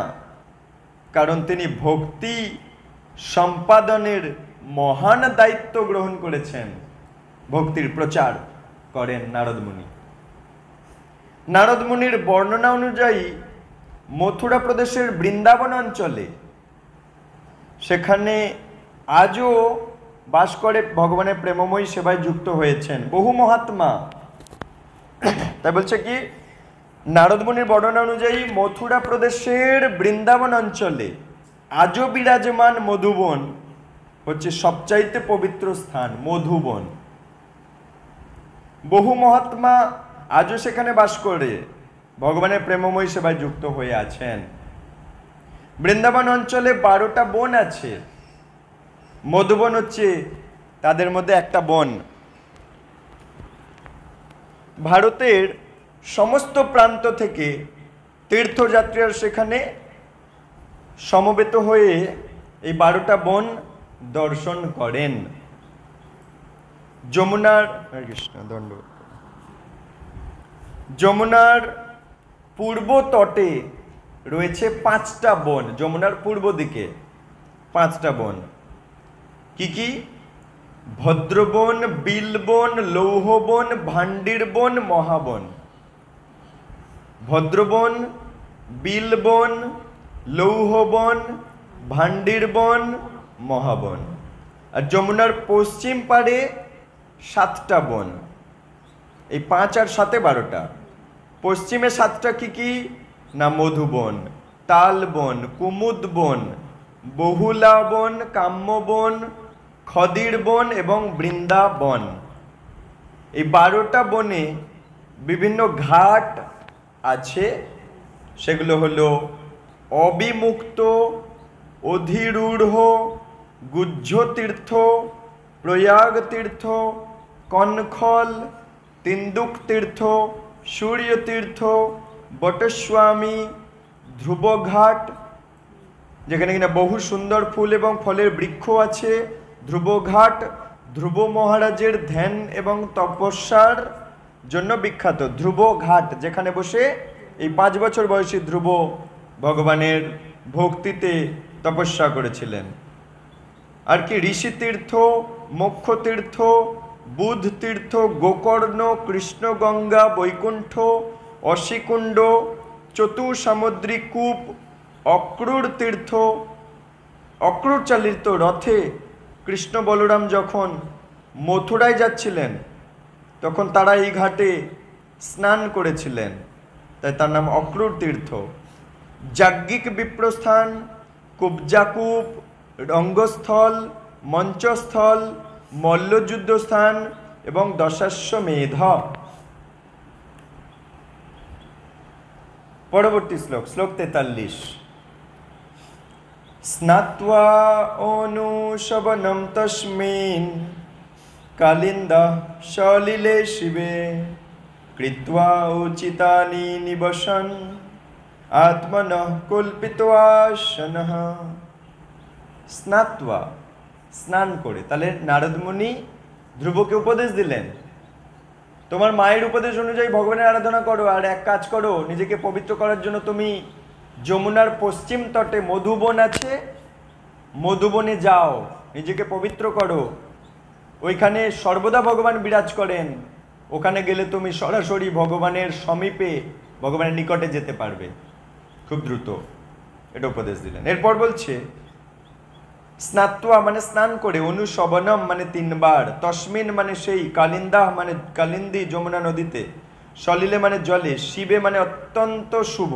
কারণ তিনি ভক্তি সম্পাদনের মহান দায়িত্ব গ্রহণ করেছেন। ভক্তির প্রচার করেন নারদ মুনি। নারদ মুনির বর্ণনা অনুযায়ী মথুরা প্রদেশের বৃন্দাবন অঞ্চলে সেখানে আজও বাস করে ভগবানের প্রেমময়ী সেবায় যুক্ত হয়েছেন বহু মহাত্মা। তাই বলছে কি, নারদ মুনির বর্ণনা অনুযায়ী মথুরা প্রদেশের বৃন্দাবন অঞ্চলে আজও বিরাজমান মধুবন হচ্ছে সবচাইতে পবিত্র স্থান। মধুবন, বহু মহাত্মা আজও সেখানে বাস করে ভগবানের প্রেমময়ী সেবায় যুক্ত হয়ে আছেন। বৃন্দাবন অঞ্চলে 12টা বন আছে। মধুবন হচ্ছে তাদের মধ্যে একটা বন। ভারতের সমস্ত প্রান্ত থেকে তীর্থযাত্রীরা সেখানে সমবেত হয়ে এই 12টা বন দর্শন করেন। যমুনার পূর্ব তটে রয়েছে 5টা বন। যমুনার পূর্ব দিকে 5টা বন। কি কি? ভদ্রবন, বিলবন, লৌহবন, ভান্ডিরবন, মহাবন। ভদ্রবন, বিলবন, লৌহবন, ভান্ডিরবন, মহাবন। আর যমুনার পশ্চিম পাড়ে 7টা বন। এই 5 আর 7 12টা। পশ্চিমে 7টা কি কি না? মধুবন, তালবন, কুমুদবন, বহুলা বন, কাম্যবন, খদির বন এবং বৃন্দাবন। এই 12টা বনে বিভিন্ন ঘাট আছে। সেগুলো হলো অবিমুক্ত, অধিরূঢ়, গুহ্য তীর্থ, প্রয়াগ তীর্থ, কনখল, তিন্দুক তীর্থ, সূর্য তীর্থ, বটস্বামী, ধ্রুবঘাট, যেখানে কিনা বহু সুন্দর ফুল এবং ফলের বৃক্ষ আছে। ধ্রুবঘাট ধ্রুব মহারাজের ধ্যান এবং তপস্যার জন্য বিখ্যাত। ধ্রুবঘাট, যেখানে বসে এই 5 বছর বয়সী ধ্রুব ভগবানের ভক্তিতে তপস্যা করেছিলেন। আর কি? ঋষি তীর্থ, মোক্ষ তীর্থ, বুধ তীর্থ, গোকর্ণ, কৃষ্ণগঙ্গা, বৈকুণ্ঠ, অশিকুণ্ড, চতুসামুদ্রিক কূপ, অক্রূর তীর্থ। অক্রূর চালিত রথে কৃষ্ণ বলরাম যখন মথুরায় যাচ্ছিলেন তখন তারা এই ঘাটে স্নান করেছিলেন, তাই তার নাম অক্রূর তীর্থ। যাজ্ঞিক বিপ্রস্থান, কুব্জাকূপ, রঙ্গস্থল, মঞ্চস্থল, মল্লযুদ্ধস্থান এবং দশাশ্বমেধ। পরবর্তী শ্লোক, শ্লোক 43। স্নাত্বা অনুশবনম তস্মিন কালিন্দা সলিলে শিবে কৃত্বা উচিতানি নিবসন আত্মনঃ কল্পিতোয়াসনঃ। স্নাত্বা, স্নান করে। তাহলে নারদ মুনি ধ্রুবকে উপদেশ দিলেন, তোমার মায়ের উপদেশ অনুযায়ী ভগবানের আরাধনা করো, আর এক কাজ করো, নিজেকে পবিত্র করার জন্য তুমি যমুনার পশ্চিম তটে মধুবন আছে, মধুবনে যাও, নিজেকে পবিত্র করো। ওইখানে সর্বদা ভগবান বিরাজ করেন, ওখানে গেলে তুমি সরাসরি ভগবানের সমীপে, ভগবানের নিকটে যেতে পারবে খুব দ্রুত। এটা উপদেশ দিলেন। এরপর বলছে স্নাত্বা মানে স্নান করে, অনুশবনম মানে 3 বার, তস্মিন মানে সেই, কালিন্দাহ মানে কালিন্দী যমুনা নদীতে, সলিলে মানে জলে, শিবে মানে অত্যন্ত শুভ,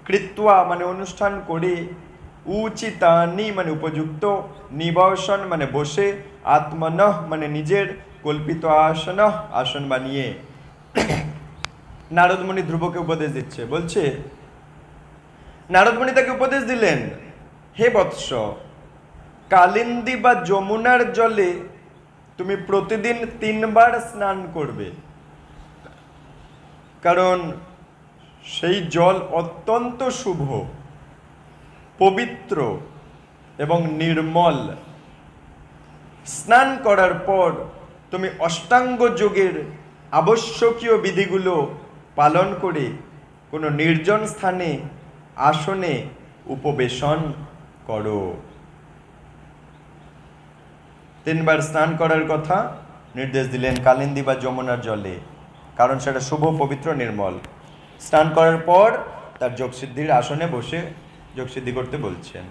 কৃত্বা মানে অনুষ্ঠান করে, উচিতানি মানে উপযুক্ত, নিবাসন মানে বসে, আত্মনঃ মানে নিজের, কল্পিত আসনঃ আসন বানিয়ে। নারদমণি ধ্রুবকে উপদেশ দিচ্ছে, বলছে নারদমণি তাকে উপদেশ দিলেন, হে বৎস, কালিন্দী বা যমুনার জলে তুমি প্রতিদিন 3 বার স্নান করবে, কারণ সেই জল অত্যন্ত শুভ, পবিত্র এবং নির্মল। স্নান করার পর তুমি অষ্টাঙ্গ যোগের আবশ্যকীয় বিধিগুলো পালন করে কোনো নির্জন স্থানে আসনে উপবেশন করো। 3 বার স্নান করার কথা নির্দেশ দিলেন কালিন্দী বা যমুনার জলে, কারণ সেটা শুভ, পবিত্র, নির্মল। স্নান করার পর তার যোগসিদ্ধির আসনে বসে যোগসিদ্ধি করতে বলছেন।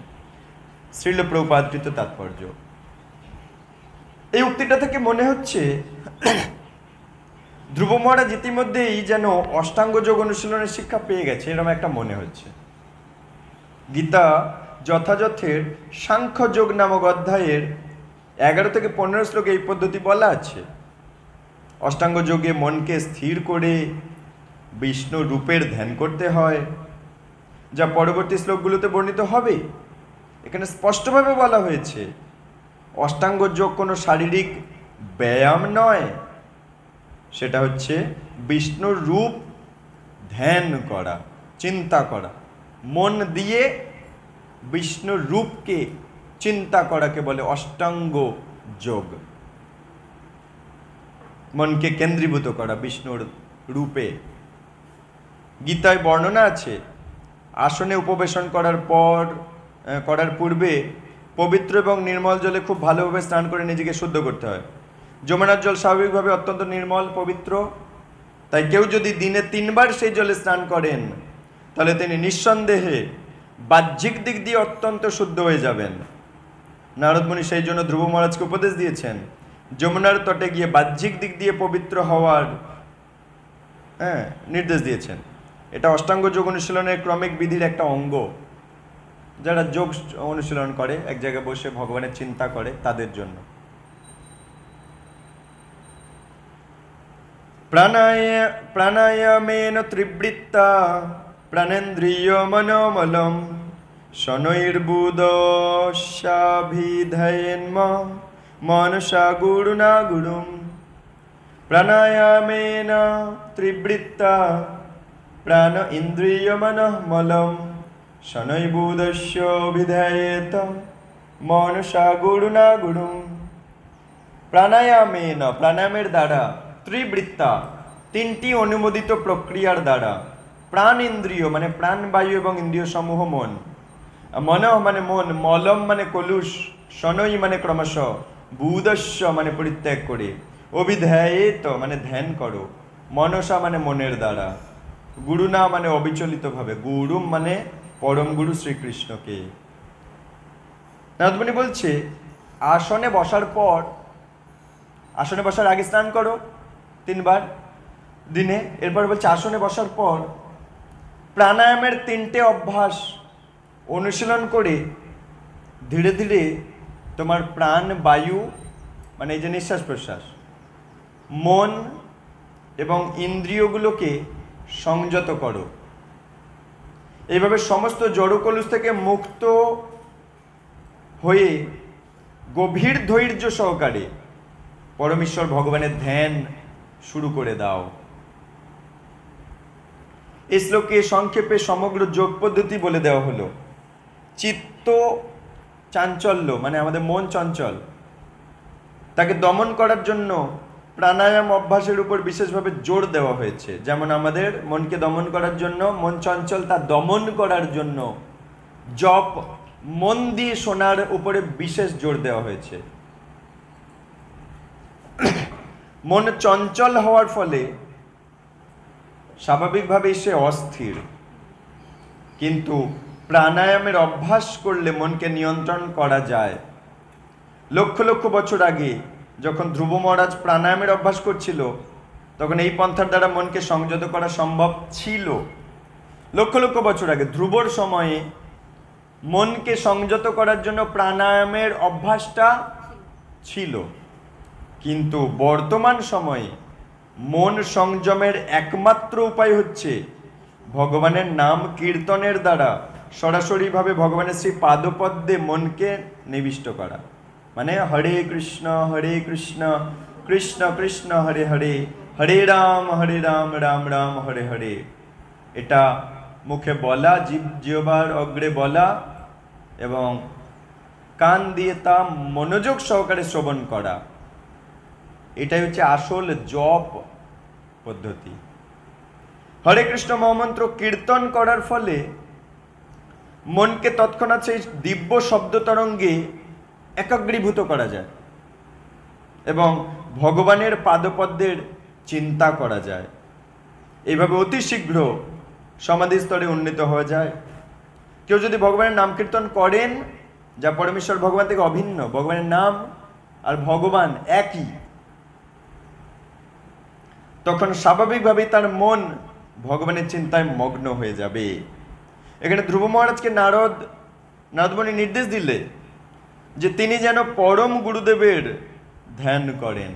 শ্রীল প্রভুপাদকৃত তাৎপর্য। এই উক্তিটা থেকে মনে হচ্ছে ধ্রুব মহারাজ ইতিমধ্যেই যেন অষ্টাঙ্গ যোগ অনুশীলনের শিক্ষা পেয়ে গেছে, এরকম একটা মনে হচ্ছে। গীতা যথাযথের সাংখ্য যোগ নামক অধ্যায়ের 11 থেকে 15 শ্লোকে এই পদ্ধতি বলা আছে। অষ্টাঙ্গ যোগে মনকে স্থির করে বিষ্ণু রূপের ধ্যান করতে হয়, যা পরবর্তী শ্লোকগুলোতে বর্ণিত হবে। এখানে স্পষ্টভাবে বলা হয়েছে অষ্টাঙ্গ যোগ কোনো শারীরিক ব্যায়াম নয়, সেটা হচ্ছে বিষ্ণুর রূপ ধ্যান করা, চিন্তা করা, মন দিয়ে বিষ্ণুর রূপকে চিন্তা করাকে বলে অষ্টাঙ্গ যোগ। মনকে কেন্দ্রীভূত করা বিষ্ণুর রূপে। গীতায় বর্ণনা আছে আসনে উপবেশন করার পূর্বে পবিত্র এবং নির্মল জলে খুব ভালোভাবে স্নান করে নিজেকে শুদ্ধ করতে হয়। যমুনার জল স্বাভাবিকভাবে অত্যন্ত নির্মল, পবিত্র, তাই কেউ যদি দিনে 3 বার সেই জলে স্নান করেন তাহলে তিনি নিঃসন্দেহে বাহ্যিক দিক দিয়ে অত্যন্ত শুদ্ধ হয়ে যাবেন। নারদমুনি সেই জন্য ধ্রুব মহারাজকে উপদেশ দিয়েছেন যমুনার তটে গিয়ে বাহ্যিক দিক দিয়ে পবিত্র হওয়ার নির্দেশ দিয়েছেন। এটা অষ্টাঙ্গ যোগ অনুশীলনের ক্রমিক বিধির একটা অঙ্গ। যারা যোগ অনুশীলন করে, এক জায়গায় বসে ভগবানের চিন্তা করে, তাদের জন্য। প্রাণায়ামেন ত্রিবৃত্তা প্রাণেন্দ্রিয় মনোমলম শনৈর্বুদশাভিধয়েন্ম মনসা গুরুনা গুরুম। প্রাণায়ামেন ত্রিবৃত্তা প্রাণ ইন্দ্রিয় মনঃমলম শনৈর্বুদস্য বিধয়েত মনসা গুরুনা গুরুম। প্রাণায়ামেন, প্রাণায়ামের দ্বারা, ত্রিবৃত্তা, 3টি অনুমোদিত প্রক্রিয়ার দ্বারা, প্রাণ ইন্দ্রিয় মানে প্রাণবায়ু এবং ইন্দ্রিয় সমূহ মন, মন মানে মন, মলম মানে কলুষ, শনৈ মানে ক্রমশ, বুদস্য মানে পরিত্যাগ করে, অভিধ্যায়েত মানে ধ্যান করো, মনসা মানে মনের দ্বারা, গুরুনা মানে অবিচলিতভাবে, গুরুম মানে পরম গুরু শ্রীকৃষ্ণকে। নারদমুনি বলছে আসনে বসার পর, আসনে বসার আগে স্নান করো 3 বার দিনে। এরপর বলছে আসনে বসার পর প্রাণায়ামের 3টে অভ্যাস অনুশীলন করে ধীরে ধীরে তোমার প্রাণ বায়ু মানে এই যে নিঃশ্বাস প্রশ্বাস, মন এবং ইন্দ্রিয়গুলোকে সংযত করো। এইভাবে সমস্ত জড়কলুষ থেকে মুক্ত হয়ে গভীর ধৈর্য সহকারে পরমেশ্বর ভগবানের ধ্যান শুরু করে দাও। এই শ্লোকে সংক্ষেপে সমগ্র যোগ পদ্ধতি বলে দেওয়া হলো। চিত্ত চাঞ্চল্য মানে আমাদের মন চঞ্চল, তাকে দমন করার জন্য প্রাণায়াম অভ্যাসের উপর বিশেষভাবে জোর দেওয়া হয়েছে। যেমন আমাদের মনকে দমন করার জন্য, মন চঞ্চল তা দমন করার জন্য জপ, মন দিয়ে শোনার উপরে বিশেষ জোর দেওয়া হয়েছে। মন চঞ্চল হওয়ার ফলে স্বাভাবিকভাবেই সে অস্থির, কিন্তু প্রাণায়ামের অভ্যাস করলে মনকে নিয়ন্ত্রণ করা যায়। লক্ষ লক্ষ বছর আগে যখন ধ্রুব মহারাজ প্রাণায়ামের অভ্যাস করছিল, তখন এই পন্থার দ্বারা মনকে সংযত করা সম্ভব ছিল। লক্ষ লক্ষ বছর আগে ধ্রুবর সময়ে মনকে সংযত করার জন্য প্রাণায়ামের অভ্যাসটা ছিল, কিন্তু বর্তমান সময়ে মন সংযমের একমাত্র উপায় হচ্ছে ভগবানের নাম কীর্তনের দ্বারা সরাসরিভাবে ভগবানের শ্রী পাদপদ্মে মনকে নিবিষ্ট করা। মানে হরে কৃষ্ণ কৃষ্ণ কৃষ্ণ হরে হরে, হরে রাম রাম রাম হরে হরে। এটা মুখে বলা, জিহ্বার অগ্রে বলা এবং কান দিয়ে তা মনোযোগ সহকারে শ্রবণ করা, এটাই হচ্ছে আসল জপ পদ্ধতি। হরে কৃষ্ণ মহামন্ত্র কীর্তন করার ফলে মনকে তৎক্ষণাৎ সেই দিব্য শব্দ তরঙ্গে একাগ্রীভূত করা যায় এবং ভগবানের পাদপদ্মের চিন্তা করা যায়। এইভাবে অতি শীঘ্র সমাধি স্তরে উন্নীত হওয়া যায়। কেউ যদি ভগবানের নাম কীর্তন করেন, যা পরমেশ্বর ভগবান থেকে অভিন্ন, ভগবানের নাম আর ভগবান একই, তখন স্বাভাবিকভাবেই তার মন ভগবানের চিন্তায় মগ্ন হয়ে যাবে। এখানে ধ্রুব মহারাজকে নারদমণি নির্দেশ দিলে যে তিনি যেন পরম গুরুদেবের ধ্যান করেন।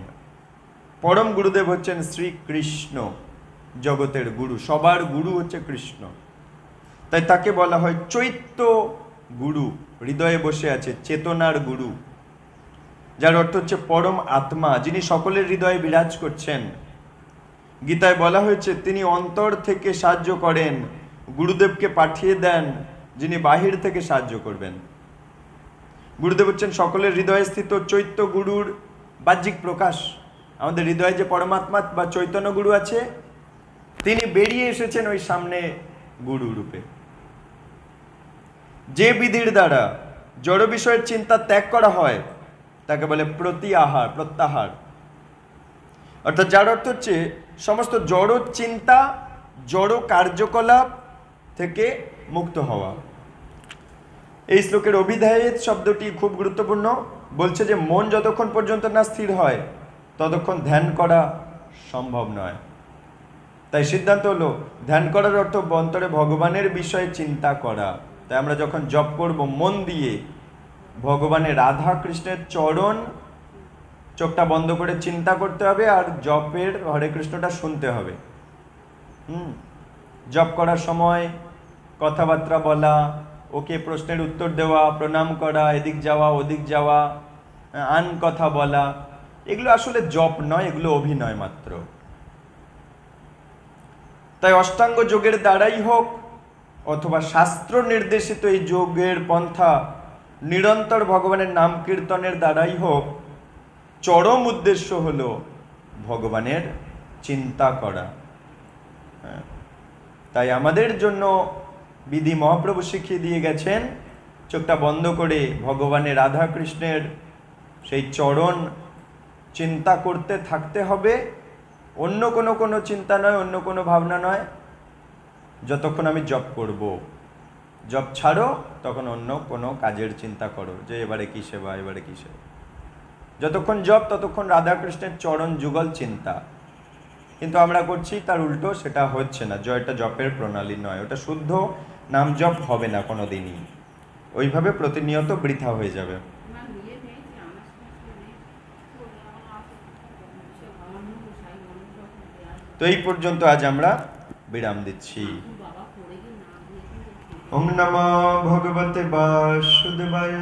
পরম গুরুদেব হচ্ছেন শ্রীকৃষ্ণ, জগতের গুরু, সবার গুরু হচ্ছে কৃষ্ণ। তাই তাকে বলা হয় চৈত্য গুরু, হৃদয়ে বসে আছে চেতনার গুরু, যার অর্থ হচ্ছে পরম আত্মা, যিনি সকলের হৃদয়ে বিরাজ করছেন। গীতায় বলা হয়েছে তিনি অন্তর থেকে সাহায্য করেন, গুরুদেবকে পাঠিয়ে দেন যিনি বাহির থেকে সাহায্য করবেন। গুরুদেব হচ্ছেন সকলের হৃদয়ে স্থিত চৈত্য গুরুর বাহ্যিক প্রকাশ। আমাদের হৃদয়ে যে পরমাত্মা বা চৈতন্য গুরু আছে, তিনি বেরিয়ে এসেছেন ওই সামনে গুরু রূপে। যে বিধির দ্বারা জড় বিষয়ের চিন্তা ত্যাগ করা হয় তাকে বলে প্রত্যাহার, অর্থাৎ যার অর্থ হচ্ছে সমস্ত জড় চিন্তা, জড় কার্যকলাপ থেকে মুক্ত হওয়া। এই শ্লোকের অভিধায়িত শব্দটি খুব গুরুত্বপূর্ণ। বলছে যে মন যতক্ষণ পর্যন্ত না স্থির হয় ততক্ষণ ধ্যান করা সম্ভব নয়। তাই সিদ্ধান্ত হলো ধ্যান করার অর্থ অন্তরে ভগবানের বিষয়ে চিন্তা করা। তাই আমরা যখন জপ করব মন দিয়ে ভগবানের রাধা কৃষ্ণের চরণ, চোখটা বন্ধ করে চিন্তা করতে হবে আর জপের হরে কৃষ্ণটা শুনতে হবে। জপ করার সময় কথাবার্তা বলা, ওকে প্রশ্নের উত্তর দেওয়া, প্রণাম করা, এদিক যাওয়া ওদিক যাওয়া, আন কথা বলা, এগুলো আসলে জপ নয়, এগুলো অভিনয় মাত্র। তাই অষ্টাঙ্গ যোগের দ্বারাই হোক অথবা শাস্ত্র নির্দেশিত এই যোগের পন্থা নিরন্তর ভগবানের নাম কীর্তনের দ্বারাই হোক, চরম উদ্দেশ্য হলো ভগবানের চিন্তা করা। তাই আমাদের জন্য বিধি মহাপ্রভু শিখিয়ে দিয়ে গেছেন, চোখটা বন্ধ করে ভগবানের রাধা কৃষ্ণের সেই চরণ চিন্তা করতে থাকতে হবে। অন্য কোনো চিন্তা নয়, অন্য কোনো ভাবনা নয়। যতক্ষণ আমি জপ করব, জপ ছাড়ো তখন অন্য কোনো কাজের চিন্তা করো, যে এবারে কি সেবা, এবারে কি সেবা। যতক্ষণ জপ ততক্ষণ রাধাকৃষ্ণের চরণ যুগল চিন্তা। কিন্তু আমরা করছি তার উল্টো, সেটা হচ্ছে না। জয়টা জপের প্রণালী নয়, ওটা শুদ্ধ নাম জপ হবে না কোনো দিনই। ওইভাবে প্রতিনিয়ত বৃথা হয়ে যাবে। তো এই পর্যন্ত আজ আমরা বিরাম দিচ্ছি। ওম নমো ভগবতে বাসুদেবায়,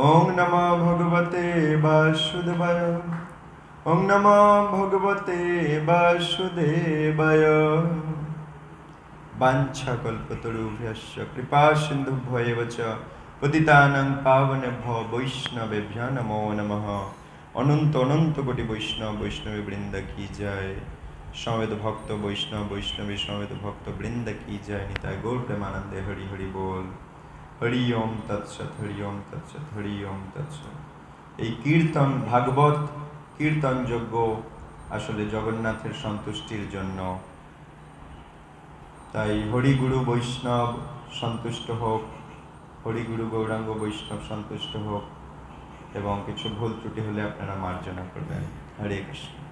ওম নমো ভগবতে বাসুদেবায়, ওম নমো ভগবতে বাসুদেবায়। वाञ्छाकल्पतरुभ्यश्च कृपासिन्धुभ्यो एव च पतितानां पावनेभ्यो वैष्णवेभ्यो नमो नमः। অনন্ত অনন্ত কোটি বৈষ্ণব বৈষ্ণবী বৃন্দ কি জয়। সমবেত ভক্ত বৈষ্ণব বৈষ্ণবী সমবেত ভক্ত বৃন্দ কি জয়। নিতাই গৌর প্রেমানন্দে হরি হরি বল। হরি ওম তৎসৎ হরি ওম তৎসৎ হরি ওম তৎসৎ। এই কীর্তন ভাগবত কীর্তন যজ্ঞ আসলে জগন্নাথের সন্তুষ্টির জন্য। তাই হরিগুরু বৈষ্ণব সন্তুষ্ট হোক, হরিগুরু গৌরাঙ্গ বৈষ্ণব সন্তুষ্ট হোক, এবং কিছু ভুল ত্রুটি হলে আপনারা মার্জনা করবেন। হরে কৃষ্ণ।